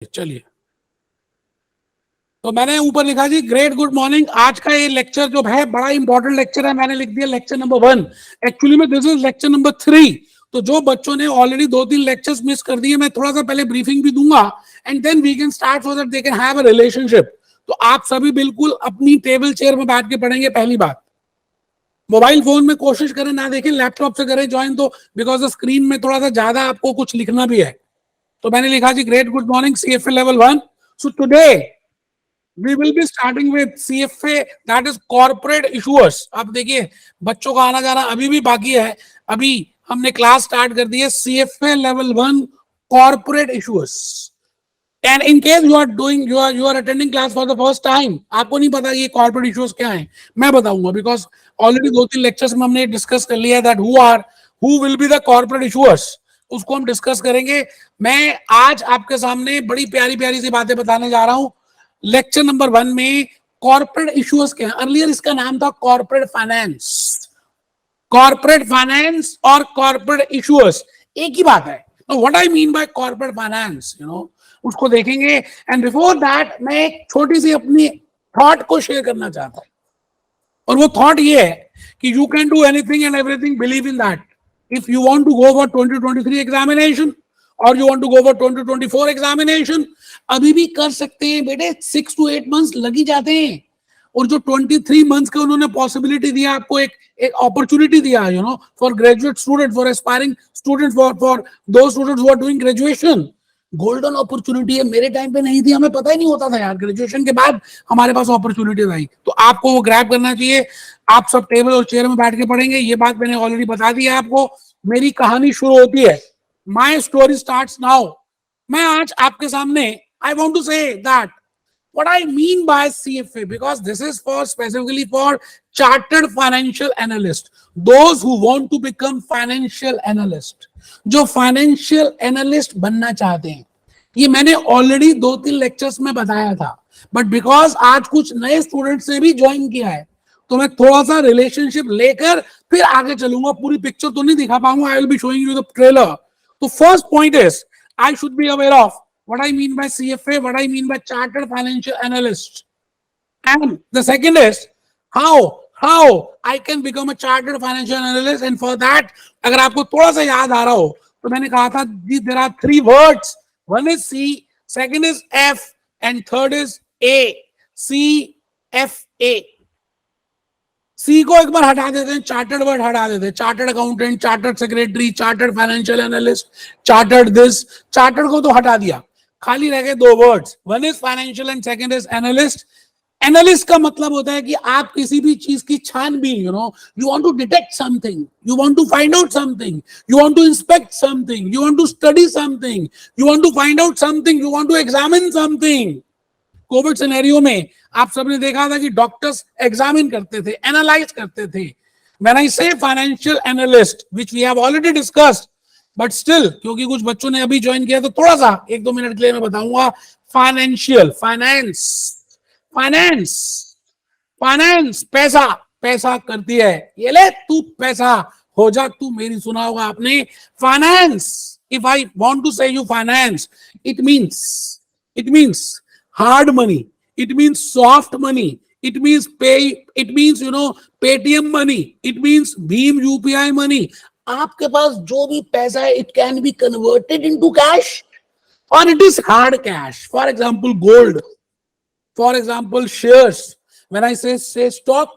चलिए, तो मैंने ऊपर लिखा जी ग्रेट गुड मॉर्निंग। आज का ये लेक्चर जो है बड़ा इंपॉर्टेंट लेक्चर है, मैंने लिख दिया लेक्चर नंबर 1। एक्चुअली में दिस इज लेक्चर नंबर 3। तो जो बच्चों ने ऑलरेडी 2-3 लेक्चर्स मिस कर दिए, मैं थोड़ा सा पहले ब्रीफिंग भी दूंगा and then we can start so that they can have a relationship. तो आप सभी बिल्कुल अपनी टेबल चेयर में बैठ के पढ़ेंगे। पहली बात, मोबाइल फोन में कोशिश करें ना देखें, लैपटॉप से करें ज्वाइन, तो बिकॉज स्क्रीन में थोड़ा सा ज्यादा आपको कुछ लिखना भी है। तो मैंने लिखा जी great good morning CFA level 1। So today we will be starting with CFA, that is corporate issuers। अब देखिए बच्चों का आना जाना अभी भी बाकी है। अभी हमने क्लास स्टार्ट कर दी है CFA level 1 corporate issuers। And in case you are doing you are attending class for the first time, आपको नहीं पता ये corporate issues क्या हैं, मैं बताऊंगा। बिकॉज ऑलरेडी 2-3 लेक्चर्स में हमने डिस्कस कर लिया that who will be the corporate issuers, उसको हम डिस्कस करेंगे। मैं आज आपके सामने बड़ी प्यारी प्यारी सी बातें बताने जा रहा हूं। लेक्चर नंबर 1 में कॉर्पोरेट इश्यूज क्या है, अर्लियर इसका नाम था कॉर्पोरेट फाइनेंस। कॉर्पोरेट फाइनेंस और कॉर्पोरेट इश्यूज एक ही बात है। तो what I mean bye corporate finance, उसको देखेंगे। एंड बिफोर दैट मैं एक छोटी सी अपनी थॉट को शेयर करना चाहता हूं, और वो थॉट ये है कि you can do anything and everything, believe in that. If you want to go for 2023 examination और you want to go for 2024 examination, अभी भी कर सकते हैं बेटे। 6 to 8 मंथ्स लग ही जाते हैं। और जो 23 मंथ्स का उन्होंने पॉसिबिलिटी दिया आपको, एक अपॉर्चुनिटी दिया, for graduate student, for aspiring student, for दो students who are doing graduation. Golden opportunity है। मेरे टाइम पे नहीं थी, हमें पता ही नहीं होता था यार। ग्रेजुएशन के बाद हमारे पास अपॉर्चुनिटी आई, तो आपको वो ग्रैब करना चाहिए। आप सब टेबल और चेयर में बैठ के पढ़ेंगे, ये बात मैंने ऑलरेडी बता दी है आपको। मेरी कहानी शुरू होती है, माई स्टोरी स्टार्ट्स नाउ। मैं आज आपके सामने I want to say that what I mean by CFA, because this is for specifically for chartered financial analyst, those who want to become financial analyst, जो financial analyst बनना चाहते हैं। ये मैंने ऑलरेडी 2-3 लेक्चर्स में बताया था, बट बिकॉज आज कुछ नए स्टूडेंट से भी ज्वाइन किया है, तो मैं थोड़ा सा रिलेशनशिप लेकर फिर आगे चलूंगा। पूरी पिक्चर तो नहीं दिखा पाऊंगा, I will be showing you the trailer. तो first point is I should be aware of what I mean by CFA, what I mean by Chartered Financial Analyst. And the second is how I can become a Chartered Financial Analyst. And for that, अगर आपको थोड़ा सा याद आ रहा हो, तो मैंने कहा था जी there are 3 words. One is C, second is F, and third is A. CFA. सी को एक बार हटा देते हैं, चार्टर्ड वर्ड हटा देते हैं। Chartered accountant, chartered secretary, chartered financial analyst, chartered this, chartered को तो हटा दिया, खाली रह गए 2 words. One is financial and second is analyst. Analyst का मतलब होता है कि आप किसी भी चीज की छानबीन, you want to detect something, you want to find out something, you want to inspect something, you want to study something, you want to find out something, you want to examine something. Covid scenario में आप सबने देखा था कि doctors examine करते थे, analyse करते थे। When I say financial analyst, which we have already discussed, but still क्योंकि कुछ बच्चों ने अभी ज्वाइन किया, तो थोड़ा सा 1-2 मिनट के लिए मैं बताऊंगा। फाइनेंशियल, फाइनेंस, फाइनेंस, फाइनेंस, पैसा, पैसा करती है। ये ले तू पैसा हो जा, तू मेरी सुना होगा आपने। Finance, if I want to say you finance, it means hard money, it means soft money, it means Paytm money, it means Bheem UPI money। आपके पास जो भी पैसा है, it can be converted into cash or it is hard cash। For example gold, for example shares, when I say stock,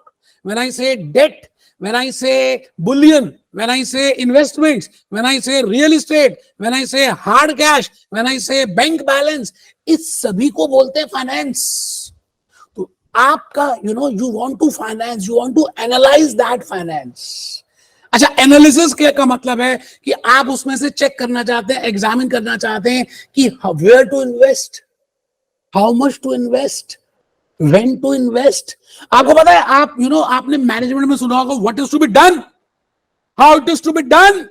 when I say debt, when I say bullion, when I say investments, when I say real estate, when I say hard cash, when I say bank balance, इस सभी को बोलते हैं finance. तो आपका you want to finance, you want to analyse that finance. अच्छा, analysis का मतलब है कि आप उसमें से चेक करना चाहते हैं, एग्जामिन करना चाहते हैं कि where to invest, how much to invest, when to invest. आपको पता है, आप आपने मैनेजमेंट में सुना होगा what is to be done, how it is to be done,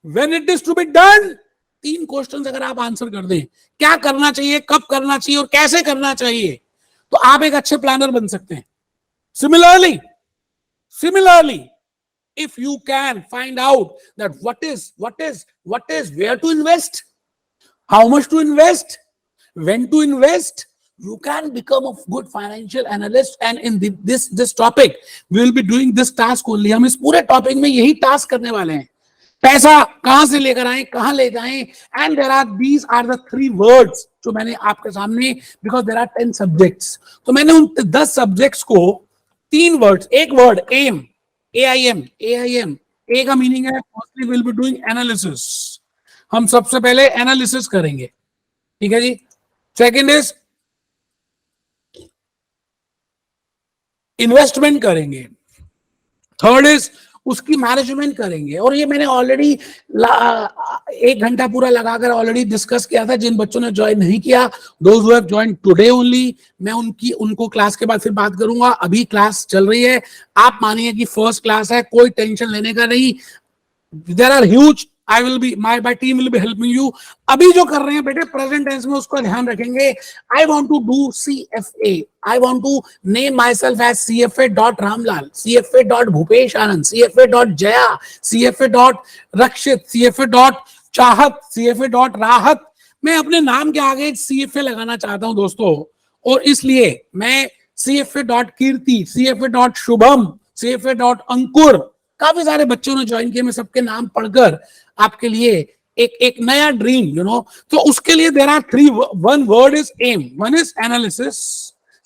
when it is to be done. 3 question अगर आप आंसर कर दें, क्या करना चाहिए, कब करना चाहिए और कैसे करना चाहिए, तो आप एक अच्छे प्लानर बन सकते हैं। Similarly if you can find out that what is where to invest, how much to invest, when to invest, you can become a good financial analyst. And in this topic we will be doing this task only. हम इस पूरे topic में यही task करने वाले हैं, पैसा कहां से लेकर आए, कहां ले जाएं. And there are these are the 3 words जो मैंने आपके सामने, बिकॉज देयर आर 10 सब्जेक्ट्स, तो मैंने उन 10 सब्जेक्ट्स को 3 वर्ड्स, एक वर्ड एम, AIM, ए का मीनिंग है firstly will be doing analysis. हम सबसे पहले एनालिसिस करेंगे, ठीक है जी. सेकेंड इज इन्वेस्टमेंट करेंगे. थर्ड इज उसकी मैनेजमेंट करेंगे. और ये मैंने ऑलरेडी 1 घंटा पूरा लगाकर ऑलरेडी डिस्कस किया था. जिन बच्चों ने ज्वाइन नहीं किया, those who have joined today only, मैं उनको क्लास के बाद फिर बात करूंगा. अभी क्लास चल रही है, आप मानिए कि फर्स्ट क्लास है, कोई टेंशन लेने का नहीं. There are huge, I will be, my team will be helping you. अभी जो कर रहे हैं बेटे प्रेजेंट टेंस में, उसका ध्यान रखेंगे. I want to do CFA, I want to name myself as CFA.Ramlal, CFA.Bhupesh Anand, CFA.Jaya, CFA.Rakshit, CFA.Chahat, CFA.Rahat. मैं अपने नाम के आगे CFA लगाना चाहता हूं दोस्तों, और इसलिए मैं CFA.Kirti, CFA.Shubham, CFA.Ankur, काफी सारे बच्चों ने ज्वाइन किए. मैं सबके नाम पढ़कर आपके लिए एक नया ड्रीम, तो उसके लिए there are 3. One word is M, one is analysis,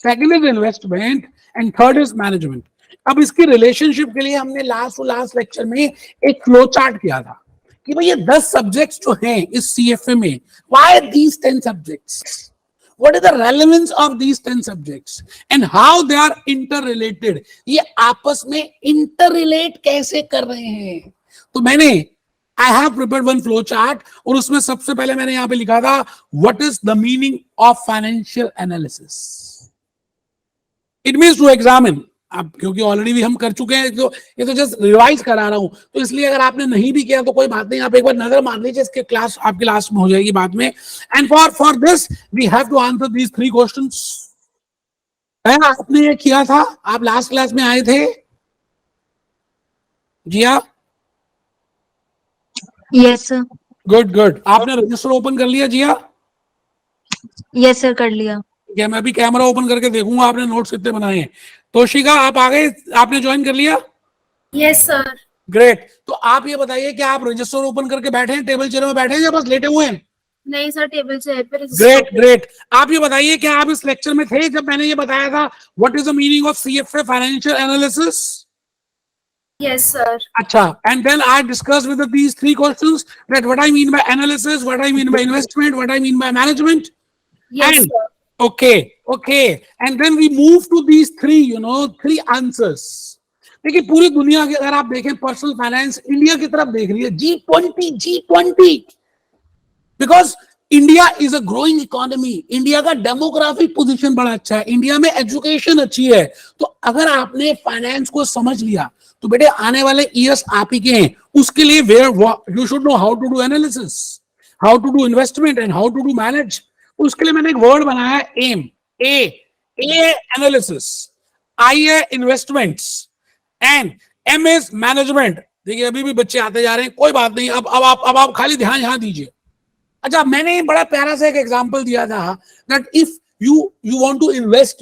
second is investment, and third is management. अब इसकी रिलेशनशिप के लिए हमने लास्ट लेक्चर में एक फ्लो चार्ट किया था कि भाई ये 10 सब्जेक्ट्स जो हैं इस CFA में, why these 10 subjects, what is the relevance of these 10 subjects and how they are interrelated. ये आपस में interrelate कैसे कर रहे हैं. तो मैंने I have prepared one flow chart, और उसमें सबसे पहले मैंने यहां पे लिखा था what is the meaning of financial analysis. It means to examine. अब क्योंकि ऑलरेडी भी हम कर चुके हैं, तो ये तो जस्ट रिवाइज करा रहा हूं, तो इसलिए अगर आपने नहीं भी किया तो कोई बात नहीं, आप एक बार नजर मार लीजिए, इसके क्लास आपकी लास्ट में हो जाएगी बाद में. And for this we have to answer these 3 questions. आपने ये किया था, आप लास्ट क्लास में आए थे जिया? Yes sir. गुड. आपने रजिस्टर ओपन कर लिया जिया? यस सर, कर लिया. क्या मैं अभी कैमरा ओपन करके देखूंगा आपने नोट्स कितने बनाए हैं. तोशिका आप आ गए, आपने ज्वाइन कर लिया? Yes sir. ग्रेट. तो आप ये बताइए कि आप रजिस्टर ओपन करके बैठे हैं, टेबल चेयर में बैठे हैं या बस लेटे हुए हैं? नहीं सर, टेबल चेयर पे. ग्रेट. आप ये बताइए कि आप इस लेक्चर में थे जब मैंने ये बताया था what is the meaning of CFA financial analysis? Yes sir. अच्छा. And then I discuss with these 3 questions that what I mean by analysis, what I mean by investment, what I mean by management. Yes sir. Okay. And then we move to these 3 answers. देखिए पूरी दुनिया के अगर आप देखें, personal finance India की तरफ देख रही है. G20, because India is a growing economy. India का डेमोग्राफिक पोजीशन बड़ा अच्छा है, इंडिया में एजुकेशन अच्छी है. तो अगर आपने फाइनेंस को समझ लिया तो बेटे आने वाले ईयर्स आप ही के हैं. उसके लिए where you should know how to do analysis, how to do investment and how to do manage. उसके लिए मैंने एक वर्ड बनाया है एम. ए एनालिसिस, आई है investments, and M is management. देखिए अभी भी बच्चे आते जा रहे हैं, कोई बात नहीं. अब आप खाली ध्यान यहां दीजिए. अच्छा, मैंने बड़ा प्यारा सा एक एग्जांपल दिया था that if you want to invest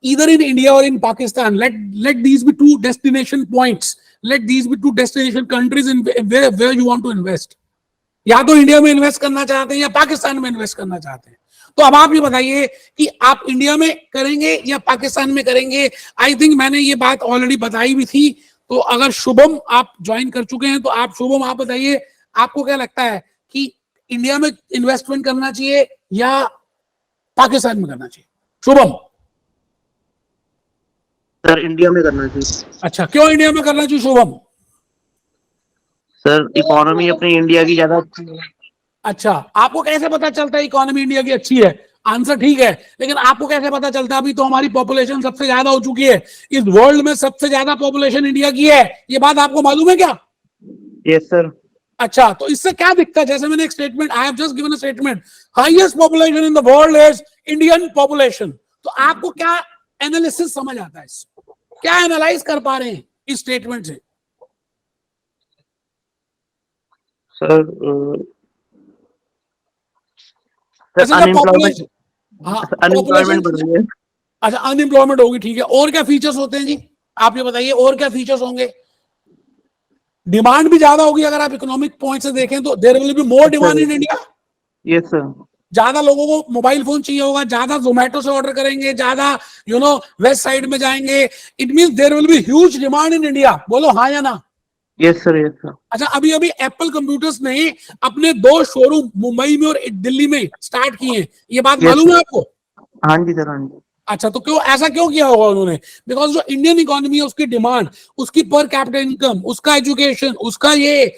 either in India or in Pakistan, let these be 2 destination points, let these be 2 destination countries in where you want to invest. या तो इंडिया में इन्वेस्ट करना चाहते हैं या पाकिस्तान में इन्वेस्ट करना चाहते हैं. तो अब आप ये बताइए कि आप इंडिया में करेंगे या पाकिस्तान में करेंगे. आई थिंक मैंने ये बात ऑलरेडी बताई भी थी. तो अगर शुभम आप ज्वाइन कर चुके हैं तो आप शुभम आप बताइए आपको क्या लगता है कि इंडिया में इन्वेस्टमेंट करना चाहिए या पाकिस्तान में करना चाहिए? शुभम. सर इंडिया में करना चाहिए. अच्छा, क्यों इंडिया में करना चाहिए शुभम? सर इकोनॉमी अपनी इंडिया की ज्यादा अच्छी है. अच्छा, आपको कैसे पता चलता है इकोनॉमी इंडिया की अच्छी है? आंसर ठीक है, लेकिन आपको कैसे पता चलता है? अभी तो हमारी पॉपुलेशन सबसे ज्यादा हो चुकी है, इस वर्ल्ड में सबसे ज्यादा पॉपुलेशन इंडिया की है. ये बात आपको मालूम है क्या? Yes sir. अच्छा, तो इससे क्या दिखता है? जैसे मैंने एक statement, I have just given a statement, highest population in the world is Indian population. तो आपको क्या एनालिसिस समझ आता है, क्या एनालाइज कर पा रहे हैं इस स्टेटमेंट से? सर अनएम्प्लॉयमेंट हाँ, अनएम्प्लॉयमेंट बढ़ पॉपुलेशन, रही है। अच्छा अनएम्प्लॉयमेंट होगी, ठीक है। और क्या फीचर्स होते हैं जी, आप ये बताइए, और क्या फीचर्स होंगे? डिमांड भी ज्यादा होगी, अगर आप इकोनॉमिक पॉइंट से देखें तो there will be more demand in India. Yes sir. ज्यादा लोगों को मोबाइल फोन चाहिए होगा, ज्यादा जोमेटो से ऑर्डर करेंगे, ज्यादा वेस्ट साइड में जाएंगे। It means there will be huge demand in India. बोलो हाँ या ना? Yes sir, yes sir. अच्छा, अभी अभी एप्पल कंप्यूटर्स ने अपने 2 शोरूम मुंबई में और दिल्ली में स्टार्ट किए हैं, ये बात Yes, मालूम है sir. आपको? हाँ जी सर, हाँ जी। अच्छा, तो क्यों ऐसा क्यों किया होगा उन्होंने? बिकॉज जो इंडियन इकोनॉमी है, उसकी डिमांड, उसकी पर कैपिटल इनकम, उसका एजुकेशन, उसका ये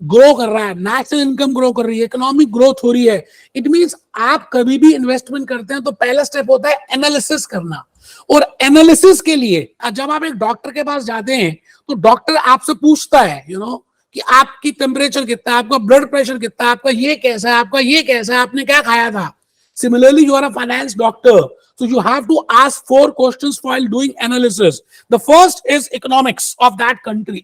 ग्रो कर रहा है, नेशनल इनकम ग्रो कर रही है, इकोनॉमिक ग्रोथ हो रही है। इट मींस आप कभी भी इन्वेस्टमेंट करते हैं तो पहला स्टेप होता है एनालिसिस करना। और एनालिसिस के लिए जब आप एक डॉक्टर के पास जाते हैं तो डॉक्टर आपसे पूछता है कि आपकी टेम्परेचर कितना है, आपका ब्लड प्रेशर कितना है, आपका ये कैसा है, आपका ये कैसा है, आपने क्या खाया था। Similarly, you are a finance doctor, so you have to ask 4 questions while doing analysis. The first is economics of that country.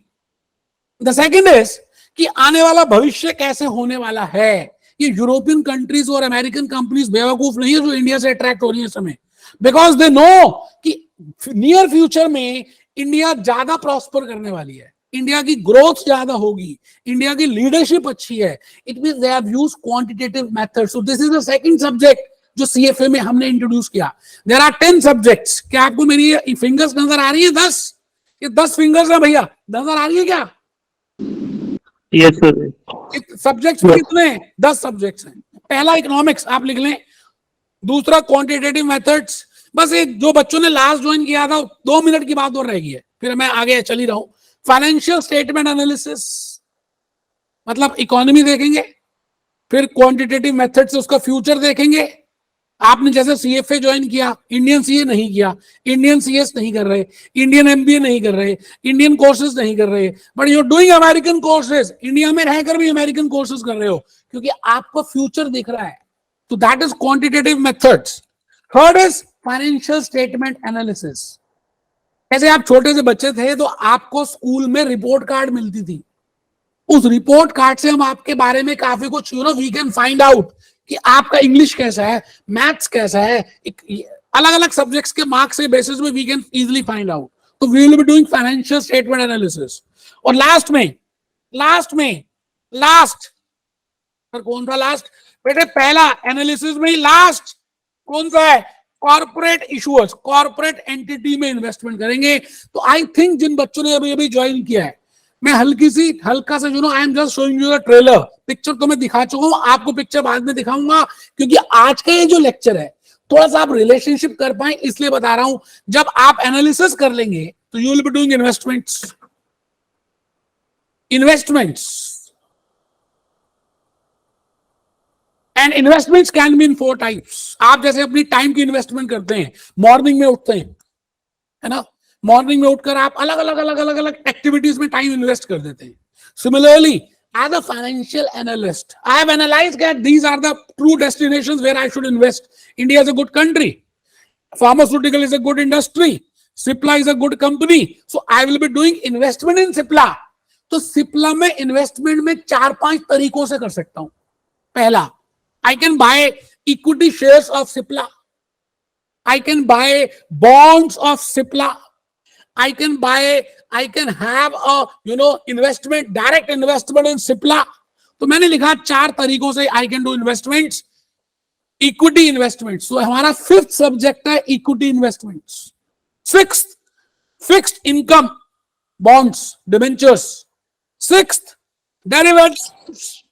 The second is कि आने वाला भविष्य कैसे होने वाला है। ये यूरोपियन कंट्रीज और अमेरिकन कंपनीज बेवकूफ नहीं है जो इंडिया से अट्रैक्ट हो रही है इस समय, बिकॉज दे नो कि नियर फ्यूचर में इंडिया ज्यादा प्रॉस्पर करने वाली है, इंडिया की ग्रोथ ज्यादा होगी, इंडिया की लीडरशिप अच्छी है। It means they have used quantitative method. So this is the second subject जो सीएफए में हमने इंट्रोड्यूस किया। There are 10 subjects. क्या आपको मेरी ये फिंगर्स नजर आ रही है? 10, ये 10 फिंगर्स है भैया, नजर आ रही है क्या? Yes sir. सब्जेक्ट्स में कितने हैं? 10 सब्जेक्ट्स हैं। पहला इकोनॉमिक्स आप लिख लें, दूसरा क्वांटिटेटिव मेथड्स। बस ये जो बच्चों ने लास्ट ज्वाइन किया था 2 मिनट की बात और रह गई है, फिर मैं आगे चल ही रहा हूं। फाइनेंशियल स्टेटमेंट एनालिसिस, मतलब इकोनॉमी देखेंगे, फिर क्वांटिटेटिव मेथड से उसका फ्यूचर देखेंगे। आपने जैसे सीएफए ज्वाइन किया, इंडियन सीए नहीं किया, इंडियन सीएस नहीं कर रहे, इंडियन एमबीए नहीं कर रहे, इंडियन कोर्सेज नहीं कर रहे, but you doing American courses, India में रहकर भी अमेरिकन कोर्सेज कर रहे हो क्योंकि आपको फ्यूचर दिख रहा है। तो that is quantitative methods. Third is financial statement analysis. जैसे आप छोटे से बच्चे थे तो आपको स्कूल में रिपोर्ट कार्ड मिलती थी, उस रिपोर्ट कार्ड से हम आपके बारे में काफी कुछ वी कैन फाइंड आउट कि आपका इंग्लिश कैसा है, मैथ्स कैसा है, अलग अलग सब्जेक्ट्स के मार्क्स के बेसिस में we can easily find out. तो we will be doing financial statement analysis. और लास्ट सर कौन सा लास्ट बेटे? पहला एनालिसिस में ही लास्ट कौन सा है? कॉर्पोरेट इशूअर्स, कॉर्पोरेट एंटिटी में इन्वेस्टमेंट करेंगे। तो आई थिंक जिन बच्चों ने अभी अभी ज्वाइन किया है, मैं हल्का सा I am just showing you the trailer. Picture तो मैं दिखा चुका हूं, आपको पिक्चर बाद में दिखाऊंगा क्योंकि आज का ये जो लेक्चर है थोड़ा सा आप रिलेशनशिप कर पाए इसलिए बता रहा हूं। जब आप एनालिसिस कर लेंगे तो you will be doing investments. And investments can be in 4 types. आप जैसे अपनी टाइम की इन्वेस्टमेंट करते हैं, मॉर्निंग में उठते हैं, है ना, मॉर्निंग में उठकर आप अलग अलग एक्टिविटीज में टाइम इन्वेस्ट कर देते हैं। Similarly as a financial analyst I have analysed that these are the true destinations where I should invest. India is a good country, pharmaceutical is a good industry, Cipla is a good company, so I will be doing investment in Cipla. तो सिप्ला में investment में 4-5 तरीकों से कर सकता हूं। पहला, I can by equity shares of Cipla, I can buy bonds of Cipla. I can have a investment, direct investment in Cipla. तो मैंने लिखा 4 तरीकों से I can do investments, equity investments. So हमारा 5th सब्जेक्ट है equity investments. 6th, fixed income, bonds, debentures. 6th, derivatives.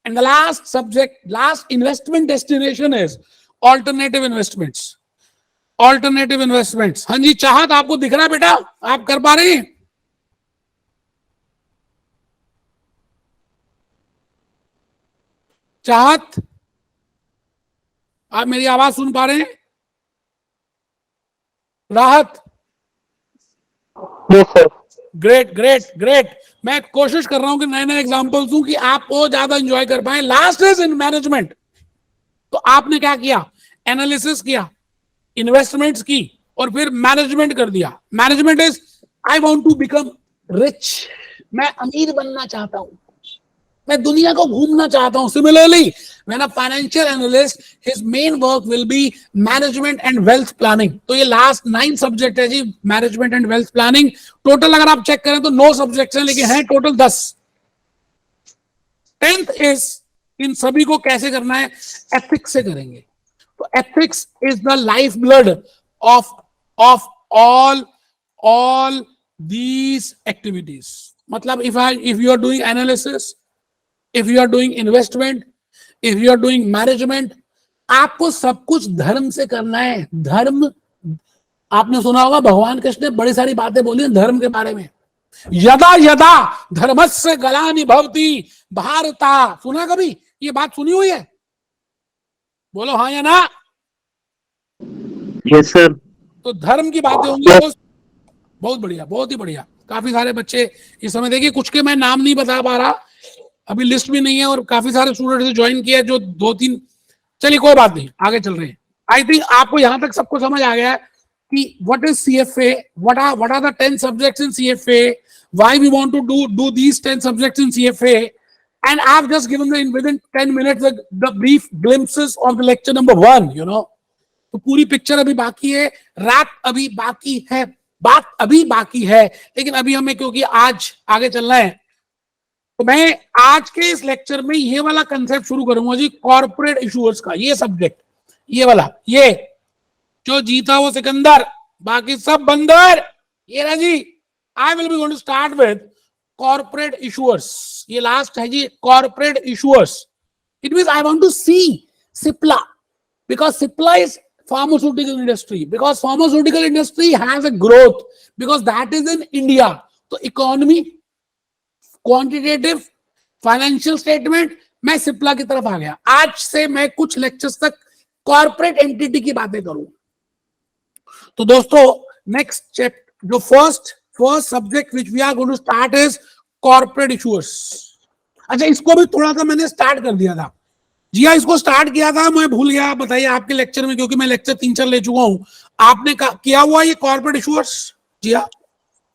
And the last subject, last investment destination is alternative investments. Alternative investments, हाँ जी चाहत आपको दिख रहा है बेटा? आप कर पा रहे हैं? चाहत, आप मेरी आवाज सुन पा रहे हैं? राहत? Yes sir. Great great great. मैं कोशिश कर रहा हूं कि नए नए एग्जांपल्स दूं कि आप और ज्यादा एंजॉय कर पाए। Last is in management. तो आपने क्या किया? एनालिसिस किया, इन्वेस्टमेंट्स की, और फिर मैनेजमेंट कर दिया। Management is I want to become rich, मैं अमीर बनना चाहता हूं। मैं दुनिया को घूमना चाहता हूं. Similarly, when a financial analyst, his main work will be management and wealth planning. तो ये लास्ट 9 सब्जेक्ट है जी, management and wealth planning. Total अगर आप चेक करें तो 9 सब्जेक्ट हैं, लेकिन हैं टोटल 10. 10th इज इन सभी को कैसे करना है, एथिक्स से करेंगे. तो ethics is the life blood of all these activities. मतलब if you are doing analysis, if you are doing investment, if you are doing management, आपको सब कुछ धर्म से करना है. धर्म, आपने सुना होगा भगवान कृष्ण ने बड़ी सारी बातें बोली हैं धर्म के बारे में. यदा यदा धर्मस्य ग्लानि भवति भारता. सुना कभी ये बात, सुनी हुई है? बोलो हाँ या ना. Yes sir. तो धर्म की बातें होंगी. बहुत बढ़िया, बहुत ही बढ़िया. काफी सारे बच्चे इस समय, देखिए कुछ के मैं नाम नहीं बता पा रहा, अभी लिस्ट भी नहीं है, और काफी सारे स्टूडेंट ज्वाइन किया जो 2-3. चलिए कोई बात नहीं, आगे चल रहे हैं. आई थिंक आपको यहां तक सबको समझ आ गया है कि what is CFA, what are the 10 subjects in CFA, why we want to do these 10 subjects in CFA, and I've just given within 10 minutes the brief glimpses of the lecture number 1, you know. तो पूरी picture अभी बाकी है, रात अभी बाकी है, बात अभी बाकी है, लेकिन अभी हमें क्योंकि आज आगे चलना है, तो मैं आज के इस लेक्चर में ये वाला कंसेप्ट शुरू करूंगा जी, कॉर्पोरेट इशूअर्स का. ये सब्जेक्ट, ये वाला, ये जो जीता वो सिकंदर, बाकी सब बंदर. ये रहा जी. I will be going to start with corporate issuers. ये लास्ट है जी, corporate issuers. It means I want to see Cipla, because Cipla is pharmaceutical industry, because pharmaceutical industry has a growth, because that is in India. तो economy, quantitative, financial statement, मैं सिप्ला की तरफ आ गया. आज से मैं कुछ लेक्चर्स तक कॉर्पोरेट एंटिटी की बातें करूं. तो दोस्तों नेक्स्ट चैप्टर, जो first subject which we are going to start is corporate issuers. अच्छा, इसको भी थोड़ा सा मैंने स्टार्ट कर दिया था जी हाँ, इसको स्टार्ट किया था, मैं भूल गया बताइए आपके लेक्चर में, क्योंकि मैं लेक्चर 3-4 ले चुका हूँ. आपने किया हुआ ये कॉर्पोरेट इशूअर्स? जी हाँ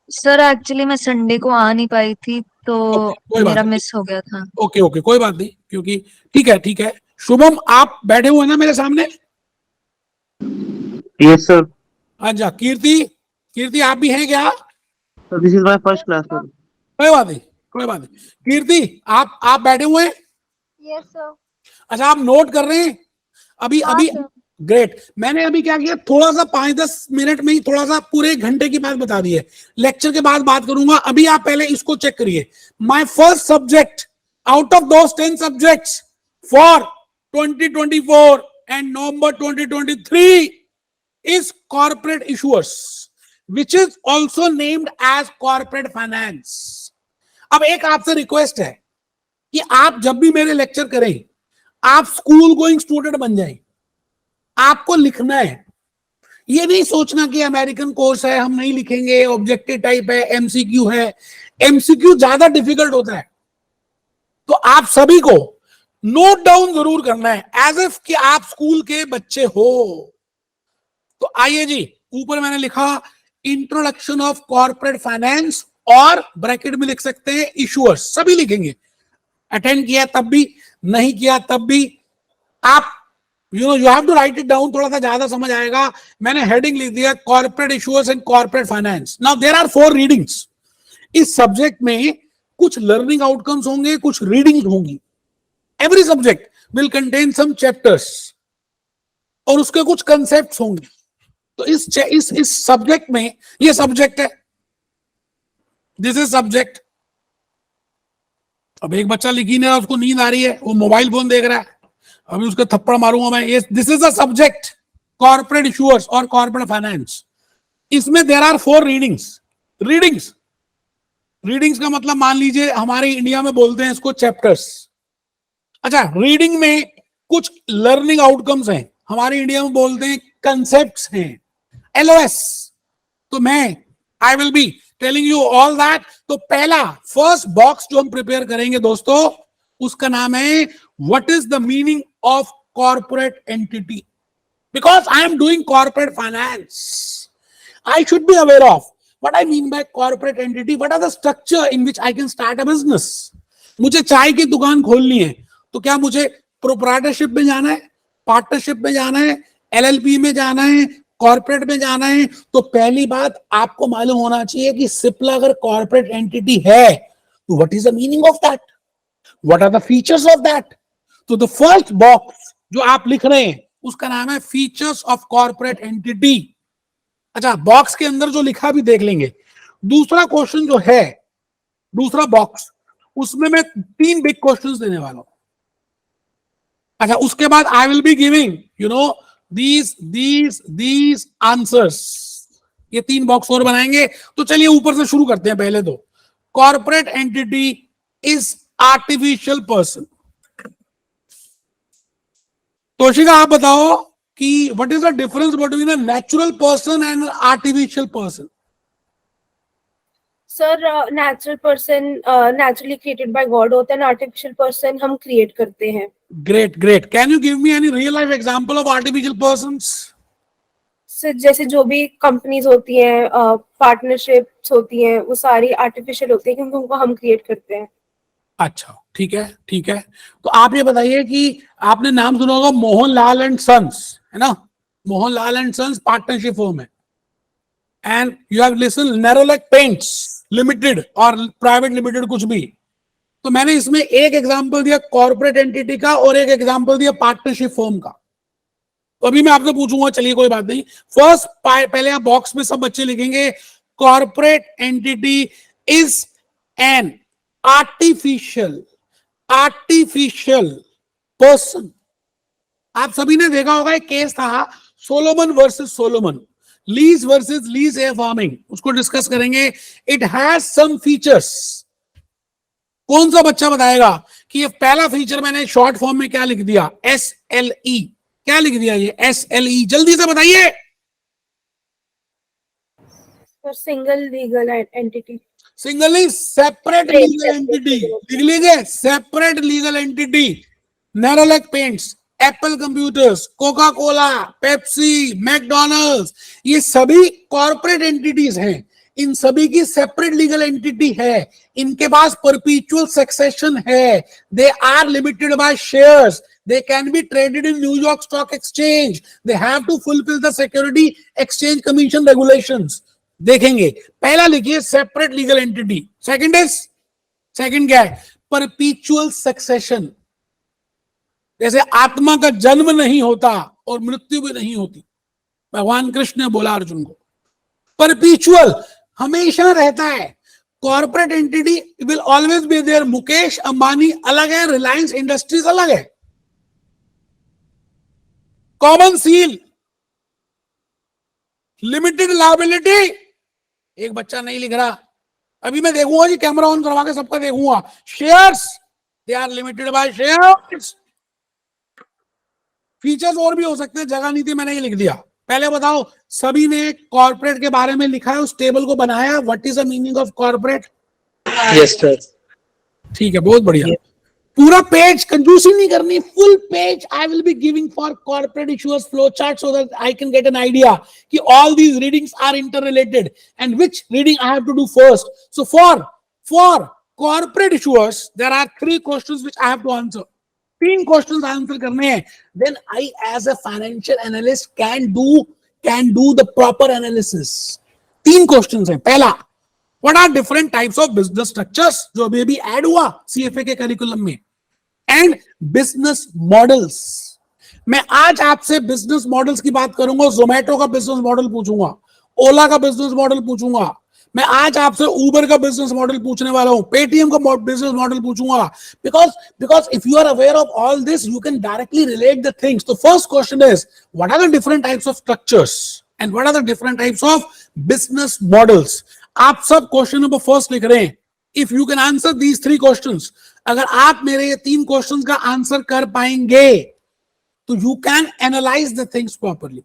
सर, एक्चुअली मैं संडे को आ नहीं पाई थी तो मेरा मिस हो गया था. ओके, कोई बात नहीं, क्योंकि ठीक है. शुभम, आप बैठे हुए ना मेरे सामने? Yes sir. अच्छा, कीर्ति आप भी हैं क्या? This is my first class sir. कोई बात नहीं. कीर्ति, आप बैठे हुए हैं? Yes sir. अच्छा, आप नोट कर रहे हैं अभी? ग्रेट. मैंने अभी क्या किया, थोड़ा सा 5-10 मिनट में ही थोड़ा सा पूरे 1 घंटे की बात बता दी है. लेक्चर के बाद बात करूंगा. अभी आप पहले इसको चेक करिए. My first subject out of those 10 subjects for 2024 and November 2023 is corporate issuers, which is also named as corporate finance. अब एक आपसे रिक्वेस्ट है कि आप जब भी मेरे लेक्चर करें, आप स्कूल गोइंग स्टूडेंट बन जाएं. आपको लिखना है, ये नहीं सोचना कि अमेरिकन कोर्स है हम नहीं लिखेंगे, ऑब्जेक्टिव टाइप है, एमसीक्यू है. एमसीक्यू ज्यादा डिफिकल्ट होता है. तो आप सभी को नोट डाउन जरूर करना है, एज इफ कि आप स्कूल के बच्चे हो. तो आइए जी, ऊपर मैंने लिखा इंट्रोडक्शन ऑफ कॉर्पोरेट फाइनेंस, और ब्रैकेट में लिख सकते हैं इशूअर्स. सभी लिखेंगे, अटेंड किया तब भी, नहीं किया तब भी. आप you have to write it down, थोड़ा सा ज्यादा समझ आएगा. मैंने हेडिंग लिख दिया corporate issuers and corporate finance. Now there are 4 readings. इस सब्जेक्ट में कुछ लर्निंग आउटकम्स होंगे, कुछ रीडिंग्स होंगी. Every subject will contain some chapters और उसके कुछ कंसेप्ट्स होंगे. तो इस सब्जेक्ट में, ये सब्जेक्ट है, दिस इज सब्जेक्ट. अब एक बच्चा लिख ही नहीं रहा, उसको नींद आ रही है, वो मोबाइल फोन देख रहा है, अभी उसको थप्पड़ मारूंगा मैं. ये this is a subject corporate issuers और कॉर्पोरेट फाइनेंस. इसमें देयर आर 4 रीडिंग्स का मतलब मान लीजिए हमारे इंडिया में बोलते हैं इसको चैप्टर्स. अच्छा, रीडिंग में कुछ लर्निंग आउटकम्स हैं, हमारे इंडिया में बोलते हैं कंसेप्ट्स हैं, LOS. तो आई will be telling you all that. तो पहला फर्स्ट बॉक्स जो हम प्रिपेयर करेंगे दोस्तों, उसका नाम है what is the meaning of corporate entity. Because I am doing corporate finance, I should be aware of what I mean by corporate entity. What are the structure in which I can start a business? मुझे चाय की दुकान खोलनी है, तो क्या मुझे proprietorship में जाना है, पार्टनरशिप में जाना है, एलएलपी में जाना है, कॉर्पोरेट में जाना है? तो पहली बात आपको मालूम होना चाहिए कि सिप्ला अगर कॉर्पोरेट एंटिटी है तो what is the meaning of that, what are the features of that? तो द फर्स्ट बॉक्स जो आप लिख रहे हैं उसका नाम है फीचर्स ऑफ कॉर्पोरेट एंटिटी। अच्छा, बॉक्स के अंदर जो लिखा भी देख लेंगे। दूसरा क्वेश्चन जो है, दूसरा बॉक्स, उसमें मैं 3 बिग क्वेश्चंस देने वाला हूं। अच्छा, उसके बाद आई will be giving these answers. ये 3 बॉक्स और बनाएंगे। तो चलिए ऊपर से शुरू करते हैं। पहले तो corporate entity is artificial person. Toshika आप बताओ कि what is the difference between a natural person and artificial person? Sir natural person naturally created by God होता है, आर्टिफिशियल पर्सन हम क्रिएट करते हैं। Great great. Can you give me any real life example of artificial persons? Sir जैसे जो भी companies होती हैं, पार्टनरशिप्स होती हैं, वो सारी आर्टिफिशियल होती है क्योंकि उनको हम क्रिएट करते हैं। अच्छा, ठीक है ठीक है। तो आप ये बताइए कि आपने नाम सुना होगा मोहनलाल एंड सन्स, है ना? Mohanlal and sons partnership firm है। And you have listen Nerolac paints limited और प्राइवेट लिमिटेड कुछ भी। तो मैंने इसमें एक एग्जांपल दिया कॉर्पोरेट एंटिटी का और एक एग्जांपल दिया पार्टनरशिप फर्म का। तो अभी मैं आपसे पूछूंगा, चलिए कोई बात नहीं। फर्स्ट पहले आप बॉक्स में सब बच्चे लिखेंगे corporate entity is an artificial person. आप सभी ने देखा होगा एक केस था Solomon versus Solomon, Lee's versus Lee's air farming, उसको डिस्कस करेंगे। It has some features. कौन सा बच्चा बताएगा कि ये पहला फीचर मैंने शॉर्ट फॉर्म में क्या लिख दिया? SLE। क्या लिख दिया ये SLE? जल्दी से बताइए। Sir single legal entity. Singly separate legal entity लिख लीजिए, separate legal entity. Nerolac paints, Apple computers, Coca Cola, Pepsi, McDonald's, ये सभी कॉर्पोरेट एंटिटीज हैं। इन सभी की सेपरेट लीगल एंटिटी है, इनके पास परपेचुअल सक्सेशन है, they are limited by shares, they can be traded in New York Stock Exchange, they have to fulfill the Security Exchange Commission regulations। देखेंगे, पहला लिखिए सेपरेट लीगल एंटिटी। सेकंड क्या है? Perpetual succession. जैसे आत्मा का जन्म नहीं होता और मृत्यु भी नहीं होती, भगवान कृष्ण ने बोला अर्जुन को। परपेचुअल हमेशा रहता है। Corporate entity will always be there. Mukesh Ambani अलग है, रिलायंस इंडस्ट्रीज अलग है। Common seal, limited liability. एक बच्चा नहीं लिख रहा, अभी मैं देखूंगा जी, कैमरा ऑन करवा के सबका देखूंगा। Shares, they are limited by shares. Features और भी हो सकते हैं, जगह नहीं थी मैंने ये लिख दिया। पहले बताओ, सभी ने कॉर्पोरेट के बारे में लिखा है, उस टेबल को बनाया। What is the meaning of corporate? Yes sir. ठीक है, बहुत बढ़िया। पूरा पेज, कंजूसी नहीं करनी, full page I will be giving for corporate issues flow chart so that I can get an idea कि all these readings are interrelated and which reading I have to do first. So for corporate issues there are 3 questions which I have to answer. 3 questions answer करने हैं। Then I as a financial analyst can do the proper analysis. 3 questions हैं। पहला, what are different types of business structures, जो अभी add हुआ CFA के curriculum में, and business models. मैं आज आपसे बिजनेस मॉडल्स की बात करूंगा। जोमेटो का बिजनेस मॉडल पूछूंगा, ओला का बिजनेस मॉडल पूछूंगा। मैं आज आपसे उबर का बिजनेस मॉडल पूछने वाला हूं, पेटीएम का बिजनेस मॉडल पूछूंगा। Because if you are aware of all this, you can directly relate the things. तो first question is, what are the different types of structures and what are the different types of business models? आप सब question number first लिख रहे हैं। If you can answer these 3 questions, अगर आप मेरे ये 3 क्वेश्चंस का आंसर कर पाएंगे तो you can analyze the things properly.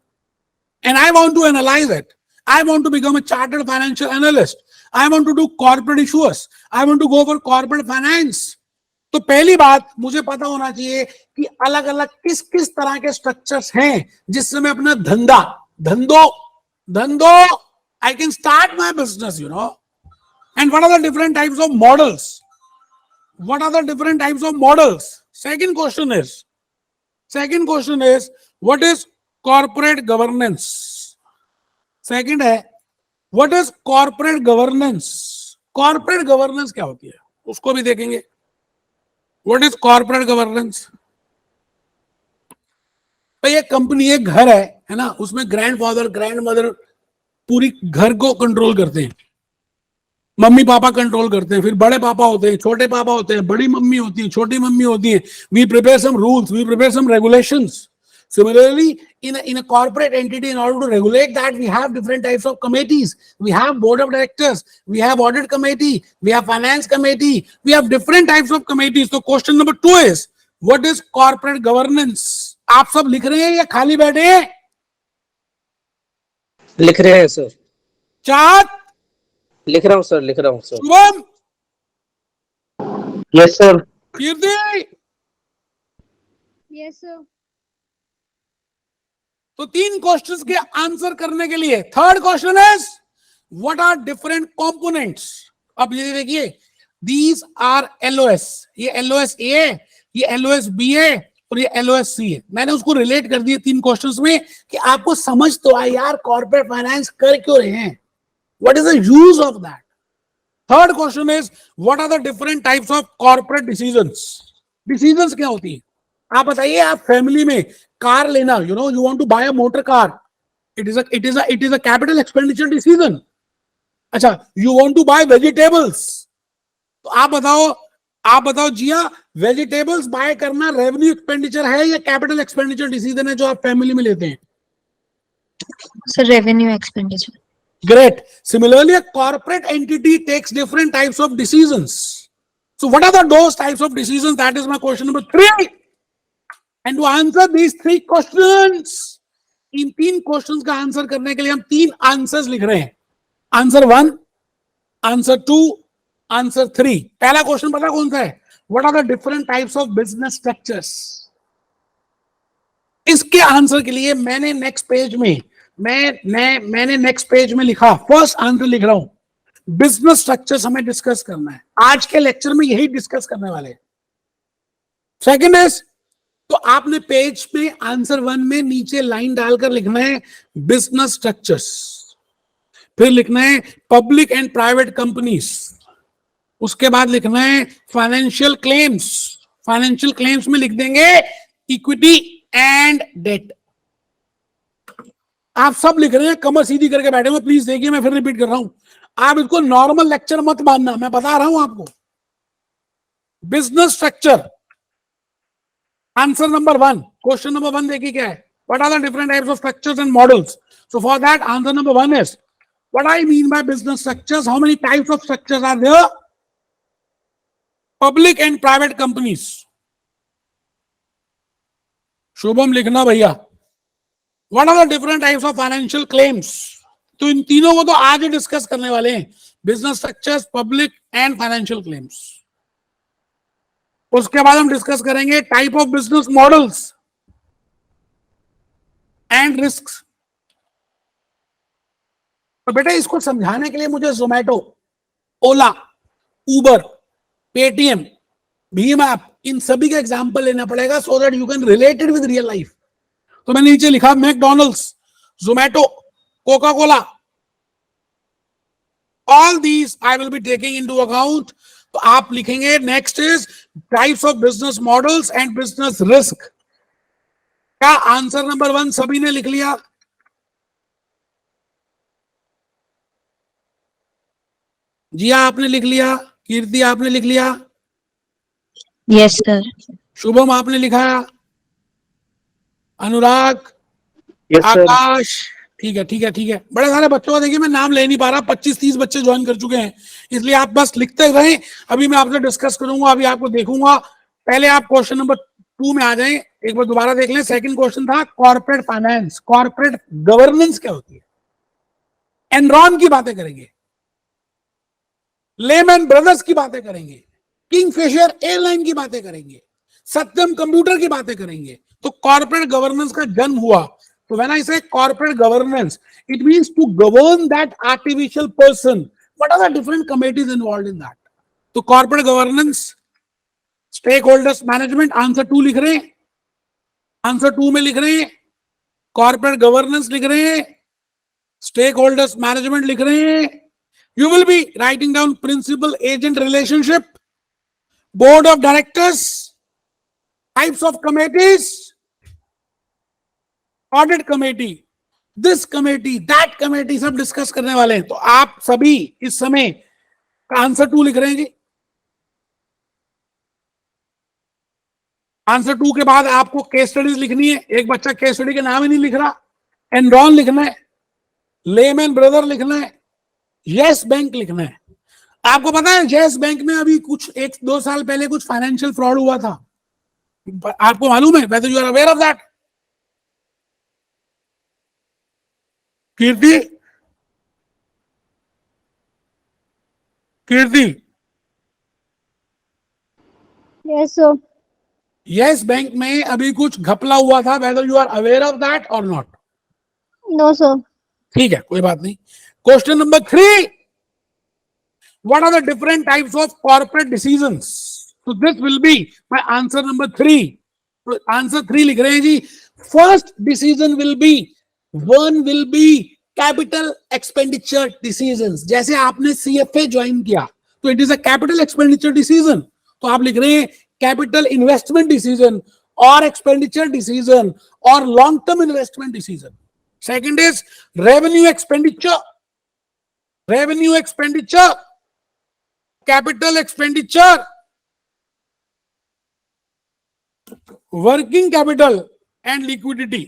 And I want to analyze it. I want to become a chartered financial analyst. I want to do corporate issues. I want to go for corporate finance. तो पहली बात मुझे पता होना चाहिए कि अलग अलग किस किस तरह के स्ट्रक्चर्स हैं जिससे मैं अपना धंधो I can start my business, you know. And what are the different types of models? what are the different types of models? Second question is what is corporate governance? Second है what is corporate governance? Corporate governance क्या होती है उसको भी देखेंगे. What is corporate governance? भाई एक company एक घर है ना, उसमें ग्रैंडफादर ग्रैंडमदर पूरी घर को कंट्रोल करते हैं, मम्मी पापा कंट्रोल करते हैं, फिर बड़े पापा होते हैं, छोटे पापा होते हैं, बड़ी मम्मी होती है, छोटी मम्मी होती है. We prepare some rules, we prepare some regulations. Similarly, in a corporate entity, in order to regulate that, we have different types of committees. We have board of directors, we have audit committee, we have finance committee, we have different types of committees. So question number 2 is, what is corporate governance? आप सब लिख रहे हैं या खाली बैठे हैं? लिख रहे हैं सर. चाँद, लिख रहा हूँ सर. लिख रहा हूँ sir. Shubham, yes sir. Kirti. Yes sir. तो 3 क्वेश्चंस के आंसर करने के लिए third question is what are different components. अब ये देखिए, दीज आर एलओएस. ये एलओएस ए है, ये एलओएस बी है और ये एलओएस सी है. मैंने उसको रिलेट कर दिए 3 क्वेश्चंस में कि आपको समझ तो आए यार कॉर्पोरेट फाइनेंस कर क्यों रहे हैं, what is the use of that. Third question is what are the different types of corporate decisions. Decisions क्या होती है आप बताइए. आप फैमिली में कार लेना, you want to buy a motor car, it is a capital expenditure decision. अच्छा, you want to buy vegetables, तो आप बताओ जिया, वेजिटेबल्स बाय करना रेवेन्यू एक्सपेंडिचर है या कैपिटल एक्सपेंडिचर डिसीजन है जो आप फैमिली में लेते हैं? Sir revenue expenditure. Great. Similarly, a corporate entity takes different types of decisions. So what are those types of decisions? That is my question number 3. And to answer these 3 questions, in 3 questions का answer करने के लिए हम 3 answers लिख रहे हैं. Answer 1, answer 2, answer 3. पहला question पता कौन सा है? What are the different types of business structures? इसके आंसर के लिए मैंने नेक्स्ट पेज में लिखा, फर्स्ट आंसर लिख रहा हूं, बिजनेस स्ट्रक्चर्स हमें डिस्कस करना है. आज के लेक्चर में यही डिस्कस करने वाले हैं. सेकंड इज, तो आपने पेज में आंसर 1 में नीचे लाइन डालकर लिखना है बिजनेस स्ट्रक्चर्स. फिर लिखना है पब्लिक एंड प्राइवेट कंपनीज. उसके बाद लिखना है फाइनेंशियल क्लेम्स. फाइनेंशियल क्लेम्स में लिख देंगे इक्विटी एंड डेट. आप सब लिख रहे हैं, कमर सीधी करके बैठे हुए. प्लीज देखिए, मैं फिर रिपीट कर रहा हूं, आप इसको नॉर्मल लेक्चर मत मानना, मैं बता रहा हूं आपको. Business structure, answer number 1. Question number 1 देखिए क्या है. What are the different types of structures and models. So for that answer number 1 is what I mean by business structures. How many types of structures are there? Public and private companies. Shubham लिखना भैया. What are the different types of financial claims? तो इन तीनों को तो आज ही discuss करने वाले हैं, business structures, public and financial claims. उसके बाद हम डिस्कस करेंगे type of business models and risks. तो बेटा इसको समझाने के लिए मुझे जोमेटो, ओला, उबर, पेटीएम, भीम ऐप, इन सभी का एग्जांपल लेना पड़ेगा so that you can relate it with real life. तो मैंने नीचे लिखा McDonald's, Zomato, Coca Cola, all these I will be taking into account. तो आप लिखेंगे next is types of business models and business risk. क्या आंसर नंबर 1 सभी ने लिख लिया? जिया आपने लिख लिया, कीर्ति आपने लिख लिया, यस सर. शुभम आपने लिखा, अनुराग, यस सर. आकाश. ठीक है. बड़े सारे बच्चों का देखिए मैं नाम ले नहीं पा रहा, 25-30 बच्चे ज्वाइन कर चुके हैं, इसलिए आप बस लिखते रहें. अभी मैं आपसे डिस्कस करूंगा, अभी आपको देखूंगा. पहले आप क्वेश्चन नंबर 2 में आ जाएं, एक बार दोबारा देख लें. सेकंड क्वेश्चन था कॉर्पोरेट फाइनेंस, कॉर्पोरेट गवर्नेंस क्या होती है. एनरॉन की बातें करेंगे, लेमैन ब्रदर्स की बातें करेंगे, किंगफिशर एयरलाइन की बातें करेंगे, सत्यम कंप्यूटर की बातें करेंगे. तो कॉर्पोरेट गवर्नेंस का जन्म हुआ. तो when I say corporate governance, it means to govern that artificial person. What are the different committees involved in that. तो corporate governance stakeholders management answer 2 लिख रहे हैं, आंसर 2 में लिख रहे हैं, कॉर्पोरेट गवर्नेंस लिख रहे हैं, स्टेक होल्डर्स मैनेजमेंट लिख रहे हैं. You will be writing down principal agent relationship, board of directors, types of committees, audit committee, this committee, that committee, सब डिस्कस करने वाले हैं. तो आप सभी इस समय का आंसर 2 लिख रहे हैं जी. आंसर 2 के बाद आपको केस स्टडीज लिखनी है. एक बच्चा केस स्टडी के नाम ही नहीं लिख रहा. एनरॉन लिखना है, लेमैन ब्रदर लिखना है, यस बैंक लिखना है. आपको पता है यस बैंक में अभी कुछ 1-2 साल पहले कुछ फाइनेंशियल फ्रॉड हुआ था. आपको मालूम है? whether you are aware of that? Kirti, Kirti, Yes, sir. Yes bank में अभी कुछ घपला हुआ था. whether you are aware of that or not? No, sir. ठीक है, कोई बात नहीं. Question number 3, what are the different types of corporate decisions? So this will be my answer number 3. तो आंसर 3 लिख रहे हैं जी. First decision will be, one will be capital expenditure decisions. जैसे आपने सीएफए ज्वाइन किया तो it is a capital expenditure decision. तो आप लिख रहे हैं कैपिटल इन्वेस्टमेंट डिसीजन और एक्सपेंडिचर डिसीजन और long term investment decision. Second is revenue expenditure, revenue expenditure, capital expenditure, working capital and liquidity.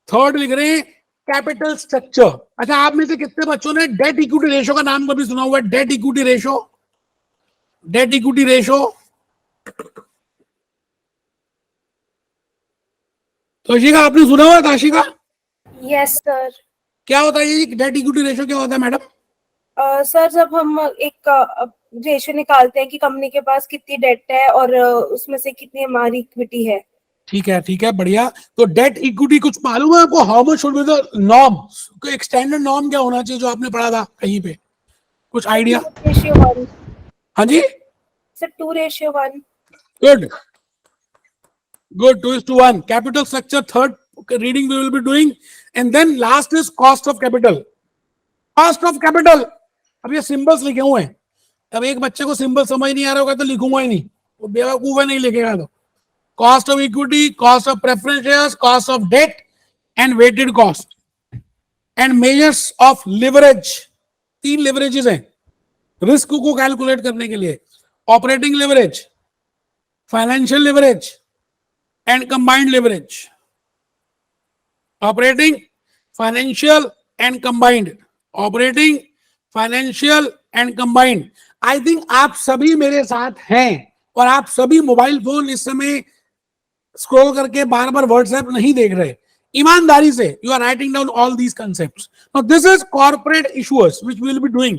Third लिख रहे हैं कैपिटल स्ट्रक्चर. अच्छा, आप में से कितने बच्चों ने डेट इक्विटी रेशो का नाम कभी सुना हुआ है? Debt equity ratio, debt equity ratio. तो आशिका, आपने सुना हुआ था? Ashika, yes sir. क्या होता है ये डेट इक्विटी रेशो? क्या होता है मैडम? सर जब हम एक रेशियो निकालते हैं कि कंपनी के पास कितनी डेट है और उसमें से कितनी हमारी इक्विटी है. ठीक है, ठीक है, बढ़िया. तो डेट इक्विटी कुछ मालूम है आपको? How much should be the norm? एक स्टैंडर्ड नॉर्म क्या होना चाहिए जो आपने पढ़ा था कहीं पे? कुछ आइडिया? रेशियो 1. हाँ जी sir 2:1. Good, good. 2:1. Capital structure third reading we will be doing. And then last is cost of capital. Cost of capital. अब ये सिंबल्स लिखे हुए हैं. अब एक बच्चे को सिंबल समझ नहीं आ रहा होगा तो लिखूंगा ही नहीं, वो बेवकूफ है, नहीं लिखेगा. तो cost of equity, cost of preference shares, cost of debt and weighted cost and measures of leverage. 3 leverages हैं रिस्क को कैलकुलेट करने के लिए. Operating leverage, financial leverage and combined leverage. Operating, financial and combined. Operating, financial and combined. I think आप सभी मेरे साथ हैं और आप सभी मोबाइल फोन इस समय स्क्रॉल करके बार बार व्हाट्सएप नहीं देख रहे. ईमानदारी से you are writing down all these concepts. Now this is corporate issuers which we will be doing.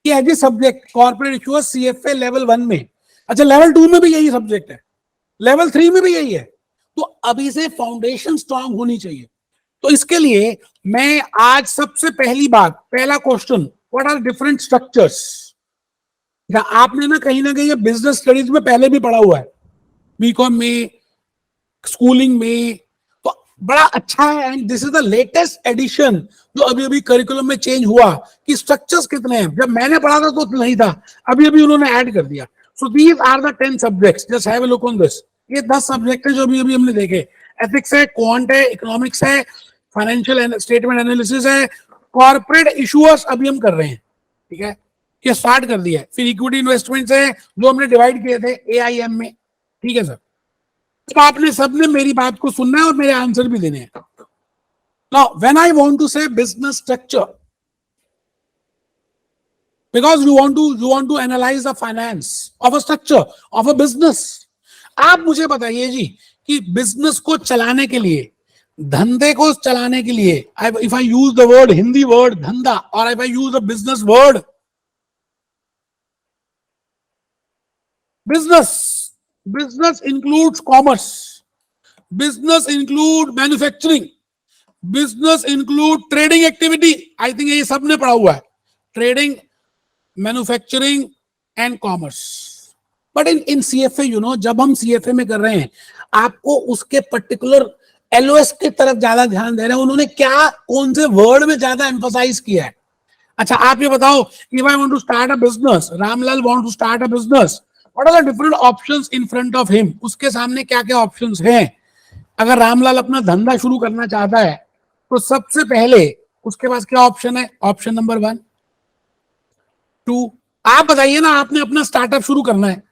ये है जी subject corporate issuers CFA level 1 में. अच्छा, लेवल 2 में भी यही सब्जेक्ट है, लेवल 3 में भी यही है. तो अभी से फाउंडेशन स्ट्रांग होनी चाहिए. तो इसके लिए मैं आज सबसे पहली बात, पहला question, what are different structures. आपने ना कहीं ये बिजनेस स्टडीज में पहले भी पढ़ा हुआ है, बीकॉम में, स्कूलिंग में. तो बड़ा अच्छा है. And this is the latest edition जो अभी अभी करिकुलम में चेंज हुआ कि स्ट्रक्चर्स कितने हैं. जब मैंने पढ़ा था तो नहीं था, अभी अभी उन्होंने ऐड कर दिया. So these are the 10 subjects. Just have a look on this. ये 10 सब्जेक्ट है जो अभी अभी हमने देखे. एथिक्स है, क्वांट है, इकोनॉमिक्स है, फाइनेंशियल स्टेटमेंट एनालिसिस है, कॉर्पोरेट इशूअर्स अभी हम कर रहे हैं. ठीक है, ये स्टार्ट कर दिया है. फिर इक्विटी इन्वेस्टमेंट्स है जो हमने डिवाइड किए थे एआईएम में. ठीक है सर, तो आपने सबने मेरी बात को सुनना है और मेरे आंसर भी देने हैं. Now when I want to say business structure, because you want to analyze the finance of a structure of a business. आप मुझे बताइए जी कि बिजनेस को चलाने के लिए, धंधे को चलाने के लिए, if I use the word, Hindi word धंधा, और if I use the business word business, business includes commerce, business include manufacturing, business include trading activity. I think ये सबने पढ़ा हुआ है, trading, manufacturing and commerce. But in CFA जब हम CFA में कर रहे हैं, आपको उसके पर्टिकुलर एलओएस की तरफ ज्यादा ध्यान दे रहे हैं, उन्होंने क्या कौन से वर्ड में ज्यादा एम्फसाइज किया है। अच्छा आप ये बताओ, if I want to start a business, Ramlal want to start a business, what are the different options in front of him, उसके सामने क्या क्या ऑप्शंस हैं। अगर रामलाल अपना धंधा शुरू करना चाहता है तो सबसे पहले उसके पास क्या ऑप्शन है, ऑप्शन नंबर 1, 2, आप बताइए ना, आपने अपना स्टार्टअप शुरू करना है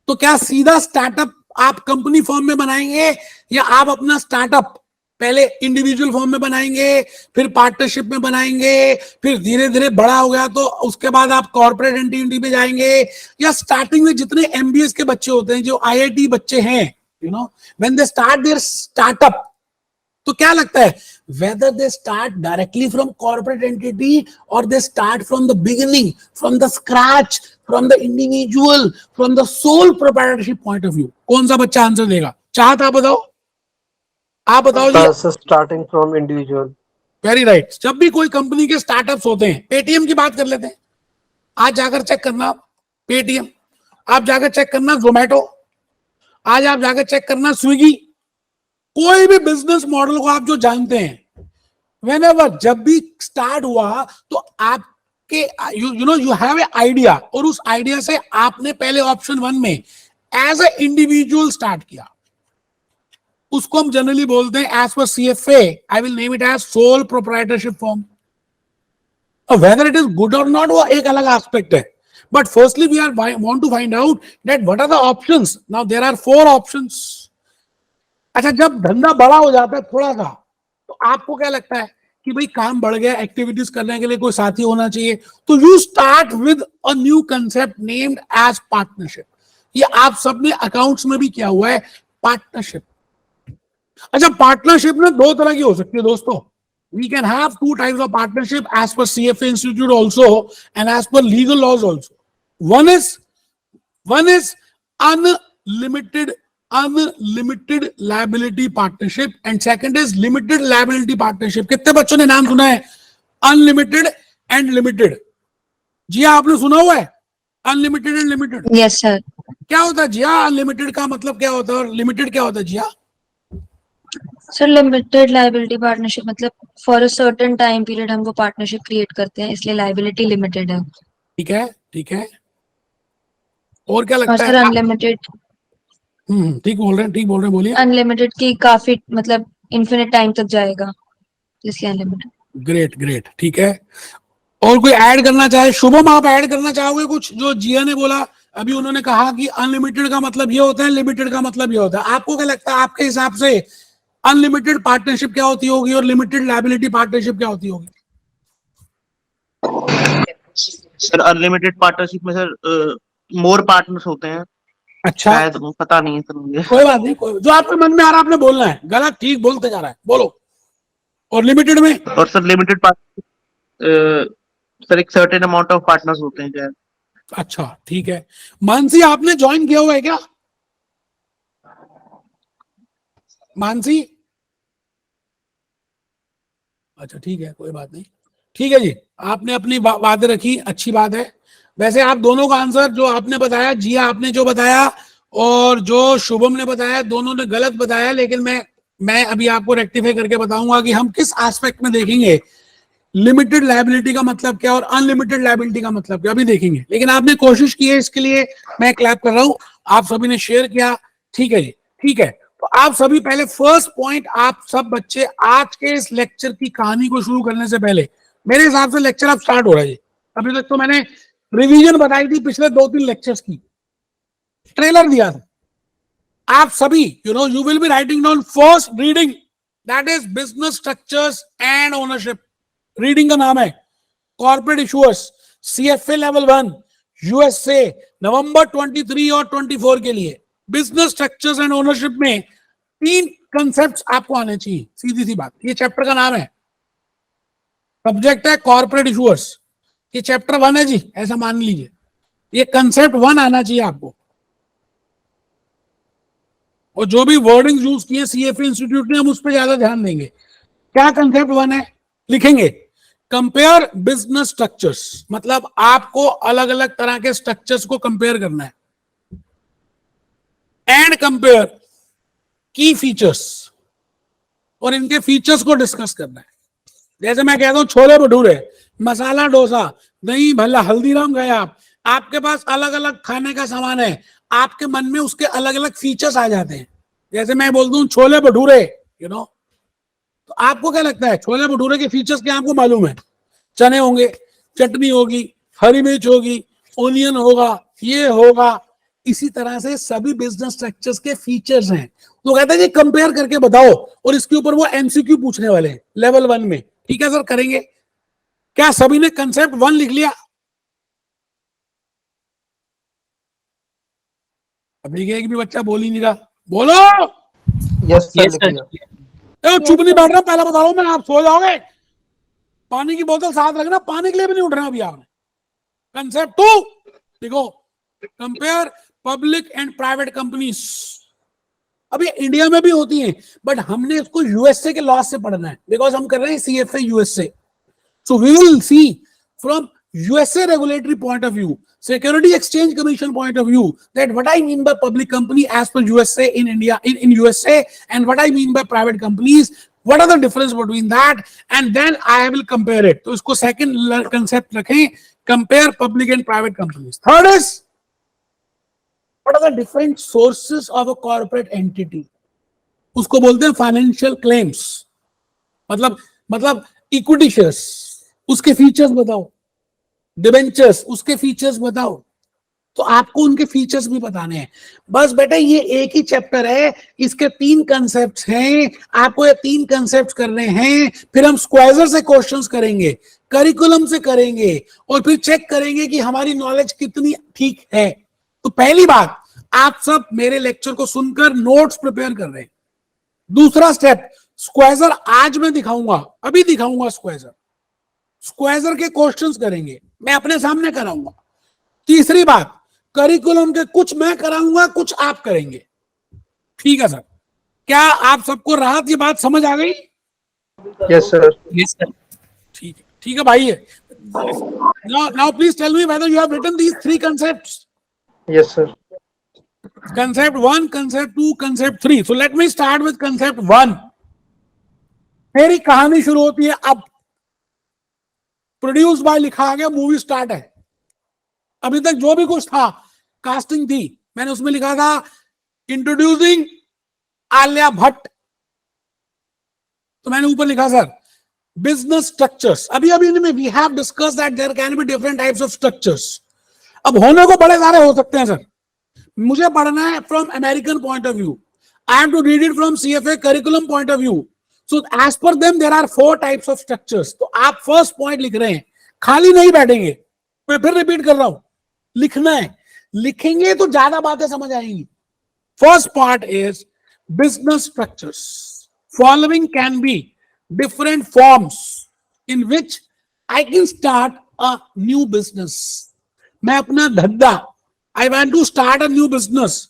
तो क्या सीधा स्टार्टअप आप कंपनी फॉर्म में बनाएंगे, या आप अपना स्टार्टअप पहले इंडिविजुअल फॉर्म में बनाएंगे, फिर पार्टनरशिप में बनाएंगे, फिर धीरे धीरे बड़ा हो गया तो उसके बाद आप कॉर्पोरेट एंटिटी पे जाएंगे, या स्टार्टिंग में जितने एमबीएस के बच्चे होते हैं, जो आईआईटी बच्चे हैं, when they start their startup, तो क्या लगता है, whether they start directly from corporate entity or they start from the beginning, from the scratch, from the individual, from the sole proprietorship point of view, कौन सा बच्चा answer देगा? चाहत आप बताओ, आप बताओ जी। Starting from individual. Very right. जब भी कोई कंपनी के स्टार्टअप्स होते हैं, पेटीएम की बात कर लेते हैं, आज जाकर चेक करना पेटीएम, आप जाकर चेक करना जोमेटो, आज आप जाकर चेक करना स्विगी, कोई भी बिजनेस मॉडल को आप जो जानते हैं, व्हेनेवर जब भी स्टार्ट हुआ तो आपके यू हैव ए आइडिया, और उस आइडिया से आपने पहले ऑप्शन 1 में एज ए इंडिविजुअल स्टार्ट किया, उसको हम जनरली बोलते हैं as per CFA, I will name it as sole proprietorship form. Whether it is good और नॉट वो एक अलग एस्पेक्ट है, but firstly we are want to find out that what are the options. Now there are 4 options. अच्छा जब धंधा बड़ा हो जाता है थोड़ा सा, तो आपको क्या लगता है कि भाई काम बढ़ गया, एक्टिविटीज करने के लिए कोई साथी होना चाहिए, तो you start with a new concept named as partnership. ये आप सबने अकाउंट्स में भी किया हुआ है, पार्टनरशिप। अच्छा पार्टनरशिप ना 2 तरह की हो सकती है दोस्तों, we can have 2 types of partnership as per CFA institute also and as per legal laws also. One is unlimited liability partnership and second is limited liability partnership. कितने बच्चों ने नाम सुना है अनलिमिटेड एंड लिमिटेड? जी आपने सुना हुआ है unlimited and limited? Yes sir. क्या होता है जिया, अनलिमिटेड का मतलब क्या होता है और लिमिटेड क्या होता है जिया? सर लिमिटेड लायबिलिटी पार्टनरशिप मतलब for a certain time period हम वो पार्टनरशिप क्रिएट करते हैं, इसलिए लायबिलिटी लिमिटेड है। ठीक है ठीक है, और क्या लगता और है? सर अनलिमिटेड, ठीक बोल रहे हैं बोलिए। अनलिमिटेड की काफी मतलब इन्फिनिट टाइम तक जाएगा, इसलिए अनलिमिटेड। ग्रेट ग्रेट, ठीक है। और कोई ऐड करना चाहे? शुभम आप ऐड करना चाहोगे कुछ जो जिया ने बोला अभी? उन्होंने कहा कि अनलिमिटेड का मतलब ये होता है, लिमिटेड का मतलब ये होता है। आपको क्या लगता है, आपके हिसाब से अनलिमिटेड पार्टनरशिप क्या होती होगी और लिमिटेड लायबिलिटी पार्टनरशिप क्या होती होगी? सर अनलिमिटेड पार्टनरशिप में सर मोर पार्टनर्स होते हैं। अच्छा शायद पता नहीं है सर मुझे। कोई बात नहीं, कोई जो आपके मन में आ रहा है आपने बोलना है, गलत ठीक बोलते जा रहा है, बोलो। और लिमिटेड में? और सर लिमिटेड पार्टनरशिप सर एक सर्टेन अमाउंट ऑफ पार्टनर्स होते हैं शायद। अच्छा ठीक है। मानसी आपने ज्वाइन किया हुआ है क्या? मानसी? अच्छा ठीक है, कोई बात नहीं, ठीक है जी, आपने अपनी बातें रखी, अच्छी बात है। वैसे आप दोनों का आंसर जो आपने बताया, जिया आपने जो बताया और जो शुभम ने बताया, दोनों ने गलत बताया, लेकिन मैं अभी आपको रेक्टिफाई करके बताऊंगा कि हम किस एस्पेक्ट में देखेंगे लिमिटेड लायबिलिटी का मतलब क्या और अनलिमिटेड लायबिलिटी का मतलब क्या, अभी देखेंगे। लेकिन आपने कोशिश की है, इसके लिए मैं क्लैप कर रहा हूं। आप सभी ने शेयर किया, ठीक है जी, ठीक है। तो आप सभी पहले फर्स्ट पॉइंट, आप सब बच्चे आज के इस लेक्चर की कहानी को शुरू करने से पहले, मेरे हिसाब से लेक्चर अब स्टार्ट हो रहा है। अभी तक तो मैंने रिवीजन बताई थी पिछले 2-3 लेक्चर्स की, ट्रेलर दिया था। आप सभी you will be writing down first reading, that is business structures and ownership. Reading का नाम है corporate issuers, CFA level 1 USA, November 23 और 24 के लिए। बिजनेस स्ट्रक्चर्स एंड ओनरशिप में 3 कंसेप्ट्स आपको आने चाहिए, सीधी सी बात। ये चैप्टर का नाम है, सब्जेक्ट है कॉर्पोरेट इशूअर्स, ये चैप्टर 1 है जी, ऐसा मान लीजिए। ये कंसेप्ट 1 आना चाहिए आपको, और जो भी वर्डिंग यूज किए सीएफए इंस्टीट्यूट ने, हम उस पर ज्यादा ध्यान देंगे। क्या कंसेप्ट 1 है? लिखेंगे कंपेयर बिजनेस स्ट्रक्चर्स, मतलब आपको अलग अलग तरह के स्ट्रक्चर्स को कंपेयर करना है। एंड कंपेयर की फीचर्स, और इनके फीचर्स को डिस्कस करना है। जैसे मैं कहता हूं छोले भटूरे, मसाला डोसा, दही भल्ला, हल्दीराम गए आप, आपके पास अलग अलग खाने का सामान है, आपके मन में उसके अलग अलग फीचर्स आ जाते हैं। जैसे मैं बोलता हूं छोले भटूरे, यू नो, तो आपको क्या लगता है छोले भटूरे के फीचर्स क्या आपको मालूम है? चने होंगे, चटनी होगी, हरी मिर्च होगी, ओनियन होगा, ये होगा। इसी तरह से सभी बिजनेस स्ट्रक्चर्स के फीचर्स हैं। तो कहते हैं कि कंपेयर करके बताओ, और इसके ऊपर वो एमसीक्यू पूछने वाले हैं लेवल 1 में। ठीक है सर, करेंगे। क्या सभी ने कंसेप्ट 1 लिख लिया? अभी एक भी बच्चा बोल ही नहीं रहा, बोलो। यस सर, Yes, लिख sir. लिया। चुप नहीं बैठ रहा, पहले बता रहा हूं मैं, आप सो जाओगे। पानी की बोतल साथ रखना, पानी के लिए भी नहीं उठ रहा अभी आपने। कंसेप्ट 2 देखो, compare public and private companies. अभी इंडिया में भी होती हैं, बट हमने इसको यूएसए के लॉ से पढ़ना है, बिकॉज हम कर रहे हैं CFA USA. So we will see from USA regulatory point of view, Security Exchange Commission point of view, that what I mean by public company as per USA in India, in USA, and what I mean by private companies, what are the difference between that, and then I will compare it. तो इसको second concept रखें, compare public and private companies. Third is, what are the different sources of a corporate entity? उसको बोलते हैं financial claims, मतलब equity shares, उसके features बताओ, debentures, उसके फीचर्स बताओ। तो आपको उनके फीचर्स भी बताने हैं। बस बेटा ये एक ही चैप्टर है, इसके 3 कंसेप्ट्स हैं, आपको ये 3 कंसेप्ट्स करने हैं। फिर हम स्क्वाइजर से क्वेश्चंस करेंगे, करिकुलम से करेंगे, और फिर चेक करेंगे कि हमारी नॉलेज कितनी ठीक है। तो पहली बात, आप सब मेरे लेक्चर को सुनकर नोट्स प्रिपेयर कर रहे हैं। दूसरा स्टेप, स्क्वाइजर आज मैं दिखाऊंगा, अभी दिखाऊंगा स्क्वाइजर के क्वेश्चंस करेंगे, मैं अपने सामने कराऊंगा। तीसरी बात, करिकुलम के कुछ मैं कराऊंगा, कुछ आप करेंगे। ठीक है सर, क्या आप सबको राहत ये बात समझ आ गई? Yes sir. Yes, sir. ठीक है भाई। Now please tell me whether you have written these 3 concepts. Yes sir. Concept 1, concept 2, concept 3. So let me start with concept 1. मेरी कहानी शुरू होती है अब। प्रोड्यूस बाय लिखा आ गया, मूवी स्टार्ट है। अभी तक जो भी कुछ था, कास्टिंग थी, मैंने उसमें लिखा था इंट्रोड्यूसिंग आलिया भट्ट, तो मैंने ऊपर लिखा सर बिजनेस स्ट्रक्चर्स। अभी इनमें we have discussed that there can be different types of structures. अब होने को बड़े सारे हो सकते हैं सर, मुझे पढ़ना है from American point of view, I have to read it from CFA curriculum point of view. So as per them there are 4 types of structures. तो आप फर्स्ट पॉइंट लिख रहे हैं, खाली नहीं बैठेंगे, मैं फिर रिपीट कर रहा हूं, लिखना है। लिखेंगे तो ज्यादा बातें समझ आएंगी। First part is business structures. Following can be different forms in which I can start a new business. मैं अपना धंधा, I want to start a new business,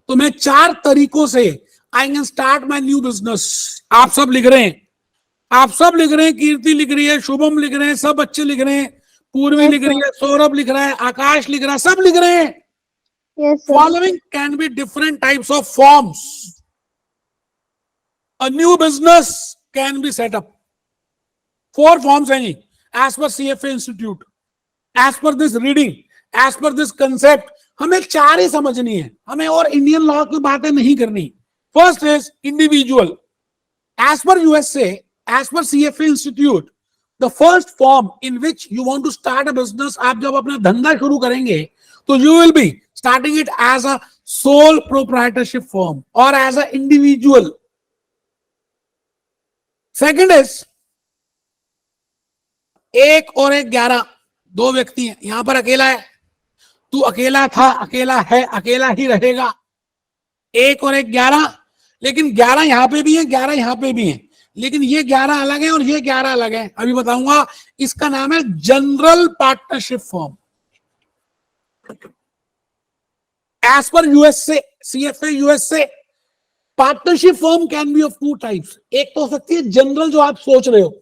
तो मैं 4 तरीकों से I can start my new business. आप सब लिख रहे हैं, कीर्ति लिख रही है, शुभम लिख रहे हैं, सब बच्चे लिख रहे हैं, पूर्वी लिख रही है, सौरभ लिख रहा है, आकाश लिख रहा है, सब लिख रहे हैं। Yes, sir. Following can be different types of forms. A new business can be set up. 4 forms हैं जी, as per CFA Institute, as per this reading, as per this concept. हमें 4 ही समझनी है, हमें और इंडियन लॉ की बातें नहीं करनी। First is individual. As per USA, as per CFA Institute, the first form in which you want to start a business, आप जब अपना धंधा शुरू करेंगे, तो you will be starting it as a sole proprietorship firm or as an individual. Second is 1 और 1 11, 2 व्यक्ति हैं, यहां पर अकेला है, तू अकेला था, अकेला है, अकेला ही रहेगा। 1 और 1 11, लेकिन 11 यहां पे भी है, 11 यहां पे भी है, लेकिन ये 11 अलग है और ये 11 अलग है, अभी बताऊंगा। इसका नाम है general partnership form. As per USA, CFA USA, partnership form can be of 2 types. एक तो हो सकती है जनरल, जो आप सोच रहे हो,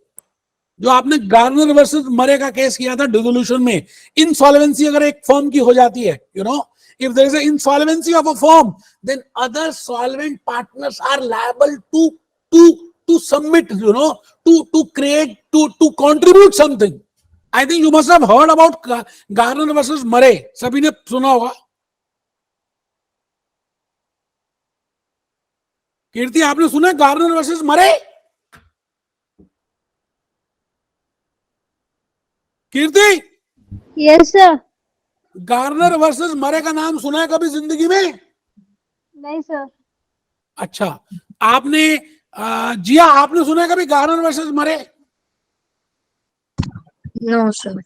जो आपने गार्नर वर्सेस मरे का केस किया था डिसोल्यूशन में, इनसॉल्वेंसी अगर एक फर्म की हो जाती है, you know, if there is an insolvency of a firm, then other solvent partners are liable to submit, to create, to contribute something. I think you must have heard about Garner versus Murray. सभी ने सुना होगा. कीर्ति, आपने सुना Garner versus Murray? Kirti, yes sir. Garner versus Murray का नाम सुना है कभी जिंदगी में? नहीं सर. अच्छा, आपने जिया, आपने सुना है कभी Garner versus Murray? No sir.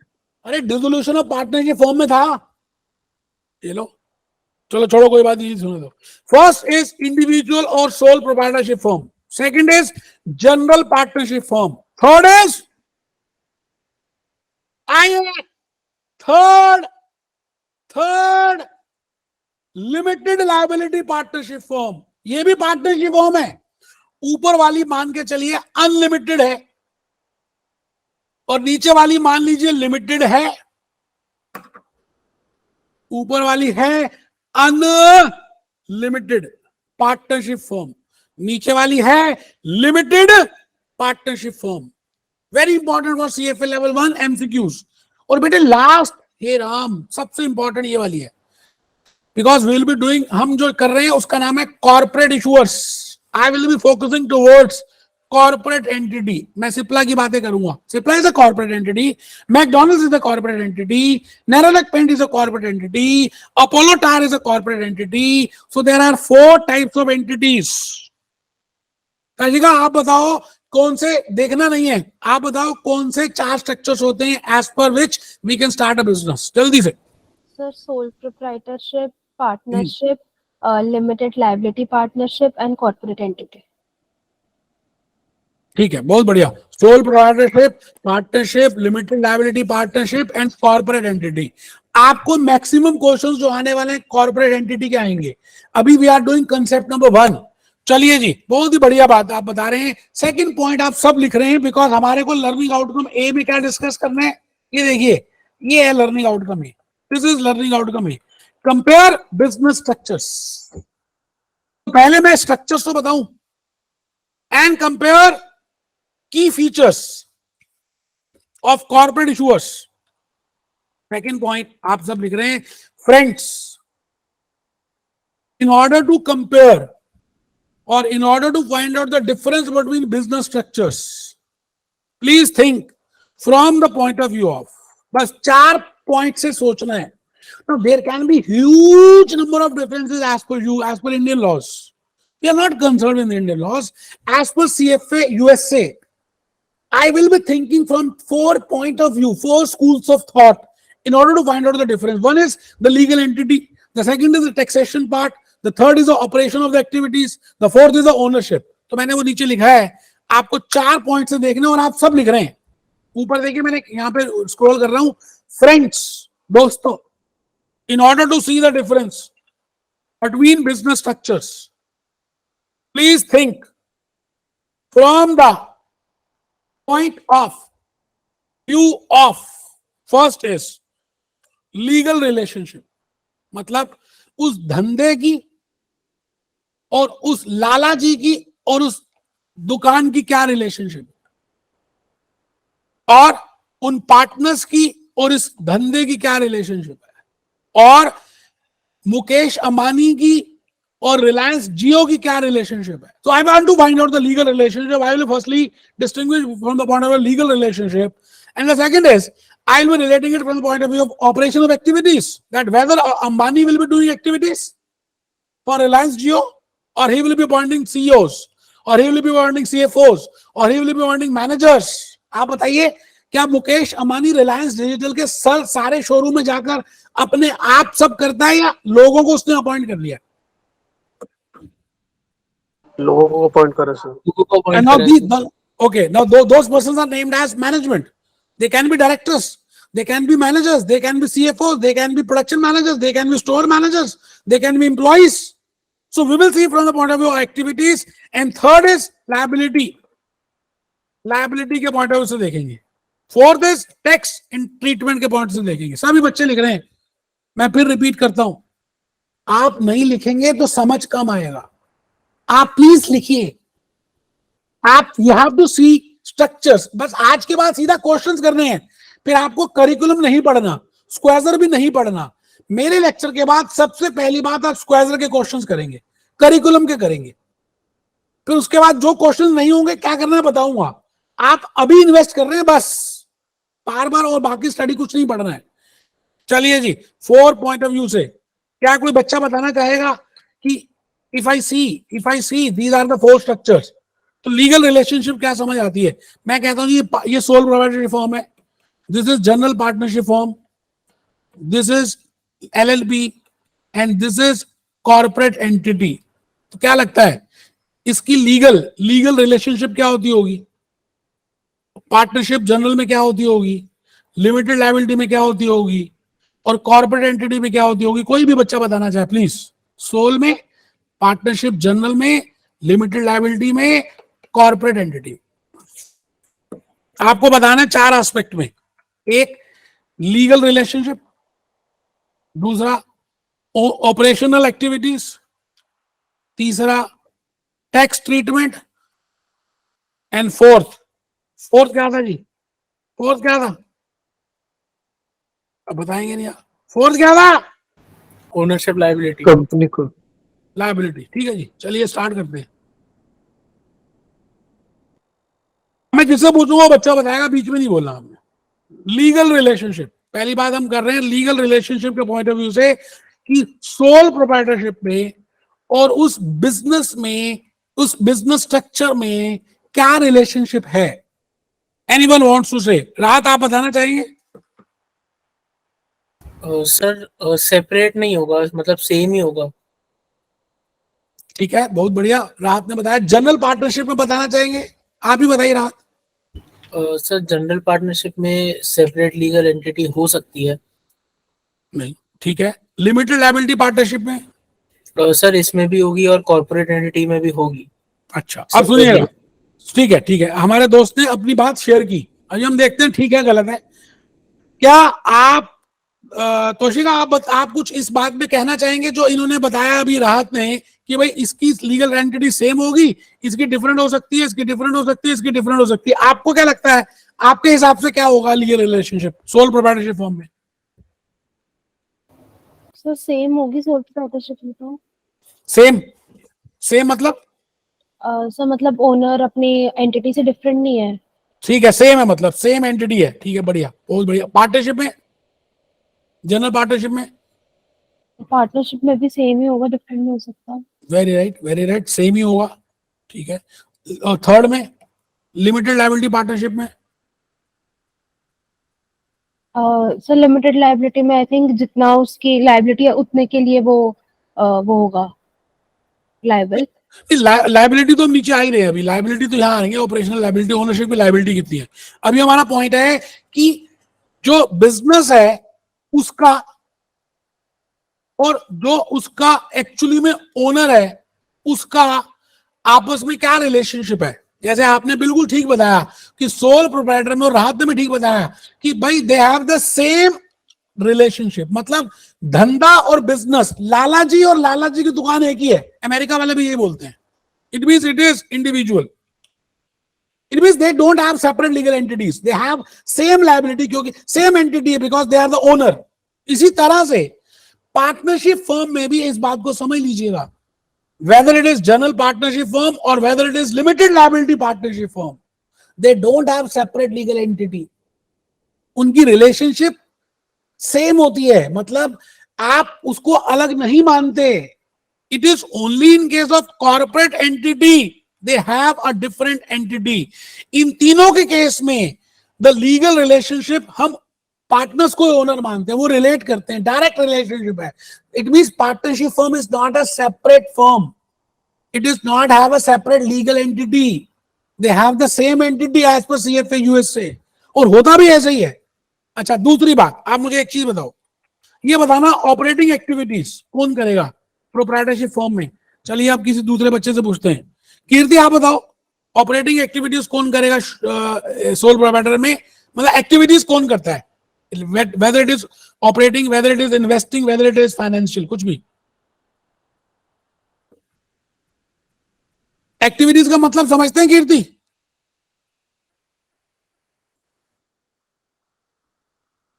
अरे डिसोल्यूशन ऑफ पार्टनरशिप फॉर्म में था ये लो. चलो छोड़ो, कोई बात नहीं, सुनो दो. फर्स्ट इज इंडिविजुअल और soul proprietorship form. Second is general partnership form. Third is third limited liability partnership form. ये भी पार्टनरशिप फॉर्म है. ऊपर वाली मान के चलिए अनलिमिटेड है और नीचे वाली मान लीजिए लिमिटेड है. ऊपर वाली है अनलिमिटेड पार्टनरशिप फॉर्म, नीचे वाली है limited partnership form. Very important for CFA level 1 MCQs. और बेटे लास्ट, हे राम, सबसे इंपॉर्टेंट ये वाली है, because we will be doing, हम जो कर रहे हैं उसका नाम है corporate issuers. I will be focusing towards corporate entity. मैं सिप्ला की बातें करूंगा. Cipla is a corporate entity, McDonald's is a corporate entity, Nerolac paint is a corporate entity, Apollo tyre is a corporate entity. So there are 4 types of entities. Kashika, आप बताओ कौन से, देखना नहीं है, आप बताओ कौन से 4 स्ट्रक्चर्स होते हैं as per which we can start a business. जल्दी से. Sir, sole proprietorship, partnership, limited liability partnership and corporate entity. ठीक है, बहुत बढ़िया. Sole proprietorship, partnership, limited liability partnership and corporate entity. आपको मैक्सिमम क्वेश्चंस जो आने वाले हैं कॉर्पोरेट एंटिटी के आएंगे. अभी we are doing concept number 1. चलिए जी, बहुत ही बढ़िया बात आप बता रहे हैं. सेकंड पॉइंट आप सब लिख रहे हैं, बिकॉज हमारे को लर्निंग आउटकम ए में क्या डिस्कस करना है. ये देखिए, ये है learning outcome A. This is learning outcome A. Compare business structures. पहले मैं स्ट्रक्चर्स तो बताऊं and compare key features of corporate issuers. Second point आप सब लिख रहे हैं, friends, in order to compare or in order to find out the difference between business structures, please think from the point of view of, बस 4 point से सोचना है. Now there can be huge number of differences as per you, as per Indian laws. We are not concerned with Indian laws. As per CFA USA, I will be thinking from 4 point of view, 4 schools of thought in order to find out the difference. One is the legal entity. The second is the taxation part. The third is the operation of the activities. The fourth is the ownership. तो मैंने वो नीचे लिखा है, आपको 4 point से देखने और आप सब लिख रहे हैं. ऊपर देखिए, मैंने यहाँ पे स्क्रॉल कर रहा हूं. फ्रेंड्स, दोस्तों, in order to see the difference between business structures, please think from the point of view of, first is legal relationship. मतलब उस धंधे की और उस लाला जी की और उस दुकान की क्या रिलेशनशिप, और उन पार्टनर्स की और इस धंधे की क्या रिलेशनशिप है, और मुकेश अंबानी की और रिलायंस जियो की क्या रिलेशनशिप है. So I want to find out the legal relationship. I will firstly distinguish from the point of legal relationship, and the second is I will be relating it from the point of view of operation of activities, that whether Ambani will be doing activities for Reliance Jio, or he will be appointing CEOs, or he will be appointing CFOs, or he will be appointing managers. आप बताइए, क्या Mukesh Ambani Reliance digital के सारे showroom में जाकर अपने आप सब करता है, या लोगों को उसने अपॉइंट कर लिया? लोगों को अपॉइंट करा sir. And now okay, now those persons are named as management. They can be directors, they can be managers, they can be CFOs, they can be production managers, they can be store managers, they can be employees. So we will see from the point of view of activities. And third is liability. Liability के point of view से देखेंगे. Fourth is tax and treatment के point से देखेंगे. सभी बच्चे लिख रहे हैं, मैं फिर रिपीट करता हूं. आप नहीं लिखेंगे तो समझ कम आएगा। आप प्लीज लिखिए। आप you have to see structures. बस आज के बाद सीधा क्वेश्चंस करने हैं, फिर आपको करिकुलम नहीं पढ़ना, स्क्वाजर भी नहीं पढ़ना। मेरे लेक्चर के बाद सबसे पहली बात आप स्क्वाजर के क्वेश्चंस करेंगे, करिकुलम के करेंगे, फिर उसके बाद जो क्वेश्चन नहीं होंगे क्या करना है बताऊंगा। आप अभी इन्वेस्ट कर रहे हैं बस, बार बार, और बाकी स्टडी कुछ नहीं पढ़ना है। चलिए जी, 4 पॉइंट ऑफ व्यू से क्या कोई बच्चा बताना चाहेगा कि if I see these are the 4 structures, तो लीगल रिलेशनशिप क्या समझ आती है? मैं कहता हूं ये सोल प्रोप्राइटरशिप फॉर्म है, this is general partnership form, this is LLP and this is corporate entity. तो क्या लगता है इसकी लीगल रिलेशनशिप क्या होती होगी? पार्टनरशिप जनरल में क्या होती होगी, लिमिटेड लायबिलिटी में क्या होती होगी, और कॉर्पोरेट एंटिटी में क्या होती होगी? कोई भी बच्चा बताना चाहे प्लीज। सोल में, पार्टनरशिप जनरल में, लिमिटेड लायबिलिटी में, कॉर्पोरेट एंटिटी। आपको बताना है 4 एस्पेक्ट में। एक लीगल रिलेशनशिप, दूसरा ऑपरेशनल एक्टिविटीज, तीसरा टैक्स ट्रीटमेंट, एंड फोर्थ क्या था जी? फोर्थ क्या था? अब बताएंगे नहीं आप। फोर्थ क्या था? ओनरशिप लायबिलिटी, कंपनी को लायबिलिटी। ठीक है जी, चलिए स्टार्ट करते हैं। मैं जिससे पूछूंगा वो बच्चा बताएगा, बीच में नहीं बोलना हमने। लीगल रिलेशनशिप, पहली बात हम कर रहे हैं लीगल रिलेशनशिप के पॉइंट ऑफ व्यू से कि सोल प्रोप्राइटरशिप में और उस बिजनेस स्ट्रक्चर में क्या रिलेशनशिप है। एनीवन वांट्स टू से? राहत आप बताना चाहेंगे? सर सेपरेट नहीं होगा, मतलब सेम ही होगा। ठीक है, बहुत बढ़िया, राहत ने बताया। जनरल पार्टनरशिप में बताना चाहेंगे? आप ही बताइए राहत। सर जनरल पार्टनरशिप में सेपरेट लीगल एंटिटी हो सकती है। नहीं, ठीक है। लिमिटेड लायबिलिटी पार्टनरशिप में? सर इसमें भी होगी और कॉर्पोरेट एंटिटी में भी होगी। अच्छा, अब सुनिएगा। ठीक है, हमारे दोस्त ने अपनी बात शेयर की, अभी हम देखते हैं ठीक है गलत है। क्या आप तोशिका आप कुछ इस बात में कहना चाहेंगे जो इन्होंने बताया अभी राहत ने, कि भाई इसकी लीगल एंटिटी सेम होगी, इसकी डिफरेंट हो सकती है, इसकी डिफरेंट हो सकती है, इसकी डिफरेंट हो सकती है। आपको क्या लगता है, आपके हिसाब से क्या होगा legal relationship soul proprietorship form में? सर सेम होगी सोल प्रोप्राइटरशिप में तो। सेम मतलब? सर मतलब ओनर अपनी एंटिटी से डिफरेंट नहीं है। ठीक है, सेम है मतलब सेम एंटिटी है। ठीक है, बढ़िया, बहुत बढ़िया। पार्टनरशिप में, जनरल पार्टनरशिप में भी सेम ही होगा, डिफरेंट नहीं हो सकता। वेरी राइट, सेम ही होगा। ठीक है, और थर्ड में लिमिटेड लायबिलिटी पार्टनरशिप में? सर लिमिटेड लायबिलिटी में आई थिंक जितना उसकी लायबिलिटी है उतने के लिए वो होगा लायबल। लायबिलिटी तो नीचे आ ही रहे हैं, अभी लायबिलिटी तो यहाँ आएंगे, ऑपरेशनल लायबिलिटी, ओनरशिप की लायबिलिटी कितनी है। अभी हमारा पॉइंट है कि जो बिजनेस है उसका और जो उसका एक्चुअली में ओनर है उसका आपस में क्या रिलेशनशिप है। जैसे आपने बिल्कुल ठीक बताया कि सोल प्रोप्राइटर में, और राहत ने भी ठीक बताया कि भाई they have the same relationship, मतलब धंधा और बिजनेस, लाला जी और लाला जी की दुकान एक ही है। अमेरिका वाले भी यही बोलते हैं। It means it is individual, it means they don't have separate legal entities, they have same liability, क्योंकि सेम एंटिटी है, because they are the owner. इसी तरह से पार्टनरशिप फर्म में भी इस बात को समझ लीजिएगा, whether it is general partnership firm or whether it is limited liability partnership firm, they don't have separate legal entity, उनकी रिलेशनशिप सेम होती है, मतलब आप उसको अलग नहीं मानते। It is only in case of corporate entity they have a different entity. इन तीनों के केस में द लीगल रिलेशनशिप हम पार्टनर्स को ओनर मानते हैं, वो रिलेट करते हैं, डायरेक्ट रिलेशनशिप है। It means partnership firm is not a separate firm, it does not have a separate legal entity, they have the same entity as per CFA USA, और होता भी ऐसे ही है। अच्छा, दूसरी बात, आप मुझे एक चीज बताओ, ये बताना ऑपरेटिंग एक्टिविटीज कौन करेगा प्रोप्राइटरशिप फर्म में? चलिए आप किसी दूसरे बच्चे से पूछते हैं। कीर्ति आप बताओ, ऑपरेटिंग एक्टिविटीज कौन करेगा सोल प्रोप्राइटर में? मतलब एक्टिविटीज कौन करता है, weather it is operating, weather it is investing, weather it is financial, कुछ भी। एक्टिविटीज का मतलब समझते हैं कीर्ति?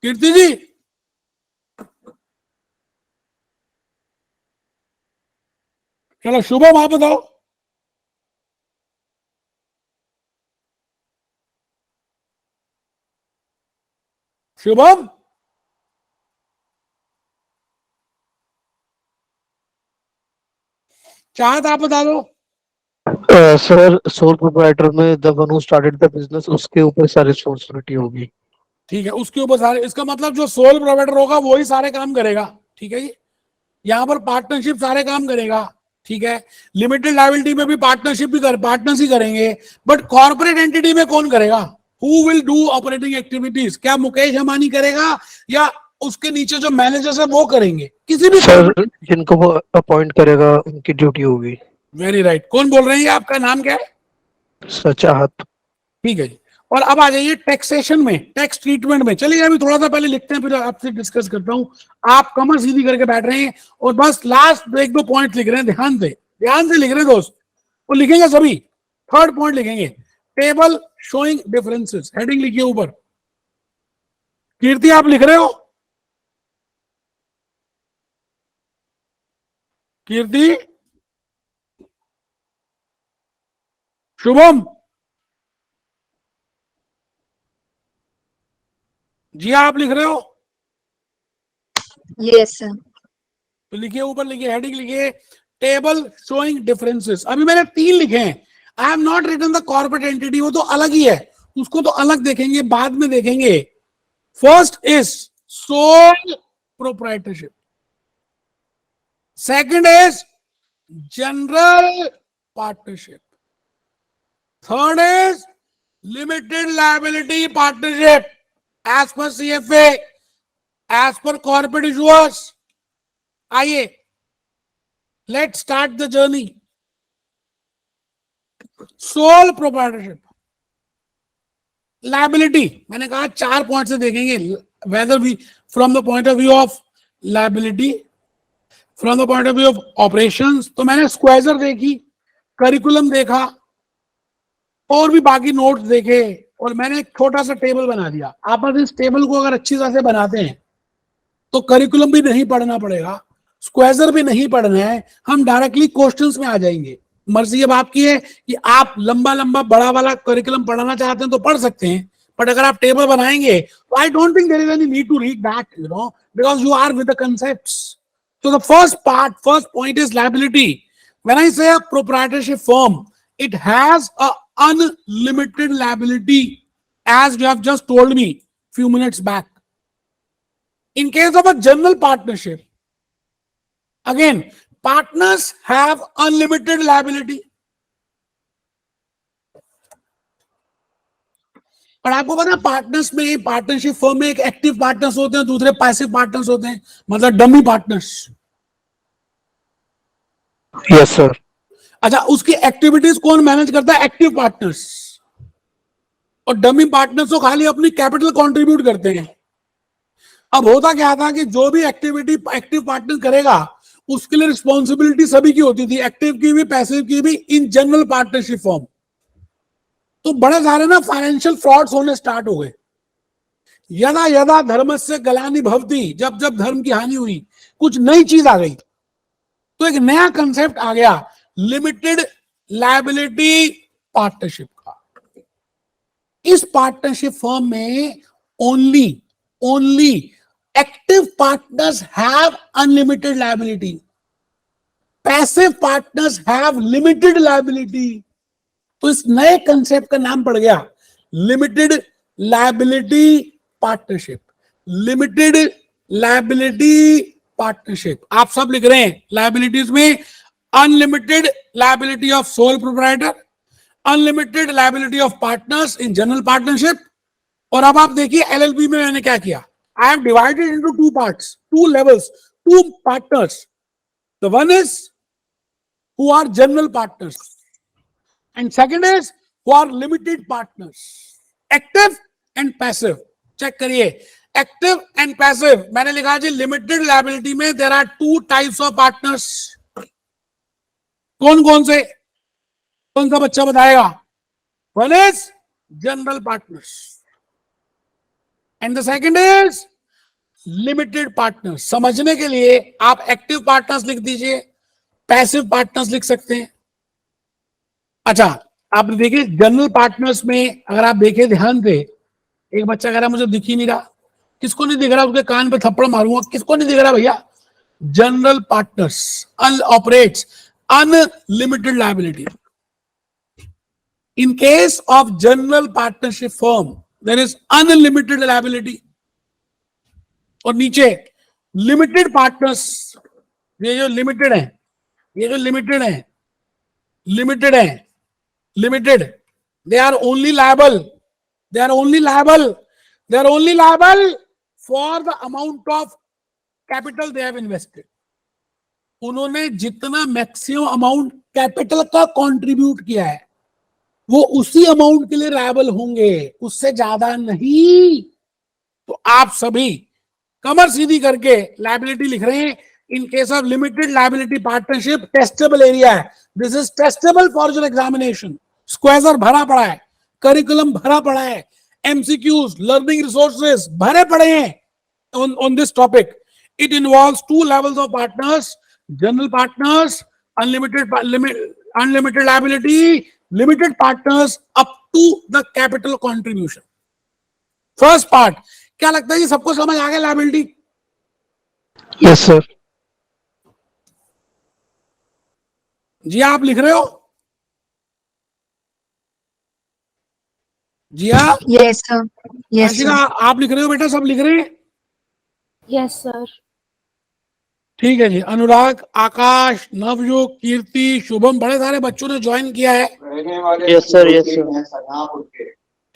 कीर्ति जी, चलो शुभम आप बताओ। शुभम, चाहत आप बता दो। सर सोल प्रोप्राइटर में the one who started the business उसके ऊपर सारी रिस्पॉन्सिबिलिटी होगी। ठीक है, उसके ऊपर सारे, इसका मतलब जो सोल प्रोवाइडर होगा वो ही सारे काम करेगा। ठीक है जी, यहाँ पर पार्टनरशिप सारे काम करेगा। ठीक है, लिमिटेड लायबिलिटी में भी पार्टनरशिप भी पार्टनर्स ही करेंगे, बट कॉर्पोरेट एंटिटी में कौन करेगा? Who will do operating activities? क्या मुकेश अंबानी करेगा या उसके नीचे जो मैनेजर्स है वो करेंगे? किसी भी सर जिनको वो अपॉइंट करेगा उनकी ड्यूटी होगी। Very right. कौन बोल रहे हैं? आपका नाम क्या है? चाहत। ठीक है जी। और अब आ जाइए टैक्सेशन में, टैक्स ट्रीटमेंट में। चलिए अभी थोड़ा सा पहले लिखते हैं, फिर आपसे डिस्कस करता हूं। आप कमर सीधी करके बैठ रहे हैं और बस लास्ट एक दो पॉइंट लिख रहे हैं। ध्यान से लिख रहे हैं दोस्त, वो लिखेंगे सभी। थर्ड पॉइंट लिखेंगे, टेबल शोइंग डिफरेंसेस, हेडिंग लिखिए ऊपर। कीर्ति आप लिख रहे हो? कीर्ति, शुभम जी आप लिख रहे हो? Yes sir. तो लिखिए ऊपर, लिखिए हेडिंग, लिखिए टेबल शोइंग डिफरेंसेस। अभी मैंने 3 लिखे हैं। I have not written the corporate entity, वो तो अलग ही है, उसको तो अलग देखेंगे, बाद में देखेंगे। First is sole proprietorship, second is general partnership, third is limited liability partnership as per CFA, as per corporate issuers. आइए, let's start the journey. Sole proprietorship, liability, मैंने कहा 4 पॉइंट से देखेंगे। Whether we from the point of view of liability, from the point of view of operations. तो मैंने स्क्वाइजर देखी, curriculum देखा, और भी बाकी नोट्स देखे, और मैंने एक छोटा सा टेबल बना दिया। आप बस इस टेबल को अगर अच्छी तरह से बनाते हैं तो करिकुलम भी नहीं पढ़ना पड़ेगा, स्क्वाइजर भी नहीं पढ़ना है, हम डायरेक्टली क्वेश्चंस में आ जाएंगे। मर्जी अब आपकी है कि आप लंबा लंबा बड़ा वाला करिकुलम पढ़ना चाहते हैं तो पढ़ सकते हैं, बट अगर आप टेबल बनाएंगे तो I don't think there is any need to read that, you know, because you are with the concepts. So the first point is liability. When I say a proprietorship firm, it has a unlimited liability, as you have just told me few minutes back. In case of a general partnership, again, partners have unlimited liability. पर आपको पता है partners में, partnership firm में एक active partners होते हैं, दूसरे पैसिव पार्टनर्स होते हैं, मतलब डमी पार्टनर्स। Yes sir. अच्छा, उसकी एक्टिविटीज कौन मैनेज करता है? Active partners. और डमी पार्टनर्स तो खाली अपनी कैपिटल कंट्रीब्यूट करते हैं। अब होता क्या था कि जो भी एक्टिविटी एक्टिव पार्टनर करेगा उसके लिए रिस्पॉन्सिबिलिटी सभी की होती थी, एक्टिव की भी पैसिव की भी, इन जनरल पार्टनरशिप फॉर्म। तो बड़े सारे ना फाइनेंशियल फ्रॉड्स होने स्टार्ट हो गए। यदा यदा धर्मस्य ग्लानि भवति, जब जब धर्म की हानि हुई, कुछ नई चीज आ गई, तो एक नया कंसेप्ट आ गया, लिमिटेड लायबिलिटी पार्टनरशिप का। इस पार्टनरशिप फर्म में only active partners have unlimited liability, passive partners have limited liability. तो इस नए कंसेप्ट का नाम पड़ गया limited liability partnership. Limited liability partnership, आप सब लिख रहे हैं लायबिलिटीज में, unlimited liability of sole proprietor, unlimited liability of partners in general partnership. और अब आप देखिए LLP में मैंने क्या किया, I have divided into 2 parts, 2 levels, 2 partners. The one is who are general partners and second is who are limited partners, active and passive. Check करिए, active and passive. मैंने लिखा जी लिमिटेड लायबिलिटी में there are 2 types of partners. कौन कौन से? कौन सा बच्चा बताएगा? One is general partners and the second is limited partners. समझने के लिए आप एक्टिव पार्टनर्स लिख दीजिए, पैसिव पार्टनर्स लिख सकते हैं. अच्छा, आप देखिए जनरल पार्टनर्स में अगर आप देखिए ध्यान से, एक बच्चा कह रहा मुझे दिख ही नहीं रहा. किसको नहीं दिख रहा? उसके कान पे थप्पड़ मारूंगा. किसको नहीं दिख रहा भैया? General partners operates unlimited liability. In case of general partnership firm, there is unlimited liability. और नीचे लिमिटेड पार्टनर्स, ये जो लिमिटेड है, ये जो लिमिटेड है, लिमिटेड है, limited, they are only liable, they are only liable, they are only liable for the amount of capital they have invested. उन्होंने जितना मैक्सिमम अमाउंट कैपिटल का कंट्रीब्यूट किया है वो उसी अमाउंट के लिए लायबल होंगे, उससे ज्यादा नहीं. तो आप सभी कमर सीधी करके लायबिलिटी लिख रहे हैं. In case of limited liability partnership testable area है. This is testable for your examination. स्क्वेजर भरा पड़ा है, करिकुलम भरा पड़ा है, एमसीक्यूज, लर्निंग रिसोर्सेज भरे पड़े हैं on this topic. It involves two levels of partners: general partners, unlimited liability, limited partners up to the capital contribution. First part, क्या लगता है ये सबको समझ आ गया लायबिलिटी? Yes sir. जी आप लिख रहे हो? जिया, Yes, sir. Yes, Ashika, sir. आप लिख रहे हो बेटा? सब लिख रहे हैं? Yes sir. ठीक है जी. अनुराग, आकाश, नवयुग, कीर्ति, शुभम, बड़े सारे बच्चों ने ज्वाइन किया है. Yes, sir. Yes, sir.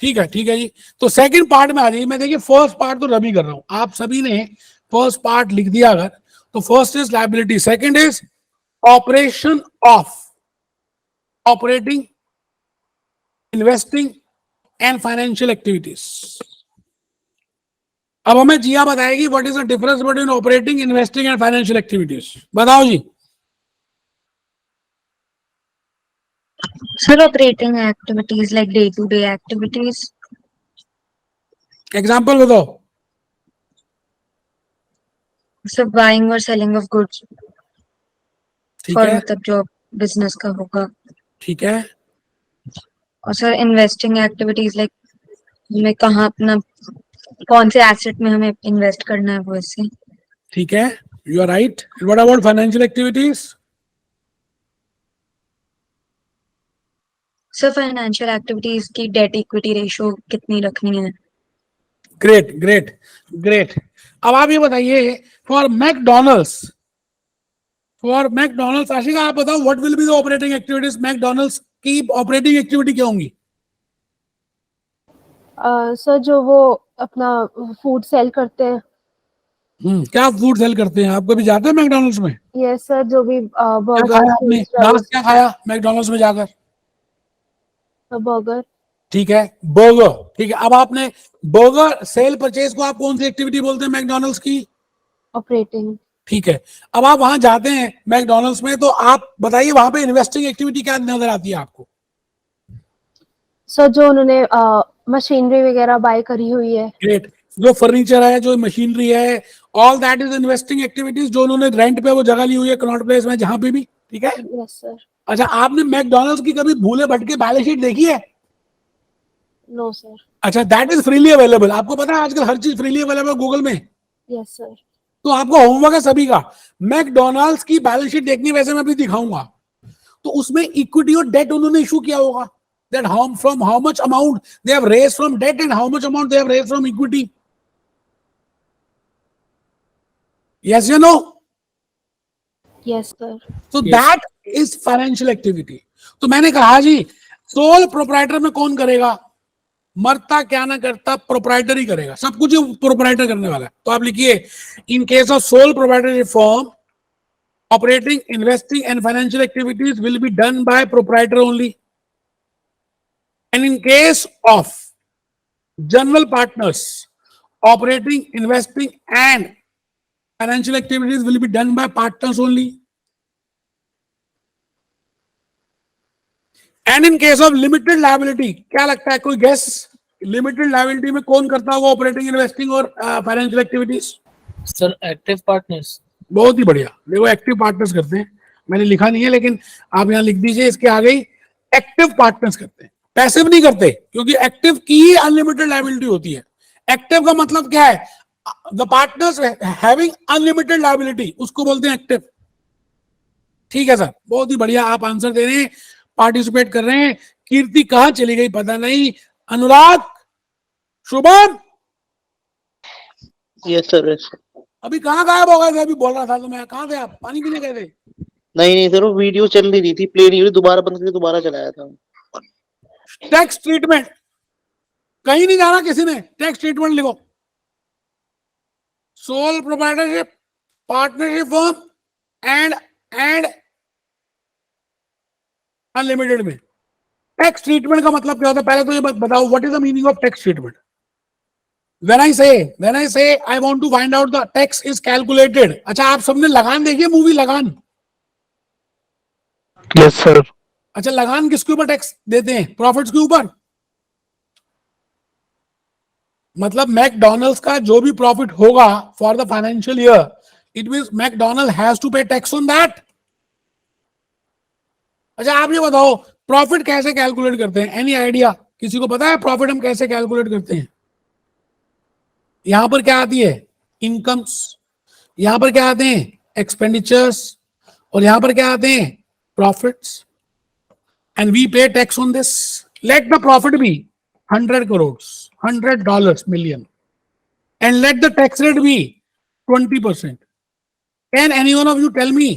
ठीक है, ठीक है जी. तो सेकंड पार्ट में आ जाइए. मैं देखिए फर्स्ट पार्ट तो रवि कर रहा हूं, आप सभी ने फर्स्ट पार्ट लिख दिया अगर, तो first is liability, second is operation of operating, investing and financial activities. अब हमें जिया बताएगी what is the difference between operating, investing and financial activities. बताओ जी. Sir, operating activities like day-to-day activities. Example बताओ. Sir, buying or selling of goods ठीक for है, मतलब जो business का होगा. ठीक है, और सर इन्वेस्टिंग एक्टिविटीज लाइक हमें कहाँ अपना कौन से एसेट में हमें इन्वेस्ट करना है वो इससे. ठीक है, you are right. What about financial activities? Sir financial activities की डेट इक्विटी रेशियो कितनी रखनी है. Great, great, great. अब आप ये बताइए फॉर मैकडोनल्ड्स, आशिका आप बताओ what will be the operating activities? McDonald's की ऑपरेटिंग एक्टिविटी क्या होंगी? सर जो वो अपना फूड सेल करते हैं. क्या फूड सेल करते हैं? आप कभी जाते हैं मैकडोनल्ड्स में? Yes sir. जो भी क्या खाया आपने? लास्ट क्या खाया मैकडोनल्ड्स में जाकर? बर्गर. ठीक है, बर्गर. ठीक है, अब आपने बर्गर सेल परचेज को आप कौन सी एक्टिविटी बोलते हैं मैकडोनल्ड्स की? ऑपरेटिंग. ठीक है, अब आप वहां जाते हैं मैकडोनल्ड्स में, तो आप बताइए वहां पे इन्वेस्टिंग एक्टिविटी क्या नजर आती है आपको? सर जो उन्होंने मशीनरी वगैरह बाय करी हुई है. ग्रेट. जो फर्नीचर है, जो मशीनरी है, all that is investing activities. जो उन्होंने रेंट पे वो जगह ली हुई है कनॉट प्लेस में, जहां पे भी. ठीक है. Yes sir. अच्छा, आपने मैकडोनल्ड्स की कभी भूले भटके बैलेंस शीट देखी है? No sir. अच्छा, दैट इज फ्रीली अवेलेबल. आपको पता है आजकल हर चीज फ्रीली अवेलेबल गूगल में. Yes sir. तो आपको होमवर्क है सभी का. मैकडोनल्ड्स की बैलेंस शीट देखनी, वैसे मैं अभी दिखाऊंगा. तो उसमें इक्विटी और डेट उन्होंने इशू किया होगा. That from how much amount they have raised from debt and how much amount they have raised from equity. Yes or no? Yes sir. So Yes. that is financial activity. तो मैंने कहा जी sole proprietor में कौन करेगा? मरता क्या ना करता प्रोप्राइटर ही करेगा. सब कुछ प्रोप्राइटर करने वाला है. तो आप लिखिए in case of sole proprietary firm operating, investing and financial activities will be done by proprietor only. And in case of general partners, operating, investing and financial activities will be done by partners only. And in case of limited liability, क्या लगता है, कोई guess? Limited liability में कौन करता होगा operating, investing और financial activities? Sir active partners. बहुत ही बढ़िया, देखो एक्टिव पार्टनर्स करते हैं, मैंने लिखा नहीं है लेकिन आप यहाँ लिख दीजिए, इसके आगे ही एक्टिव पार्टनर्स करते हैं, पैसिव नहीं करते, क्योंकि एक्टिव की ही अनलिमिटेड लायबिलिटी होती है। एक्टिव का मतलब क्या है? The partners having unlimited liability, उसको बोलते हैं एक्टिव। ठीक है सर, बहुत ही बढ़िया, आप आंसर दे रहे हैं, पार्टिसिपेट कर रहे हैं। कीर्ति कहाँ चली गई पता नहीं, अनुराग, शुभम, यस सर। अभी कहाँ गायब हो गए थे? अभी बोल रहा था तो मैं, कहाँ थे आप? पानी पीने गए थे? नहीं सर, वो वीडियो चल रही थी, प्ले नहीं हुई, दोबारा बंद करके दोबारा चलाया था। टैक्स ट्रीटमेंट, कहीं नहीं जाना किसी ने, टैक्स ट्रीटमेंट लिखो। Soul proprietorship, partnership firm and unlimited में टैक्स ट्रीटमेंट का मतलब क्या होता है? पहले तो ये बताओ, what is the meaning of tax treatment? When I say I want to find out the tax is calculated. अच्छा, आप सबने लगान देखी, मूवी लगान? Yes sir. अच्छा, लगान किसके ऊपर टैक्स देते हैं? प्रॉफिट्स के ऊपर। मतलब मैकडॉनल्ड्स का जो भी प्रॉफिट होगा for the financial year, it means McDonald has to pay tax on that. अच्छा, आप ये बताओ, प्रॉफिट कैसे कैलकुलेट करते हैं? Any idea? किसी को पता है प्रॉफिट हम कैसे कैलकुलेट करते हैं? यहां पर क्या आती है? इनकम्स। यहां पर क्या आते हैं? एक्सपेंडिचर्स। और यहां पर क्या आते हैं? Profits. And we pay tax on this. Let the profit be 100 crores, $100 million, and let the tax rate be 20%. Can any one of you tell me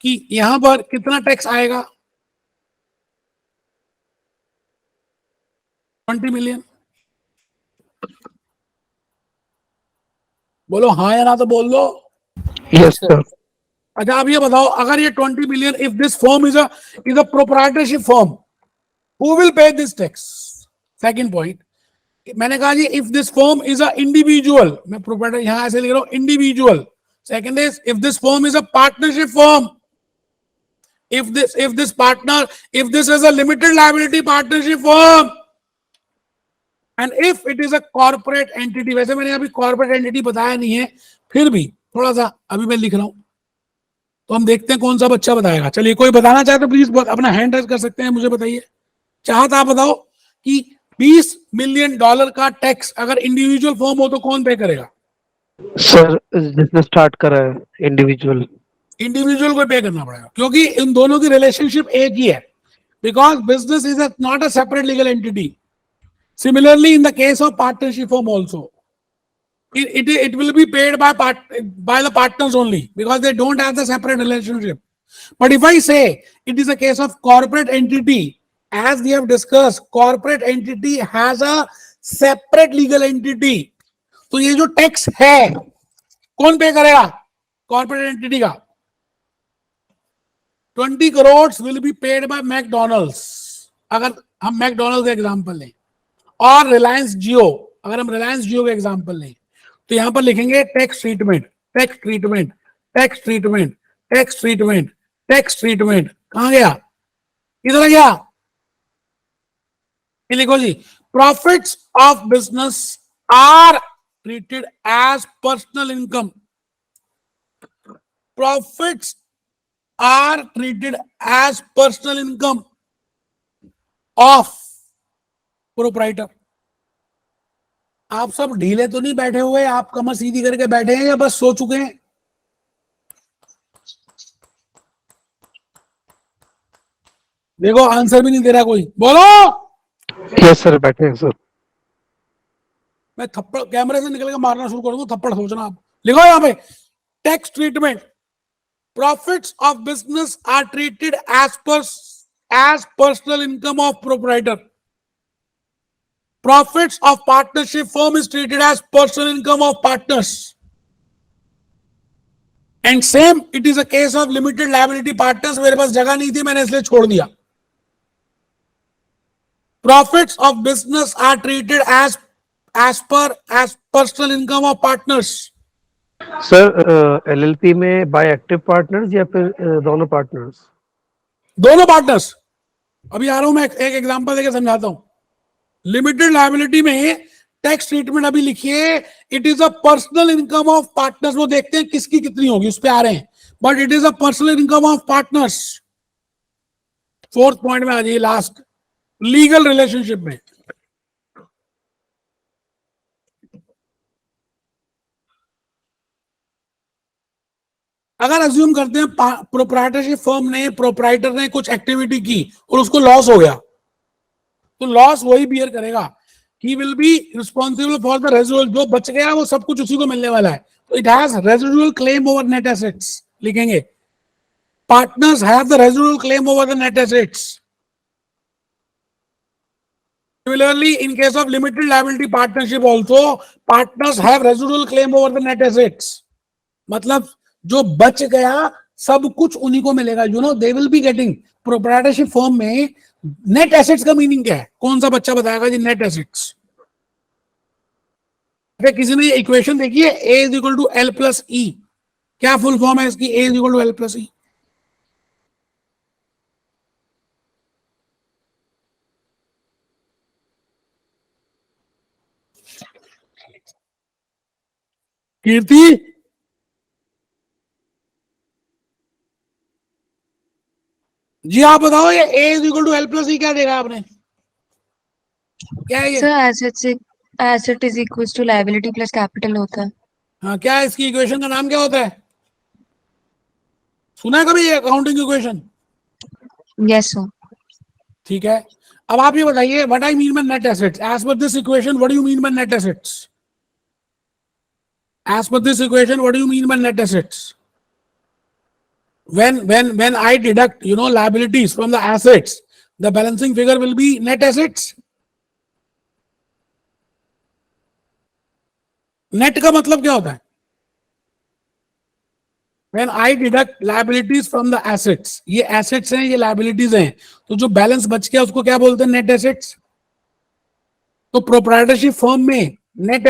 कि यहां पर कितना टैक्स आएगा? 20 million। बोलो हाँ या ना, तो बोल दो। Yes sir. अच्छा, आप ये बताओ, अगर ये 20 million, if this firm is a proprietorship firm, who will pay this tax? Second point, मैंने कहा जी, if this firm is a individual, मैं proprietor यहां ऐसे लिख रहा हूं, individual. Second is, if this firm is a partnership firm, if this is a limited liability partnership firm, and if it is a corporate entity, वैसे मैंने अभी corporate entity बताया नहीं है, फिर भी थोड़ा सा अभी मैं लिख रहा हूं, तो हम देखते हैं कौन सा बच्चा बताएगा। चलिए, कोई बताना चाहे तो प्लीज अपना हैंड रेज कर सकते हैं, मुझे बताइए। चाहत आप बताओ कि $20 million का टैक्स अगर इंडिविजुअल फॉर्म हो तो कौन पे करेगा? सर जिसने स्टार्ट करा है, इंडिविजुअल। इंडिविजुअल को पे करना पड़ेगा, क्योंकि इन दोनों की रिलेशनशिप एक ही है, because business is not a separate legal entity. Similarly in the case of partnership form also, it will be paid by the partners only, because they don't have the separate relationship. But if I say it is a case of corporate entity, as we have discussed, corporate entity has a separate legal entity, तो ये जो tax है कौन पे करेगा? Corporate entity का। 20 crores will be paid by McDonald's, अगर हम मैकडॉनल्ड्स का एग्जांपल लें, और रिलायंस जियो, अगर हम रिलायंस जियो का एग्जांपल लें, तो यहां पर लिखेंगे tax treatment, tax treatment, tax treatment, tax treatment, tax treatment. कहां गया? किधर गया? ये लिखो जी, profits of business are treated as personal income. Profits are treated as personal income of proprietor. आप सब ढीले तो नहीं बैठे हुए, आप कमर सीधी करके बैठे हैं या बस सो चुके हैं? देखो आंसर भी नहीं दे रहा कोई, बोलो। यस सर, बैठे हैं सर। मैं थप्पड़ कैमरे से निकल के मारना शुरू कर दूं, थप्पड़ सोचना आप। लिखो यहां पे, tax treatment, profits of business are treated as personal income of proprietor. Profits of partnership firm is treated as personal income of partners. And same, it is a case of limited liability partners. मेरे पास जगह नहीं थी, मैंने इसलिए छोड़ दिया। Profits of business are treated as personal income of partners. Sir LLP में by active partners या फिर दोनों पार्टनर्स? दोनों पार्टनर्स। अभी आ रहा हूं मैं, एक एग्जांपल देके समझाता हूं। लिमिटेड लायबिलिटी में टैक्स ट्रीटमेंट अभी लिखिए, it is a personal income of partners. वो देखते हैं किसकी कितनी होगी, उस पे आ रहे हैं, but it is a personal income of partners. Fourth point में आ जाइए, लास्ट, लीगल रिलेशनशिप में। अगर अज्यूम करते हैं प्रोप्राइटरशिप फर्म ने, प्रोप्राइटर ने कुछ एक्टिविटी की और उसको लॉस हो गया, तो लॉस वही बियर करेगा। He will be responsible for the residual. जो बच गया वो सब कुछ उसी को मिलने वाला है। तो it has residual claim over net assets, लिखेंगे partners have the residual claim over the net assets. Similarly, in case of limited liability partnership also, partners have residual claim over the net assets. मतलब जो बच गया सब कुछ उन्हीं को मिलेगा। You know they will be getting. Proprietorship firm में नेट एसेट्स का मीनिंग क्या है? कौन सा बच्चा बताएगा जी नेट एसेट्स? किसी ने इक्वेशन देखी है, A is equal to L plus E. क्या फुल फॉर्म है इसकी? A is equal to L plus E. Kirti, ji आप बताओ, ये A is equal to L plus E क्या देगा आपने? क्या है ये? Sir asset is equals to liability plus capital होता है। हाँ, क्या है इसकी इक्वेशन का नाम क्या होता है? सुना है कभी ये अकाउंटिंग इक्वेशन? Yes sir. ठीक है, अब आप ये बताइए, what I mean by net assets as per this equation? What do you mean by net assets? As per this equation, what do you mean by net assets? When I deduct, you know, liabilities from the assets, the balancing figure will be net assets. Net का मतलब क्या होता है? When I deduct liabilities from the assets, ये assets हैं, ये liabilities हैं, तो जो बैलेंस बच गया उसको क्या बोलते हैं? Net assets. तो प्रोप्राइटरशिप फर्म में नेट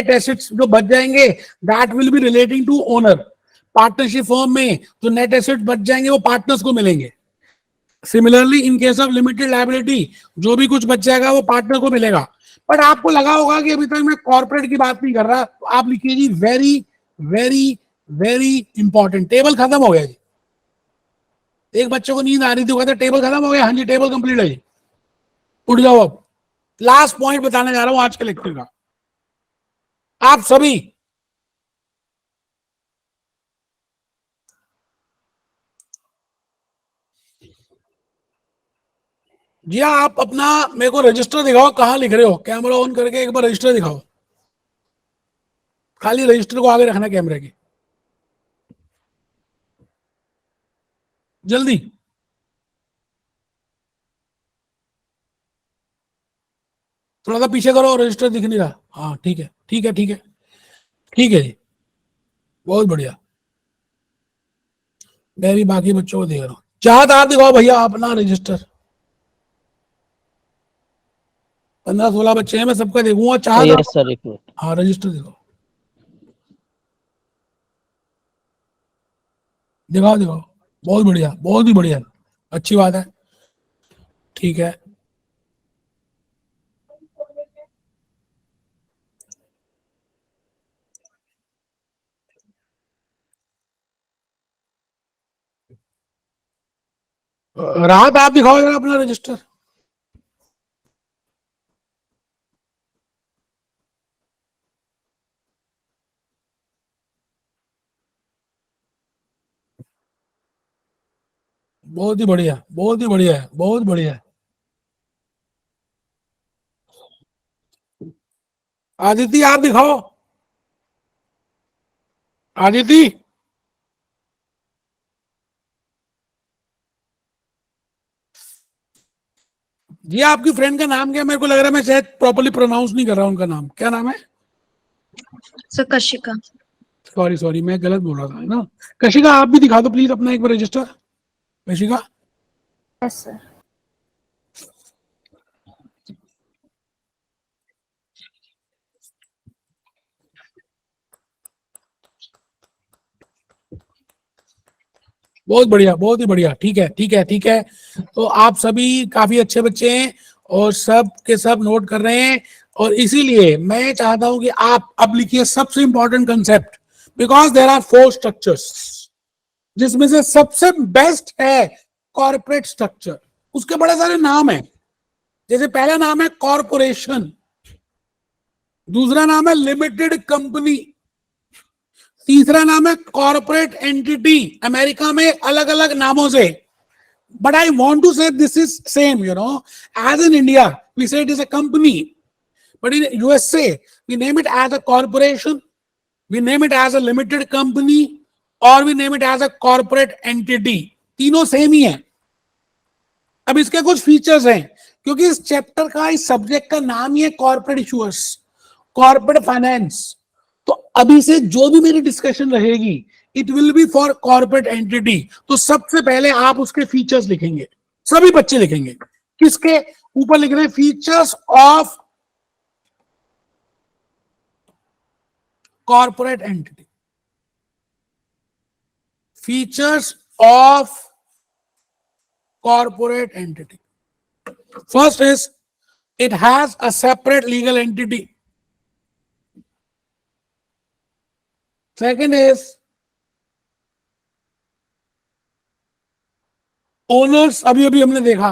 एसेट्स जो बच जाएंगे, that will be relating to owner. Partnership firm में जो नेट एसेट्स बच जाएंगे वो पार्टनर्स को मिलेंगे। Similarly in case of limited liability, जो भी कुछ बच जाएगा वो पार्टनर को मिलेगा। बट आपको लगा होगा कि अभी तक मैं कॉर्पोरेट की बात नहीं कर रहा, तो आप लिखिए जी very very very important, table खत्म हो गया जी। एक बच्चे को नींद आ रही थी, कहते टेबल खत्म हो गया। हाँ जी, टेबल कंप्लीट है जी, उठ जाओ। अब लास्ट पॉइंट बताने जा रहा हूं आज के लेक्चर का। आप सभी जी, आप अपना मेरे को रजिस्टर दिखाओ, कहां लिख रहे हो? कैमरा ऑन करके एक बार रजिस्टर दिखाओ। खाली रजिस्टर को आगे रखना कैमरे के, जल्दी। थोड़ा सा पीछे करो, रजिस्टर दिख नहीं रहा। हाँ ठीक है, ठीक है, ठीक है, ठीक है जी, बहुत बढ़िया। मैं भी बाकी बच्चों को देख रहा हूँ। चाहत आप दिखाओ भैया अपना रजिस्टर। 15-16 बच्चे हैं, मैं सबका देखूंगा। चाहत यस सर, एक मिनट। हाँ रजिस्टर दिखाओ, दिखाओ दिखाओ। बहुत बढ़िया, बहुत ही बढ़िया, अच्छी बात है। ठीक है, राहत आप दिखाओ जरा अपना रजिस्टर। बहुत ही बढ़िया, बहुत ही बढ़िया है, बहुत बढ़िया है। आदिति आप दिखाओ, आदिति। जी आपकी फ्रेंड का नाम क्या? मेरे को लग रहा है मैं शायद प्रॉपर्ली प्रोनाउंस नहीं कर रहा हूं उनका नाम। क्या नाम है? सर कशिका। सॉरी सॉरी, मैं गलत बोल रहा था, है ना। कशिका आप भी दिखा दो प्लीज अपना एक बार रजिस्टर। Kashika, yes sir. बहुत बढ़िया, बहुत ही बढ़िया, ठीक है ठीक है ठीक है। तो आप सभी काफी अच्छे बच्चे हैं और सब के सब नोट कर रहे हैं, और इसीलिए मैं चाहता हूं कि आप अब लिखिए सबसे important concept, because there are 4 structures, जिसमें से सबसे बेस्ट है कॉर्पोरेट स्ट्रक्चर। उसके बड़े सारे नाम हैं, जैसे पहला नाम है कॉर्पोरेशन, दूसरा नाम है लिमिटेड कंपनी, तीसरा नाम है कॉर्पोरेट एंटिटी, अमेरिका में अलग अलग नामों से, but I want to say this is same, you know, as in India we say it is a company, but in USA we name it as a corporation, we name it as a limited company, or we name it as a corporate entity, तीनों same ही है। अब इसके कुछ features हैं, क्योंकि इस chapter का, इस सब्जेक्ट का नाम ही है कॉर्पोरेट इश्यूअर्स, कॉर्पोरेट फाइनेंस, तो अभी से जो भी मेरी डिस्कशन रहेगी it will B for corporate entity. तो सबसे पहले आप उसके फीचर्स लिखेंगे, सभी बच्चे लिखेंगे, किसके ऊपर लिख रहे हैं? Features of corporate entity, features of corporate entity. First is it has a separate legal entity. Second is owners, अभी अभी हमने देखा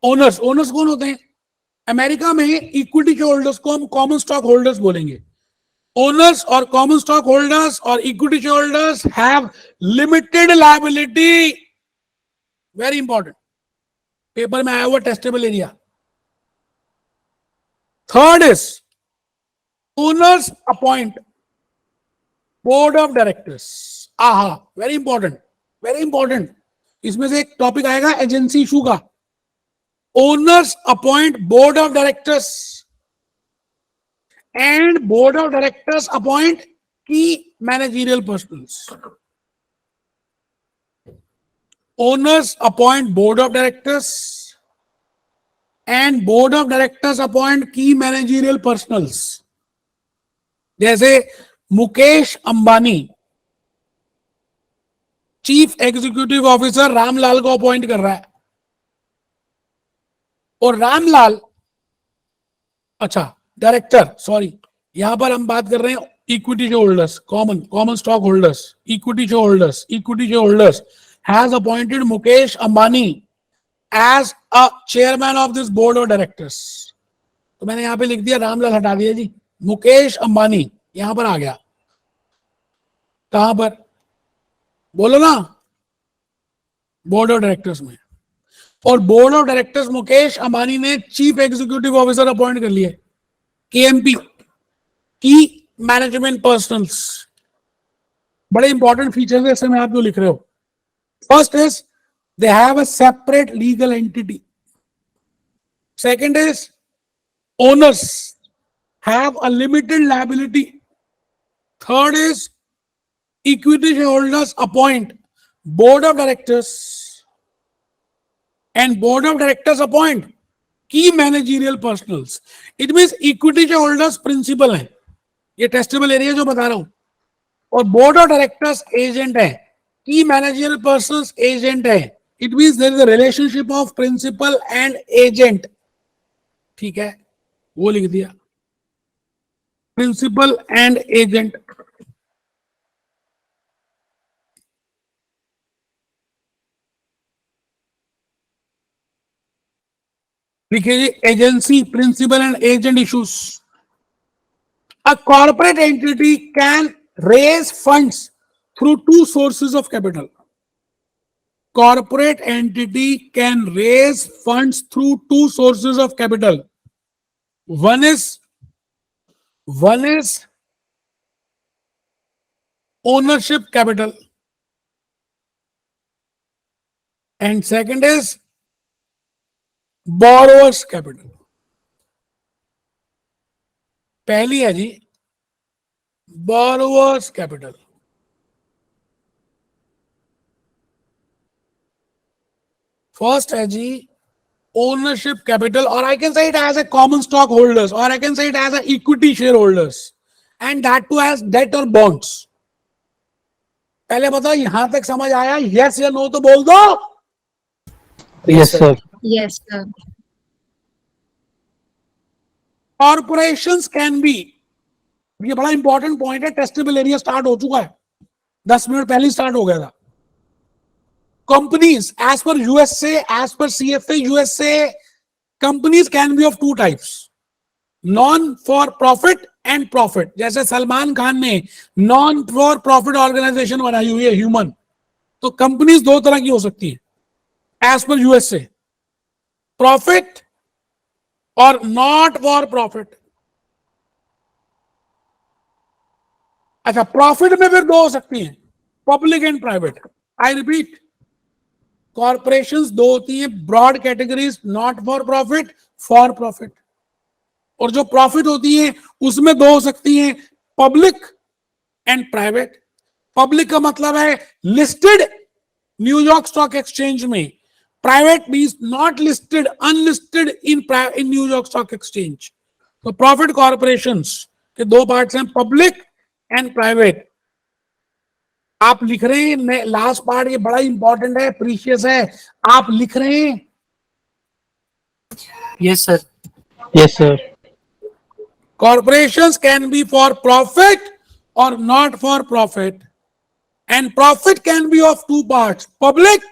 ओनर्स, ओनर्स कौन होते हैं? अमेरिका में इक्विटी के होल्डर्स को हम कॉमन स्टॉक होल्डर्स बोलेंगे। ओनर्स और कॉमन स्टॉक होल्डर्स और इक्विटी के holders have limited liability, very important, paper में आया हुआ testable area. Third is owners appoint board of directors, आहा, वेरी इंपॉर्टेंट, वेरी इंपॉर्टेंट। इसमें से एक टॉपिक आएगा एजेंसी इशू का। Owners appoint board of directors and board of directors appoint की managerial personnels. Owners appoint board of directors and board of directors appoint की managerial personnels. जैसे Mukesh Ambani chief executive officer Ramlal को appoint कर रहा है, और रामलाल, अच्छा डायरेक्टर, सॉरी, यहां पर हम बात कर रहे हैं equity share holders, common stock holders, equity share holders has appointed Mukesh Ambani as a chairman of this board of directors. तो मैंने यहां पे लिख दिया, रामलाल हटा दिया जी, मुकेश अंबानी यहां पर आ गया। कहां पर? बोलो ना, बोर्ड ऑफ डायरेक्टर्स में। और board of directors Mukesh Ambani ने चीफ एग्जीक्यूटिव ऑफिसर अपॉइंट कर लिए, केएमपी, की मैनेजमेंट पर्सनल्स। बड़े इंपॉर्टेंट फीचर्स है इसमें, आप जो लिख रहे हो। First is they have a separate legal entity. Second is owners have a limited liability. Third is equity shareholders appoint board of directors and board of directors appoint key managerial personals. It means equity shareholders principal है, ये testable area जो बता रहा हूं, और board of directors agent है, की managerial personnels agent है। It means there is a relationship of principal and agent, ठीक है, वो लिख दिया, प्रिंसिपल एंड एजेंट। लिखिए जी, agency, principal and agent issues. A corporate entity can raise funds through 2 sources of capital. Corporate entity can raise funds through 2 sources of capital. One is ownership capital, and second is borrowers capital. पहली है जी borrowers capital, first है जी ownership capital, or I can say it as a common stock holders, or I can say it as a equity shareholders, and that too as debt or bonds. पहले बताओ यहां तक समझ आया? Yes या no तो बोल दो। Yes, sir. Yes, sir. Corporations can be, ये बड़ा इंपॉर्टेंट पॉइंट है, टेस्टेबल एरिया स्टार्ट हो चुका है, 10 मिनट पहले स्टार्ट हो गया था। Companies as per USA, as per CFA USA, companies can be of two types, non for profit and profit. जैसे सलमान खान ने नॉन फॉर प्रॉफिट ऑर्गेनाइजेशन बनाई हुई है ह्यूमन, तो कंपनीज दो तरह की हो सकती है एज पर यूएसए, प्रॉफिट और नॉट फॉर प्रॉफिट। अच्छा, प्रॉफिट में फिर दो हो सकती हैं, public and private. I repeat, corporations दो होती हैं, broad categories, not for profit, for profit. और जो प्रॉफिट होती है उसमें दो हो सकती हैं, पब्लिक एंड प्राइवेट। पब्लिक का मतलब है लिस्टेड न्यूयॉर्क स्टॉक एक्सचेंज में, private means not listed, unlisted in New York stock exchange. तो प्रॉफिट कॉर्पोरेशंस के दो पार्ट्स हैं, पब्लिक एंड प्राइवेट। आप लिख रहे हैं लास्ट पार्ट, ये बड़ा इंपॉर्टेंट है, प्रीशियस है, आप लिख रहे हैं? Yes, sir. Yes, sir. Corporations can be for profit or not for profit, and profit can be of two parts, public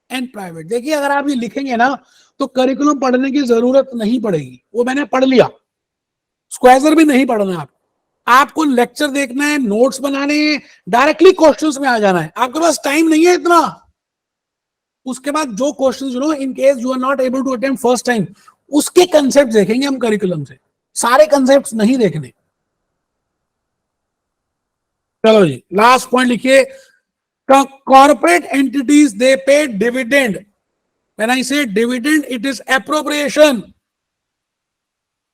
and private। देखिए, अगर आप ये लिखेंगे ना तो करिकुलम पढ़ने की जरूरत नहीं पड़ेगी, वो मैंने पढ़ लिया। स्क्वायर भी नहीं पढ़ना है आपको लेक्चर देखना है, नोट्स बनाने हैं, डायरेक्टली क्वेश्चंस में आ जाना है। आपके पास टाइम नहीं है इतना। उसके बाद जो questions in case you are not able to attempt first time, उसके कंसेप्ट देखेंगे हम करिकुलम से, सारे कंसेप्ट नहीं देखने। चलो जी, लास्ट पॉइंट लिखिए, corporate entities they pay dividend. When I say dividend, it is appropriation,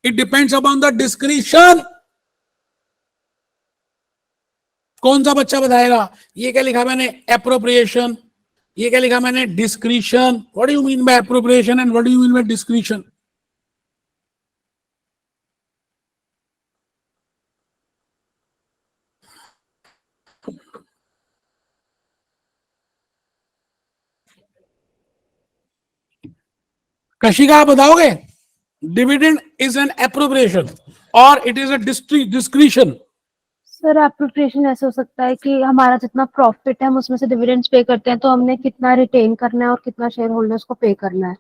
it depends upon the discretion. कौन सा बच्चा बताएगा? ये क्या लिखा मैंने? एप्रोप्रिएशन। ये क्या लिखा मैंने? Discretion. What do you mean bye appropriation and what do you mean bye discretion? Kashika, आप बताओगे? डिविडेंड इज एन एप्रोप्रिएशन और it is a discretion. Sir appropriation ऐसे हो सकता है कि हमारा जितना प्रॉफिट है हम उसमें से डिविडेंड्स पे करते हैं, तो हमने कितना रिटेन करना है और कितना शेयर होल्डर्स को पे करना है।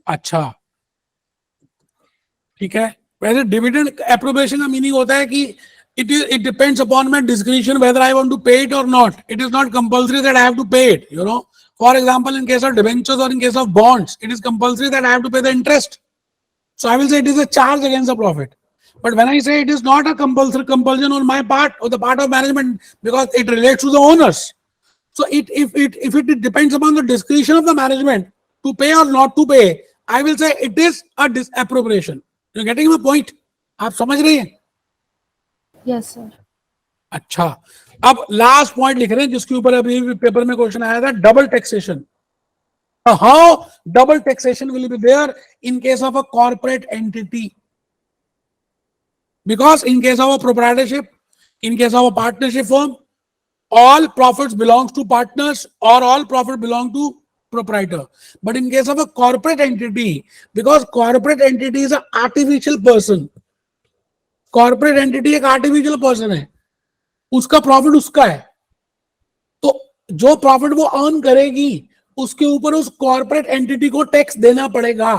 अच्छा, ठीक है। वैसे डिविडेंड एप्रोप्रिएशन का मीनिंग होता है कि it depends upon my discretion whether I want to pay it or not. It is not compulsory that I have to pay it, you know. For example, in case of debentures or in case of bonds, it is compulsory that I have to pay the interest. So I will say it is a charge against the profit. But when I say it is not a compulsion on my part or the part of management, because it relates to the owners. So if it depends upon the discretion of the management to pay or not to pay, I will say it is a disappropriation. You're getting my point? आप समझ रहे हैं? Yes sir. अच्छा, अब last point लिख रहे हैं जिसके ऊपर अभी पेपर में क्वेश्चन आया था, double taxation. How double taxation will be there in case of a corporate entity? Because in case of a proprietorship, in case of a partnership form, all profits belongs to partners or all profit belong to proprietor. But in case of a corporate entity, because corporate entity is an artificial person, corporate entity एक artificial person है, उसका profit उसका है, तो जो profit वो earn करेगी उसके ऊपर उस कॉर्पोरेट एंटिटी को टैक्स देना पड़ेगा।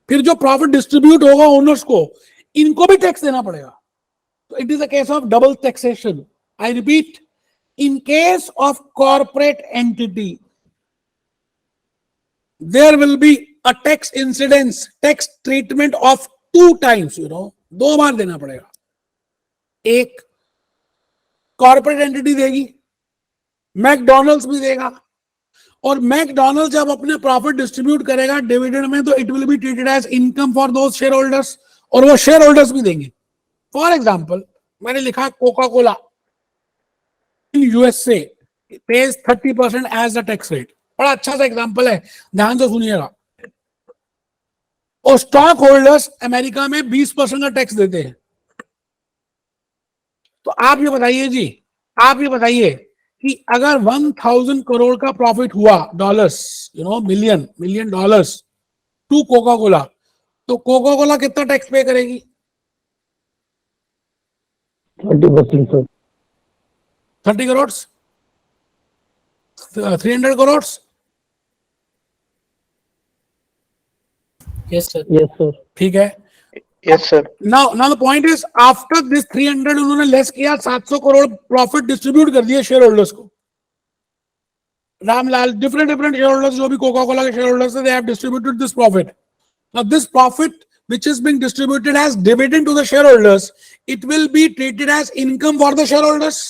फिर जो प्रॉफिट डिस्ट्रीब्यूट होगा ओनर्स को, इनको भी टैक्स देना पड़ेगा। तो it is a case of double taxation. I repeat, in case of corporate entity, there will be a tax incidence, tax treatment of 2 times, you know, 2 बार देना पड़ेगा। एक कॉर्पोरेट एंटिटी देगी, मैकडॉनल्ड्स भी देगा, और मैकडॉनल्ड्स जब अपने प्रॉफिट डिस्ट्रीब्यूट करेगा डिविडेंड में, तो it will be treated as income for those share holders, और वो शेयर होल्डर्स भी देंगे। फॉर एग्जाम्पल, मैंने लिखा Coca Cola in USA pays 30% as the tax rate। बड़ा अच्छा सा एग्जांपल है, ध्यान से सुनिएगा। और स्टॉक होल्डर्स अमेरिका में 20% का टैक्स देते हैं। तो आप ये बताइए जी, आप ये बताइए कि अगर 1000 करोड़ का प्रॉफिट हुआ dollars, million dollars to Coca Cola, तो कोका कोला कितना टैक्स पे करेगी? 20% sir. 30 crore, 300 crore? Yes, sir. Yes sir. ठीक है। Yes, sir. Now the point is after this 300 उन्होंने लेस किया, 700 करोड़ प्रॉफिट डिस्ट्रीब्यूट कर दिए शेयर होल्डर्स को। रामलाल, डिफरेंट शेयर होल्डर्स जो भी कोका कोला के शेयर होल्डर्स थे, they have distributed this profit. Now this profit which is being distributed as dividend to the shareholders, it will be treated as income for the shareholders.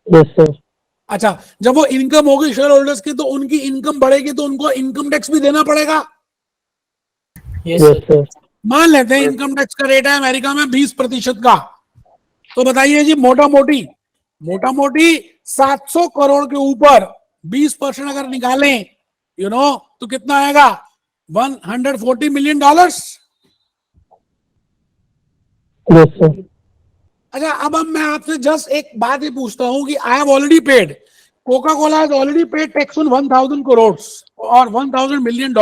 Yes sir. अच्छा, जब वो income होगी share holders की, तो उनकी income बढ़ेगी तो उनको इनकम टैक्स भी देना पड़ेगा। Yes, yes sir. सर। मान लेते हैं इनकम टैक्स का रेट है अमेरिका में 20% का, तो बताइए जी, मोटा मोटी 700 करोड़ के ऊपर 20% अगर निकालें, तो कितना आएगा? $140 million। Yes sir. अच्छा, अब मैं आपसे जस्ट एक बात ही पूछता हूं कि I have already paid, Coca Cola has already paid tax on 1000 crore और $1000 million,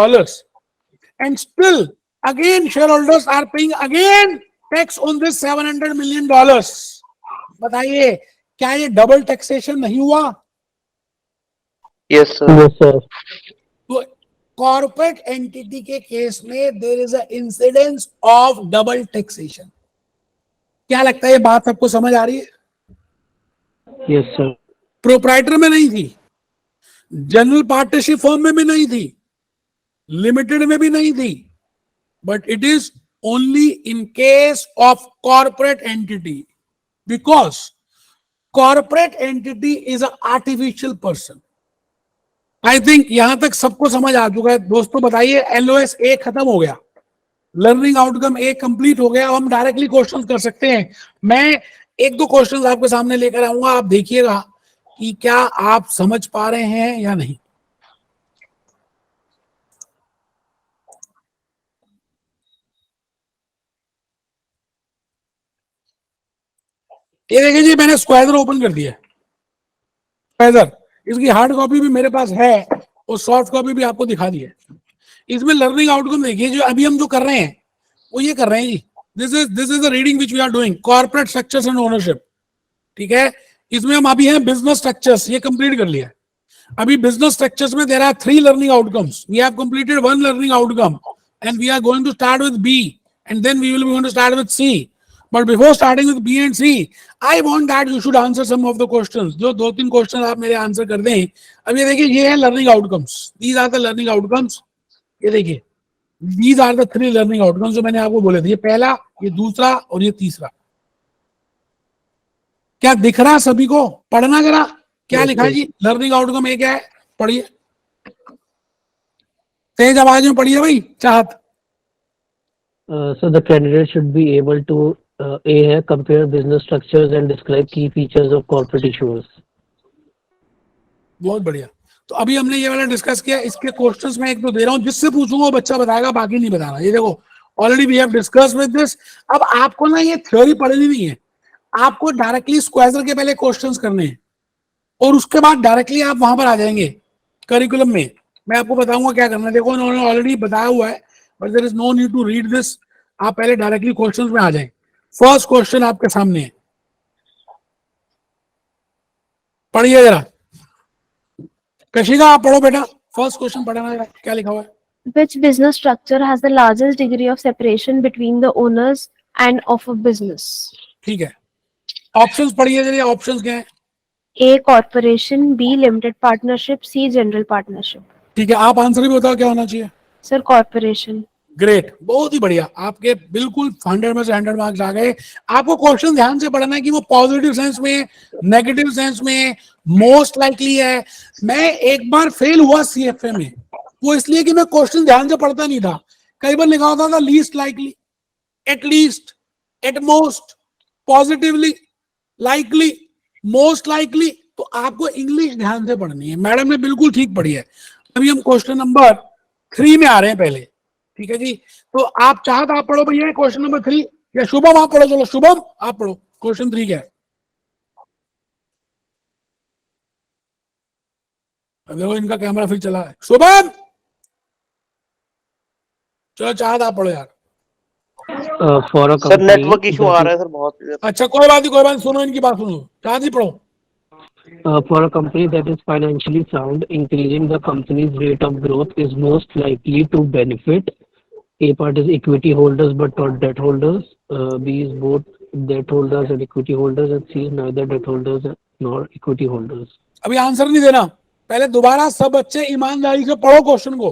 and still again shareholders are paying again tax on this $700 million। बताइए, क्या ये डबल टैक्सेशन नहीं हुआ? Yes, sir. Yes sir. तो कॉर्पोरेट एंटिटी के case में there is a incidence of double taxation. क्या लगता है, ये बात आपको समझ आ रही है? Yes sir. प्रोप्राइटर में नहीं थी, जनरल पार्टनरशिप फर्म में भी नहीं थी, लिमिटेड में भी नहीं थी, but it is only in case of corporate entity, because corporate entity is a artificial person. I think यहां तक सबको समझ आ चुका है दोस्तों। बताइए, LOS A खत्म हो गया, लर्निंग आउटकम A कंप्लीट हो गया। अब हम डायरेक्टली क्वेश्चन कर सकते हैं। मैं एक दो क्वेश्चन आपके सामने लेकर आऊंगा, आप देखिएगा कि क्या आप समझ पा रहे हैं या नहीं। ये देखिए जी, मैंने स्क्वायर ओपन कर दिया। स्क्वायर, इसकी हार्ड कॉपी भी मेरे पास है और सॉफ्ट कॉपी भी आपको दिखा दी है। इसमें लर्निंग आउटकम देखिए, जो अभी हम जो कर रहे हैं वो ये कर रहे हैं जी, this is the reading which we are doing, corporate structures and ownership. ठीक है, इसमें हम अभी हैं बिजनेस स्ट्रक्चर्स, ये कंप्लीट कर लिया। अभी बिजनेस स्ट्रक्चर्स में there are 3 learning outcomes, we have completed 1 learning outcome and we are going to start with B and then we will be going to start with C. But before starting with B and C, I want that you should answer some of the questions. जो 2-3 question आप मेरे answer कर दें। अब ये देखिए, ये है learning outcomes, these are the learning outcomes. ये देखिए, these are the 3 learning outcomes जो मैंने आपको बोले थे, ये पहला, ये दूसरा और ये तीसरा। क्या दिख रहा सभी को? पढ़ना जरा, क्या लिखा है जी लर्निंग आउटकम ए क्या है, पढ़िए, तेज आवाज में पढ़िए भाई। चाहत, So the candidate should be able to A है compare business structures and describe key features of corporate issuers। बहुत बढ़िया। तो अभी हमने ये वाला डिस्कस किया, इसके क्वेश्चंस मैं एक दो दे रहा हूं, जिससे पूछूंगा वो बच्चा बताएगा, बाकी नहीं बताना। ये देखो, already we have discuss with this. अब आपको ना ये थ्योरी पढ़नी नहीं है, आपको डायरेक्टली स्क्वायर के पहले क्वेश्चंस करने हैं और उसके बाद डायरेक्टली आप वहां पर आ जाएंगे करिकुलम में। मैं आपको बताऊंगा क्या करना है। देखो, उन्होंने ऑलरेडी बताया हुआ है, but there is no need to read this. आप पहले डायरेक्टली क्वेश्चंस में आ जाएं। फर्स्ट क्वेश्चन आपके सामने है, पढ़िए जरा। कशिका, आप पढ़ो बेटा, फर्स्ट क्वेश्चन पढ़ना है, क्या लिखा हुआ है? Which business structure has the largest degree of separation between the owners and of a business? ठीक है, ऑप्शंस पढ़िए जरा, ऑप्शंस क्या है? A corporation, B limited partnership, C general partnership। ठीक है, आप आंसर भी बताओ क्या होना चाहिए। Sir, corporation। ग्रेट, बहुत ही बढ़िया, आपके बिल्कुल 100 में से 100 मार्क्स आ गए। आपको क्वेश्चन ध्यान से पढ़ना है कि वो पॉजिटिव सेंस में, नेगेटिव सेंस में, मोस्ट लाइकली है। मैं एक बार फेल हुआ CFA में, वो इसलिए कि मैं क्वेश्चन ध्यान से पढ़ता नहीं था। कई बार लिखा होता था least likely, at least, at most, positively, likely, most likely. तो आपको इंग्लिश ध्यान से पढ़नी है। मैडम ने बिल्कुल ठीक पढ़ी है। अभी हम क्वेश्चन नंबर 3 में आ रहे हैं पहले। ठीक है जी, तो आप चाहत आप पढ़ो भैया क्वेश्चन नंबर 3, या शुभम आप पढ़ो। चलो शुभम आप पढ़ो, क्वेश्चन 3 क्या है? अब देखो इनका कैमरा फिर चला है। शुभम चलो चाहत आप पढ़ो यार। For a sir company network issue आ that रहा is है सर बहुत इधर। अच्छा कोई बात नहीं, कोई बात नहीं, सुनो इनकी बात सुनो, चाहत ही पढ़ो। For a company that is financially sound, increasing the company's rate of growth is most likely to benefit. A part is equity holders but not debt holders. B is both debt holders and equity holders, and C is neither debt holders nor equity holders. अभी answer नहीं देना, पहले दोबारा सब बच्चे ईमानदारी से पढ़ो क्वेश्चन को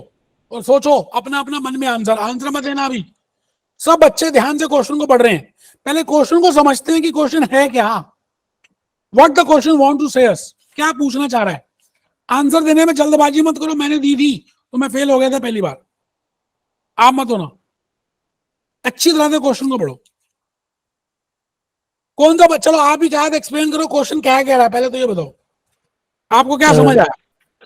और सोचो अपना अपना मन में आंसर, आंसर मत देना अभी। सब बच्चे ध्यान से क्वेश्चन को पढ़ रहे हैं, पहले क्वेश्चन को समझते हैं कि क्वेश्चन है क्या, what the question want to say us, क्या पूछना चाह रहा है। आंसर देने में जल्दबाजी मत करो, मैंने दी थी तो मैं फेल हो गया था पहली बार, आप मत होना। अच्छी तरह से क्वेश्चन को पढ़ो। कौन सा चलो आप ही चाहते एक्सप्लेन करो क्वेश्चन क्या कह रहा है, पहले तो ये बताओ आपको क्या समझ आया।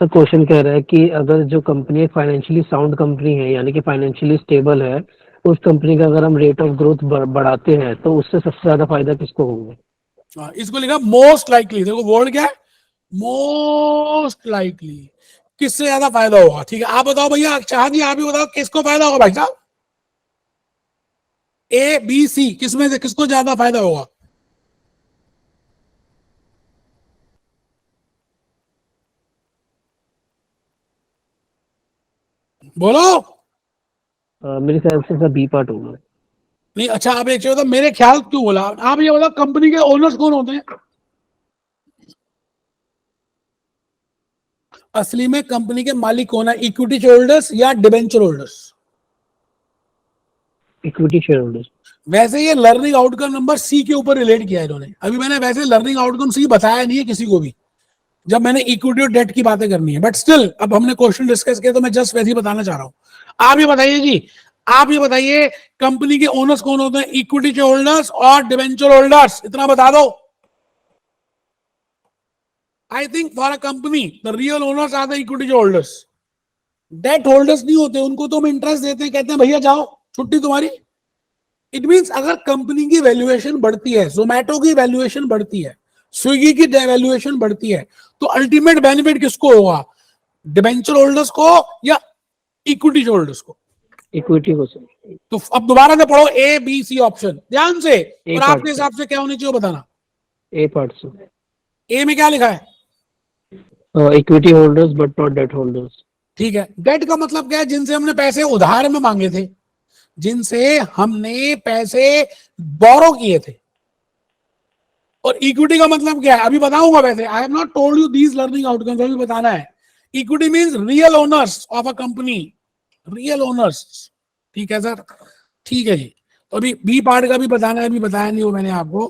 सर क्वेश्चन कह रहा है कि अगर जो कंपनी एक फाइनेंशियली साउंड कंपनी है, यानी कि फाइनेंशियली स्टेबल है, उस कंपनी का अगर हम रेट ऑफ ग्रोथ बढ़ाते हैं तो उससे सबसे ज्यादा फायदा किसको होगा? इसको लिखा मोस्ट लाइकली, देखो वर्ड क्या है, मोस्ट लाइकली, किससे ज्यादा फायदा होगा। ठीक है आप बताओ भैया, चाह जी आप ही बताओ किसको फायदा होगा भाई साहब, ए बी सी किसमें से किसको ज्यादा फायदा होगा। बोलो। मेरे ख्याल से सर बी पार्ट होगा। नहीं अच्छा आप एक चीज बताओ, मेरे ख्याल क्यों बोला आप, ये बताओ कंपनी के ओनर्स कौन होते हैं। असली में कंपनी के मालिक कौन है, इक्विटी शेयर होल्डर्स या debenture holders? Equity share holders. वैसे ये लर्निंग आउटकम नंबर सी के ऊपर रिलेट किया है इन्होंने, अभी मैंने वैसे लर्निंग आउटकम सी बताया नहीं है किसी को भी जब मैंने इक्विटी और डेट की बातें करनी है, बट स्टिल अब हमने क्वेश्चन डिस्कस किया तो मैं जस्ट वैसे ही बताना चाह रहा हूं। आप ये बताइए जी, आप ये बताइए कंपनी के ओनर्स कौन होते हैं, इक्विटी शेयर होल्डर्स और डिबेंचर होल्डर्स, इतना बता दो। I think for a company the real owners are the equity share holders, debt holders नहीं होते, उनको तो हम इंटरेस्ट देते हैं, कहते हैं भैया जाओ छुट्टी तुम्हारी। इट मींस अगर कंपनी की वैल्यूएशन बढ़ती है, जोमैटो की वैल्यूएशन बढ़ती है, स्विगी की वैल्यूएशन बढ़ती है, तो अल्टीमेट बेनिफिट किसको होगा, डिबेंचर होल्डर्स को या इक्विटी होल्डर्स को? इक्विटी को सर। तो अब दोबारा से पढ़ो ए बी सी ऑप्शन ध्यान से, और part आपके हिसाब से क्या होनी चाहिए बताना। ए पार्ट सर। ए में क्या लिखा है? Equity holders but not debt holders. ठीक है, डेट का मतलब क्या है, जिनसे हमने पैसे उधार में मांगे थे, जिनसे हमने पैसे बोरो किए थे। और इक्विटी का मतलब क्या है अभी बताऊंगा, वैसे आई have not told you these learning outcomes, अभी बताना है। Equity means real owners of a company, real owners. ठीक है सर, ठीक है जी। तो अभी बी पार्ट का भी बताना है, अभी बताया नहीं वो मैंने आपको।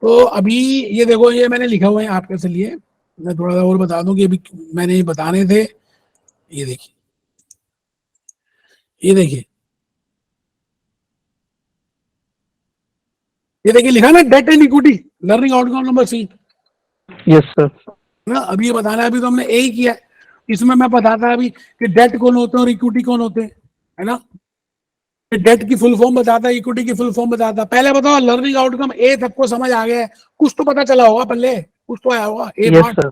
तो अभी ये देखो, ये मैंने लिखा हुआ है आपके लिए, मैं थोड़ा सा और बता दूं कि अभी मैंने ये बताने थे। ये देखिए, ये देखिए, ये देखिए लिखा ना debt and equity, learning outcome number C. Yes sir. ना अभी ये बताना है, अभी तो हमने ए ही किया है। इसमें मैं बताता अभी कि डेट कौन होते हैं और इक्विटी कौन होते हैं, है ना। डेट की फुल फॉर्म बताता, इक्विटी की फुल फॉर्म बताता। पहले बताओ लर्निंग आउटकम ए सबको समझ आ गया है, कुछ तो पता चला होगा, पहले कुछ तो आया होगा ए यस पार्ट सर।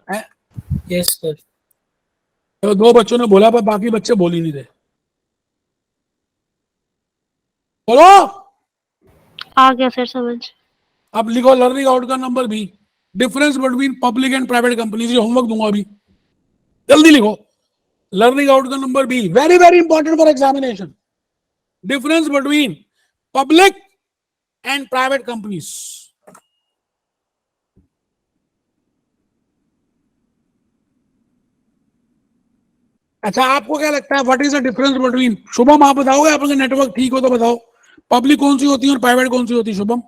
है। Yes sir. तो दो बच्चों ने बोला पर बाकी बच्चे बोल ही नहीं रहे, बोलो। आ गया सर समझ। अब लिखो learning outcome number B, difference between public and private companies. ये होमवर्क दूंगा अभी, जल्दी लिखो। Learning outcome number B, very very important for examination, difference between public and private companies. अच्छा आपको क्या लगता है what is the difference between, Shubham आप बताओगे, आपका नेटवर्क ठीक हो तो बताओ, पब्लिक कौन सी होती है और प्राइवेट कौन सी होती है शुभम?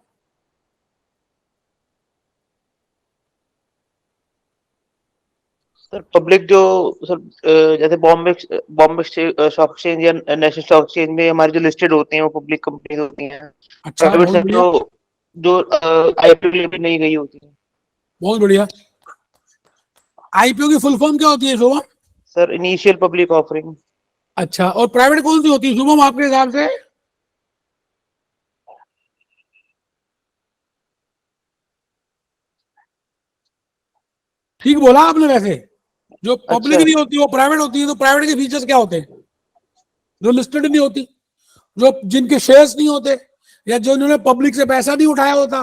सर पब्लिक जो सर जैसे बॉम्बे बॉम्बे स्टॉक एक्सचेंज या नेशनल स्टॉक एक्सचेंज में हमारी जो लिस्टेड होती हैं वो पब्लिक कंपनीज होती हैं। अच्छा प्राइवेट बहुत से बढ़िया, जो आईपीओ के लिए भी नहीं गई होती है। बहुत बढ़िया। आईपीओ की फुल फॉर्म क्या होती है Shubham? Sir initial public offering. अच्छा, और प्राइवेट कौन सी होती है शुभम आपके हिसाब से? ठीक बोला आपने वैसे, जो पब्लिक नहीं होती वो प्राइवेट होती है। तो प्राइवेट के फीचर्स क्या होते हैं? जो लिस्टेड नहीं होती, जो जिनके शेयर्स नहीं होते, या जो इन्होंने पब्लिक से पैसा नहीं उठाया होता,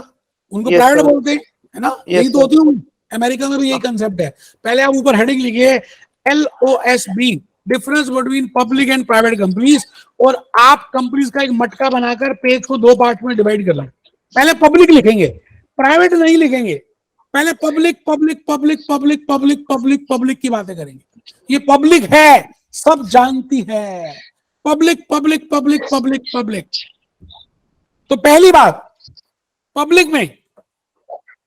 उनको Yes, प्राइवेट sir. बोलते हैं, है ना? Yes, यही तो sir. होती है। अमेरिका में भी यही कंसेप्ट है। पहले आप ऊपर हेडिंग लिखिए LOSB, difference between public and private companies, और आप कंपनीज का एक मटका बनाकर पेज को 2 पार्ट में डिवाइड कर लें। पहले पब्लिक लिखेंगे, प्राइवेट नहीं लिखेंगे। पहले public public public public public public public की बातें करेंगे। ये पब्लिक है, सब जानती है, public public public public public. तो पहली बात, पब्लिक में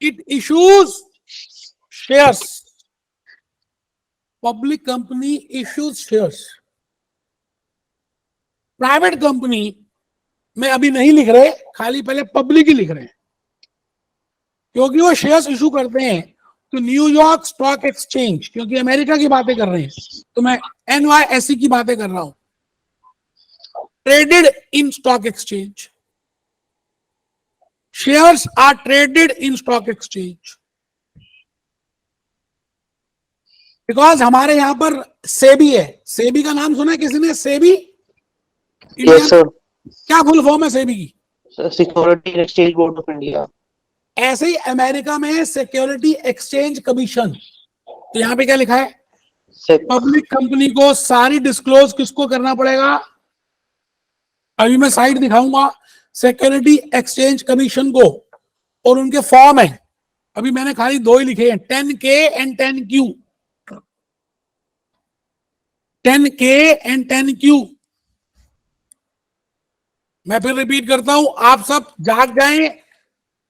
it issues shares, public company issues shares. Private company में अभी नहीं लिख रहे, खाली पहले पब्लिक ही लिख रहे हैं, क्योंकि वो शेयर्स इशू करते हैं तो न्यूयॉर्क स्टॉक एक्सचेंज, क्योंकि अमेरिका की बातें कर रहे हैं तो मैं NYSE की बातें कर रहा हूं, traded in stock exchange. Shares are traded in stock exchange because हमारे यहां पर सेबी है। सेबी का नाम सुना है किसी ने? SEBI Yes, sir. क्या फुल फॉर्म है सेबी की? Security and exchange board of India. ऐसे ही अमेरिका में सिक्योरिटी एक्सचेंज कमीशन। तो यहाँ पे क्या लिखा है? पब्लिक कंपनी को सारी डिस्क्लोज किसको करना पड़ेगा? अभी मैं साइट दिखाऊंगा, सिक्योरिटी एक्सचेंज कमीशन को, और उनके फॉर्म है। अभी मैंने खाली 2 ही लिखे हैं, 10K and 10Q, 10K and 10Q। मैं फिर रिपीट करता हूं, आप सब जाग जाएं,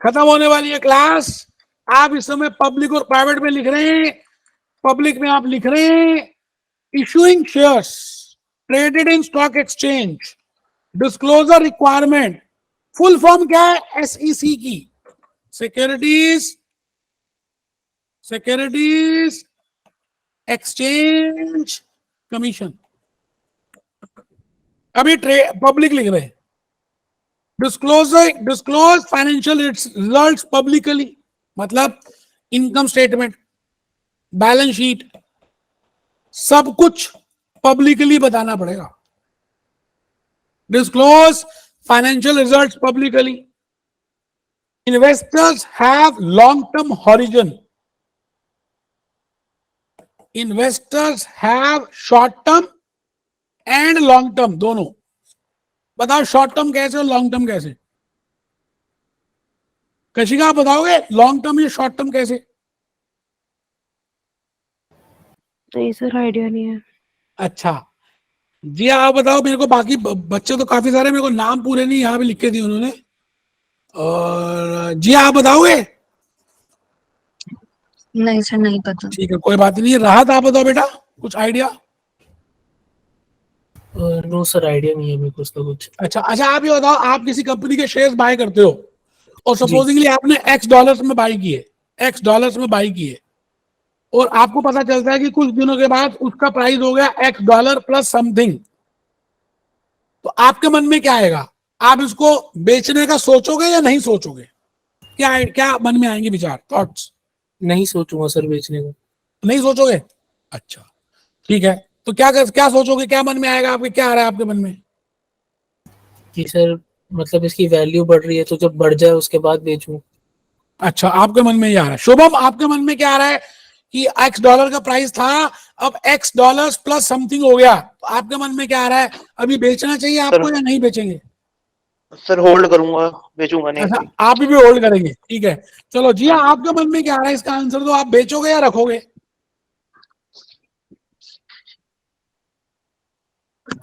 खत्म होने वाली है क्लास। आप इस समय पब्लिक और प्राइवेट में लिख रहे हैं। पब्लिक में आप लिख रहे हैं issuing shares traded in stock exchange, disclosure requirement. Full form क्या है? SEC की, सिक्योरिटीज एक्सचेंज कमीशन। अभी पब्लिक लिख रहे हैं, डिस्क्लोज फाइनेंशियल रिजल्ट्स पब्लिकली, मतलब इनकम स्टेटमेंट, बैलेंस शीट, सब कुछ पब्लिकली बताना पड़ेगा। Disclose financial results publicly. Investors have long term horizon, investors have short term and long term, दोनों। बताओ शॉर्ट टर्म कैसे और लॉन्ग टर्म कैसे? कशिका आप बताओगे लॉन्ग टर्म या शॉर्ट टर्म कैसे? नहीं सर, आइडिया नहीं है। अच्छा जी, आप बताओ मेरे को। बाकी बच्चे तो काफी सारे, मेरे को नाम पूरे नहीं यहाँ पे लिख के दिए उन्होंने। और जी आप बताओगे? नहीं सर, नहीं पता। ठीक है, कोई बात नहीं। राहत आप बताओ बेटा, कुछ आइडिया? नो सर, आइडिया नहीं है मेरे को उसका कुछ। अच्छा, आप ये बताओ, आप किसी कंपनी के शेयर्स बाय करते हो और सपोजिंगली आपने X डॉलर्स में बाय किए, और आपको पता चलता है कि कुछ दिनों के बाद उसका प्राइस हो गया $X प्लस समथिंग, तो आपके मन में क्या आएगा? आप इसको बेचने का सोचोगे या नहीं सोचोगे? क्या मन में आएंगे विचार, थॉट्स? नहीं सोचूंगा सर बेचने का। नहीं सोचोगे? अच्छा ठीक है, तो क्या सोचोगे? क्या मन में आएगा आपके? क्या आ रहा है आपके मन में? कि सर मतलब इसकी वैल्यू बढ़ रही है तो जब बढ़ जाए उसके बाद बेचूं। अच्छा, आपके मन में ये आ रहा है। शुभम, आपके मन में क्या आ रहा है कि $X का प्राइस था, अब $X प्लस समथिंग हो गया, तो आपके मन में क्या आ रहा है? अभी बेचना चाहिए आपको या नहीं बेचेंगे? सर होल्ड करूंगा, बेचूंगा नहीं। अच्छा, आप भी होल्ड करेंगे, ठीक है। चलो जी, आपके मन में क्या आ रहा है? इसका आंसर दो, आप बेचोगे या रखोगे?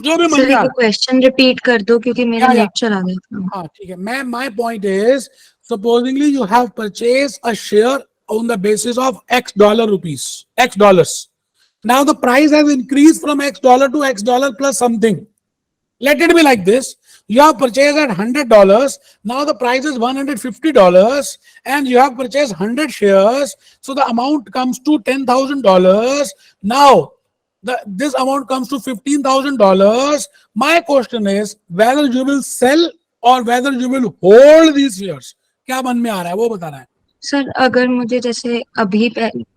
जो भी मन सर में आ रहा है। क्वेश्चन रिपीट कर दो क्योंकि मेरा क्या? नेट चला गया था। हाँ ठीक है, मैं my point is, supposingly you have purchased a share on the basis of X dollars. Now the price has increased from $X to $X plus something. Let it be like this. You have purchased at $100. Now the price is $150 and you have purchased 100 shares. So the amount comes to $10,000. Now this amount comes to $15,000. My question is whether you will sell or whether you will hold these shares. क्या मन में आ रहा है वो बताना है। Sir अगर मुझे जैसे अभी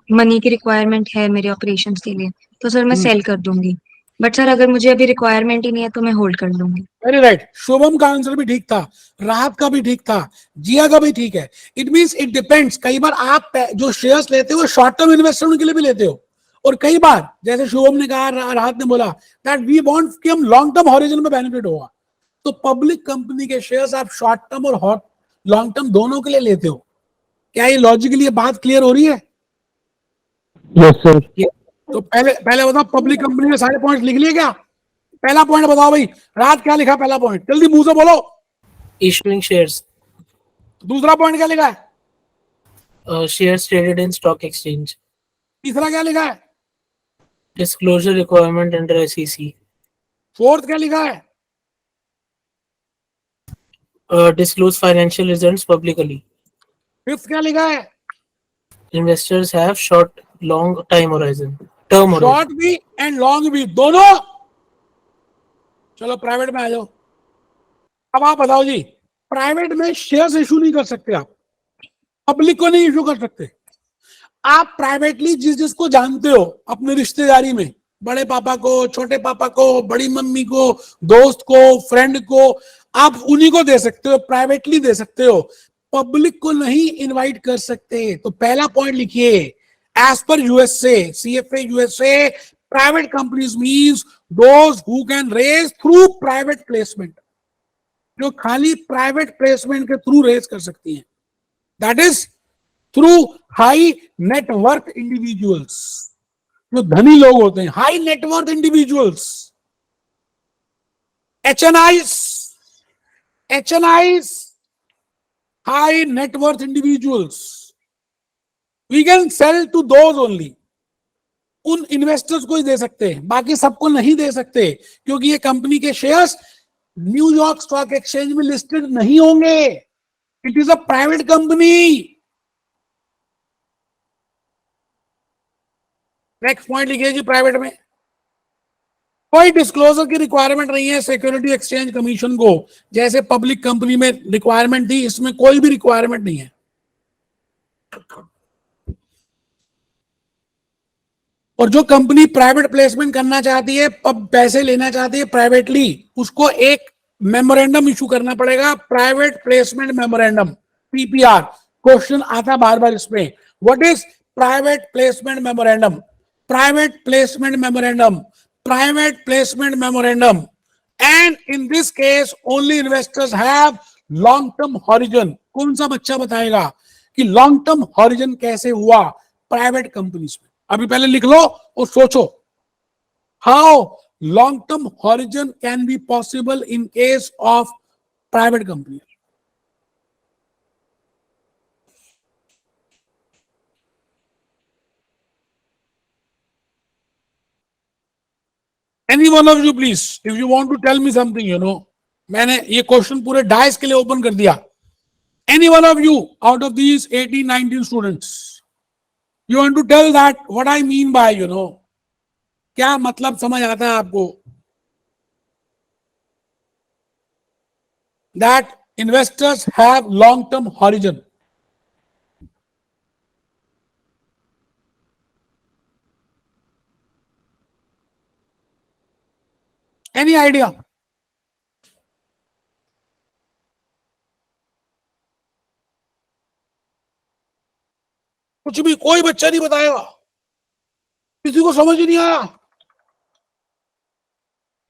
मनी की रिक्वायरमेंट है मेरे ऑपरेशंस के लिए तो सर मैं हम्म। सेल कर दूंगी, बट सर अगर मुझे अभी रिक्वायरमेंट ही नहीं है तो मैं होल्ड कर लूंगी। वेरी राइट, शुभम का आंसर भी ठीक था, राहत का भी ठीक था, जिया का भी ठीक है। इट मींस इट डिपेंड्स, कई बार आप जो शेयर्स लेते हो शॉर्ट टर्म इन्वेस्टमेंट के लिए भी लेते हो, और कई बार जैसे शुभम ने कहा, राहत ने बोला दैट वी वांट कि हम लॉन्ग टर्म हॉरिजन में बेनिफिट होगा, तो पब्लिक कंपनी के शेयर्स आप शॉर्ट टर्म और लॉन्ग टर्म दोनों के लिए लेते हो। क्या ये लॉजिकली ये बात क्लियर हो रही है? Yes, sir. तो पहले बताओ, पब्लिक कंपनी में सारे पॉइंट्स लिख लिए क्या? पहला पॉइंट बताओ भाई, रात क्या लिखा पहला पॉइंट, जल्दी मुंह से बोलो। Issuing shares. दूसरा पॉइंट क्या लिखा है? Shares traded in stock exchange. तीसरा क्या लिखा है? Disclosure requirement under SEC. Fourth क्या लिखा है? Disclose financial results publicly. Fifth क्या लिखा है? Investors have short, long time horizon. Term horizon. Short भी एंड लॉन्ग भी दोनों। चलो प्राइवेट में आ जाओ। अब आप बताओ जी, प्राइवेट में शेयर्स इशू नहीं कर सकते आप, पब्लिक को नहीं इशू कर सकते। आप प्राइवेटली जिसको जानते हो अपने रिश्तेदारी में, बड़े पापा को, छोटे पापा को, बड़ी मम्मी को, दोस्त को, फ्रेंड को, आप उन्हीं को दे सकते हो, प्राइवेटली दे सकते हो, पब्लिक को नहीं इनवाइट कर सकते। तो पहला पॉइंट लिखिए, as per USA, CFA USA, private companies means those who can raise through private placement, जो खाली प्राइवेट प्लेसमेंट के थ्रू रेज कर सकती हैं, that is through high net worth individuals, जो धनी लोग होते हैं, high net worth individuals, HNIs, high net worth individuals. We can sell to those only. उन इन्वेस्टर्स को ही दे सकते हैं, बाकी सबको नहीं दे सकते, क्योंकि ये कंपनी के शेयर्स न्यूयॉर्क स्टॉक एक्सचेंज में लिस्टेड नहीं होंगे। It is a private company. Next point लिखिए जी, प्राइवेट में कोई डिस्क्लोजर की रिक्वायरमेंट नहीं है सिक्योरिटी एक्सचेंज कमीशन को, जैसे पब्लिक कंपनी में रिक्वायरमेंट थी, इसमें कोई भी रिक्वायरमेंट नहीं है। और जो कंपनी प्राइवेट प्लेसमेंट करना चाहती है, पैसे लेना चाहती है प्राइवेटली, उसको एक मेमोरेंडम इशू करना पड़ेगा, private placement memorandum, PPR. Question आता बार बार इसमें, what is private placement memorandum? Private placement memorandum, private placement memorandum, and in this case only investors have long term horizon। कौन सा बच्चा बताएगा कि लॉन्ग टर्म हॉरिजन कैसे हुआ प्राइवेट कंपनीज में? अभी पहले लिख लो और सोचो, how long term horizon can be possible in case of private company. Any one of you please, if you want to tell me something, you know, मैंने ये क्वेश्चन पूरे डाइस के लिए ओपन कर दिया। Any one of you out of these 18-19 students, you want to tell that what I mean by, you know, क्या मतलब समझ आता है आपको? That investors have long-term horizon. Any idea? कुछ भी, कोई बच्चा नहीं बताएगा, किसी को समझ ही नहीं आया।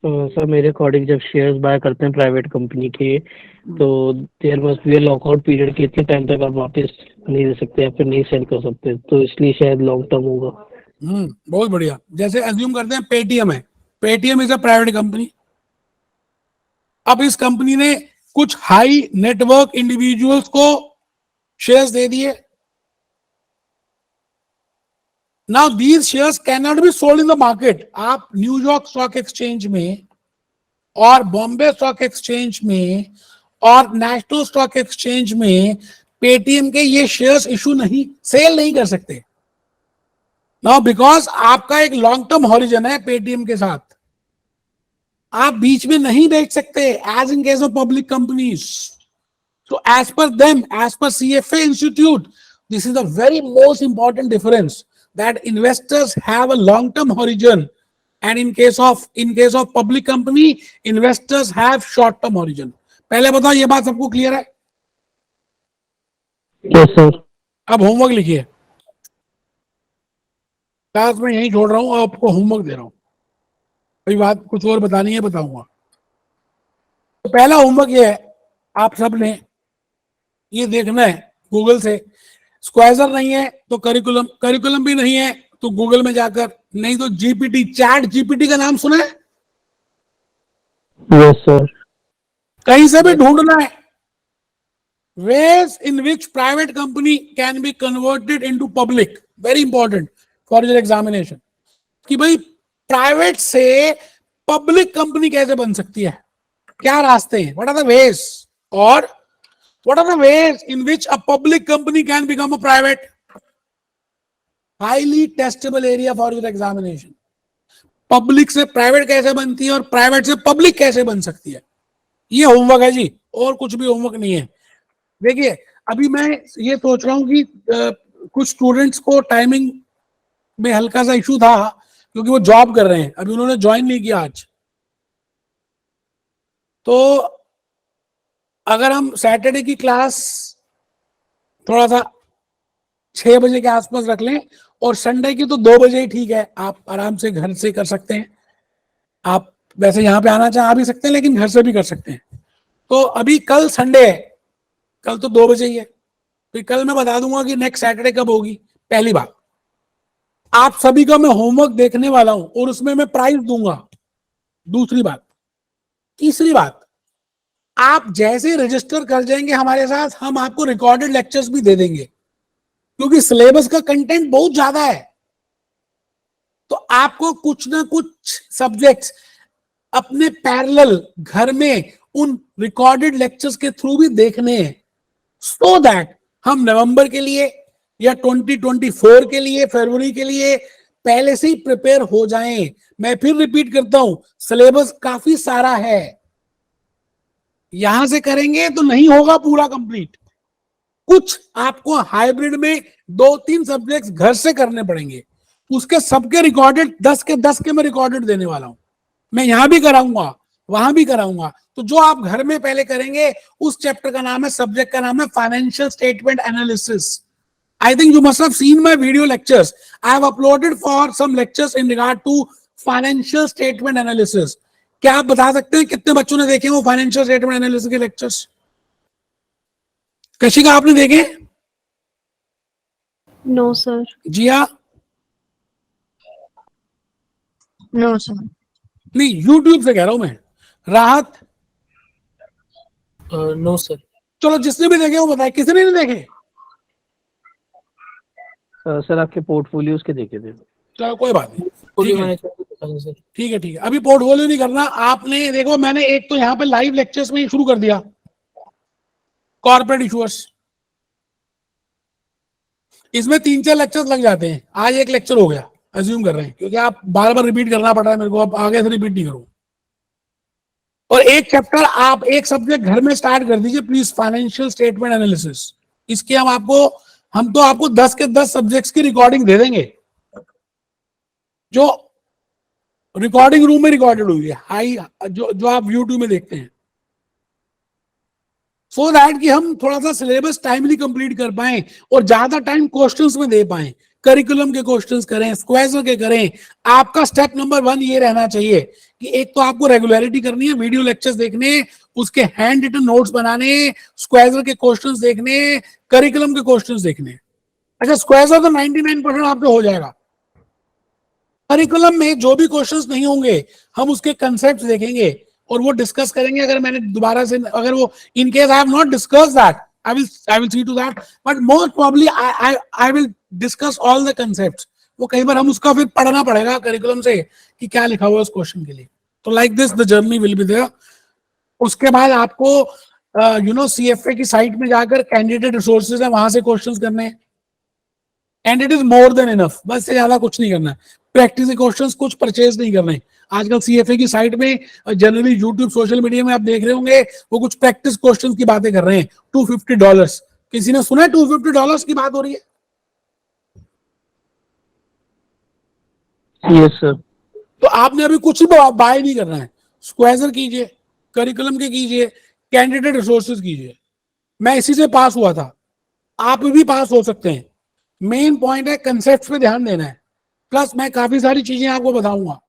सर मेरे अकॉर्डिंग जब शेयर्स बाय करते हैं प्राइवेट कंपनी के, तो there must be a lockout period, कितने टाइम तक आप वापस नहीं दे सकते या फिर नहीं सेल कर सकते, तो इसलिए शायद लॉन्ग टर्म होगा। बहुत बढ़िया। जैसे एज्यूम करते हैं पेटीएम है, Paytm is a private company. अब इस कंपनी ने कुछ हाई नेटवर्क इंडिविजुअल्स को शेयर्स दे दिए। Now these shares can not be sold in the market. आप न्यूयॉर्क स्टॉक एक्सचेंज में और बॉम्बे स्टॉक एक्सचेंज में और नेशनल स्टॉक एक्सचेंज में पेटीएम के ये शेयर्स इशू नहीं, सेल नहीं कर सकते। नाउ बिकॉज आपका एक लॉन्ग टर्म हॉरिजन है पेटीएम के साथ, आप बीच में नहीं बेच सकते, as in case of public companies. So as per them, as per CFA Institute, this is the very most important difference that investors have a long term horizon, and in case of public company, investors have short term horizon. पहले बताओ ये बात सबको clear है? Yes, sir. अब homework लिखिए, class में यही छोड़ रहा हूँ, आपको होमवर्क दे रहा हूँ, कोई बात कुछ और बतानी है बताऊंगा। तो पहला होमवर्क ये है, आप सब ने ये देखना है गूगल से, स्क्वाइजर नहीं है तो करिकुलम भी नहीं है तो गूगल में जाकर, नहीं तो जीपीटी, चैट जीपीटी का नाम सुना है? Yes, sir. कहीं से भी ढूंढना है, ways in which private company can be converted into public, very important for your examination, कि भाई प्राइवेट से पब्लिक कंपनी कैसे बन सकती है, क्या रास्ते हैं, what are the ways, और what are the ways in which a public company can become a private? Highly testable area for your examination. Public से प्राइवेट कैसे बनती है और प्राइवेट से पब्लिक कैसे बन सकती है, ये होमवर्क है जी, और कुछ भी होमवर्क नहीं है। देखिए अभी मैं ये सोच रहा हूं कि कुछ स्टूडेंट्स को टाइमिंग में हल्का सा इशू था क्योंकि वो जॉब कर रहे हैं, अभी उन्होंने ज्वाइन नहीं किया आज, तो अगर हम सैटरडे की क्लास थोड़ा सा 6 बजे के आसपास रख लें और संडे की तो 2 बजे ही ठीक है, आप आराम से घर से कर सकते हैं, आप वैसे यहाँ पे आना चाह भी सकते हैं लेकिन घर से भी कर सकते हैं। तो अभी कल संडे है, कल तो 2 बजे ही है, तो कल मैं बता दूंगा कि नेक्स्ट सैटरडे कब होगी। पहली बात, आप सभी का मैं होमवर्क देखने वाला हूं और उसमें मैं प्राइज दूंगा। दूसरी बात, तीसरी बात, आप जैसे रजिस्टर कर जाएंगे हमारे साथ, हम आपको रिकॉर्डेड लेक्चर्स भी दे देंगे, क्योंकि सिलेबस का कंटेंट बहुत ज्यादा है, तो आपको कुछ ना कुछ सब्जेक्ट्स अपने पैरेलल घर में उन रिकॉर्डेड लेक्चर्स के थ्रू भी देखने हैं, सो दैट हम नवंबर के लिए या 2024 के लिए, फरवरी के लिए पहले से ही प्रिपेयर हो जाएं। मैं फिर रिपीट करता हूं, सिलेबस काफी सारा है, यहां से करेंगे तो नहीं होगा पूरा कंप्लीट, कुछ आपको हाइब्रिड में 2-3 सब्जेक्ट्स घर से करने पड़ेंगे, उसके सबके रिकॉर्डेड 10 के 10 के मैं रिकॉर्डेड देने वाला हूं, मैं यहां भी कराऊंगा वहां भी कराऊंगा। तो जो आप घर में पहले करेंगे उस चैप्टर का नाम है, सब्जेक्ट का नाम है financial statement analysis. I think you must have seen my video lectures, I have uploaded for some lectures in regard to financial statement analysis. क्या आप बता सकते हैं कितने बच्चों ने देखे वो फाइनेंशियल स्टेटमेंट एनालिसिस के लेक्चर्स? कशिका आपने देखे? No sir. Jiya? No sir. नहीं, यूट्यूब से कह रहा हूं मैं। राहत? No sir. चलो जिसने भी देखे वो बताए, किसने नहीं देखे? सर आपके पोर्टफोलियोज के देखे थे। चलो कोई बात नहीं, ठीक है सर। ठीक है ठीक है, अभी पोर्टफोलियो नहीं करना आपने। देखो मैंने एक तो यहाँ पे लाइव लेक्चर्स में ही शुरू कर दिया, कॉर्पोरेट इशूअर्स, इसमें 3-4 लेक्चर्स लग जाते हैं, आज एक लेक्चर हो गया, अज्यूम कर रहे हैं, क्योंकि आप बार बार रिपीट करना पड़ रहा है मेरे को, अब आगे से रिपीट नहीं करूँ। और एक चैप्टर आप एक सब्जेक्ट घर में स्टार्ट कर दीजिए प्लीज, फाइनेंशियल स्टेटमेंट एनालिसिस। इसके हम तो आपको 10 के 10 सब्जेक्ट्स की रिकॉर्डिंग दे देंगे, जो रिकॉर्डिंग रूम में रिकॉर्डेड हुई है, हाई जो आप यूट्यूब में देखते हैं, सो दैट कि हम थोड़ा सा सिलेबस टाइमली कंप्लीट कर पाएं और ज्यादा टाइम क्वेश्चंस में दे पाएं। करिकुलम के क्वेश्चंस करें, स्क्वायर के करें। आपका स्टेप नंबर 1 ये रहना चाहिए कि एक तो आपको रेगुलरिटी करनी है, वीडियो लेक्चर्स देखने, उसके हैंड रिटन नोट्स बनाने, स्क्वायर के क्वेश्चंस देखने, करिकुलम के क्वेश्चंस देखने। अच्छा, स्क्वायर तो 99% आपको हो जाएगा। करिकुलम में जो भी क्वेश्चंस नहीं होंगे हम उसके कंसेप्ट देखेंगे और वो डिस्कस करेंगे। अगर मैंने दोबारा से, अगर वो in case I have not discuss that, I will see to that, but most probably I will discuss all the concepts. वो कई बार हम उसका फिर पढ़ना पड़ेगा करिकुलम से कि क्या लिखा हुआ है उस क्वेश्चन के लिए। तो like this the journey will be there. उसके बाद आपको CFA की साइट में जाकर कैंडिडेट रिसोर्सेज है, वहां से क्वेश्चंस करने हैं, and it is more than enough, बस से ज्यादा कुछ नहीं करना है। प्रैक्टिस के क्वेश्चंस कुछ परचेज नहीं करने। आजकल CFA की साइट में, जनरली यूट्यूब सोशल मीडिया में आप देख रहे होंगे, वो कुछ प्रैक्टिस क्वेश्चंस की बातें कर रहे हैं। $250, किसी ने सुना है $250 की बात हो रही है? Yes, sir. तो आपने अभी कुछ ही बाय नहीं करना है, स्क्वेजर कीजिए, करिकुलम के कीजिए, कैंडिडेट रिसोर्सेज कीजिए। मैं इसी से पास हुआ था, आप भी पास हो सकते हैं। मेन पॉइंट है कंसेप्ट पे ध्यान देना है, प्लस मैं काफी सारी चीजें आपको बताऊंगा।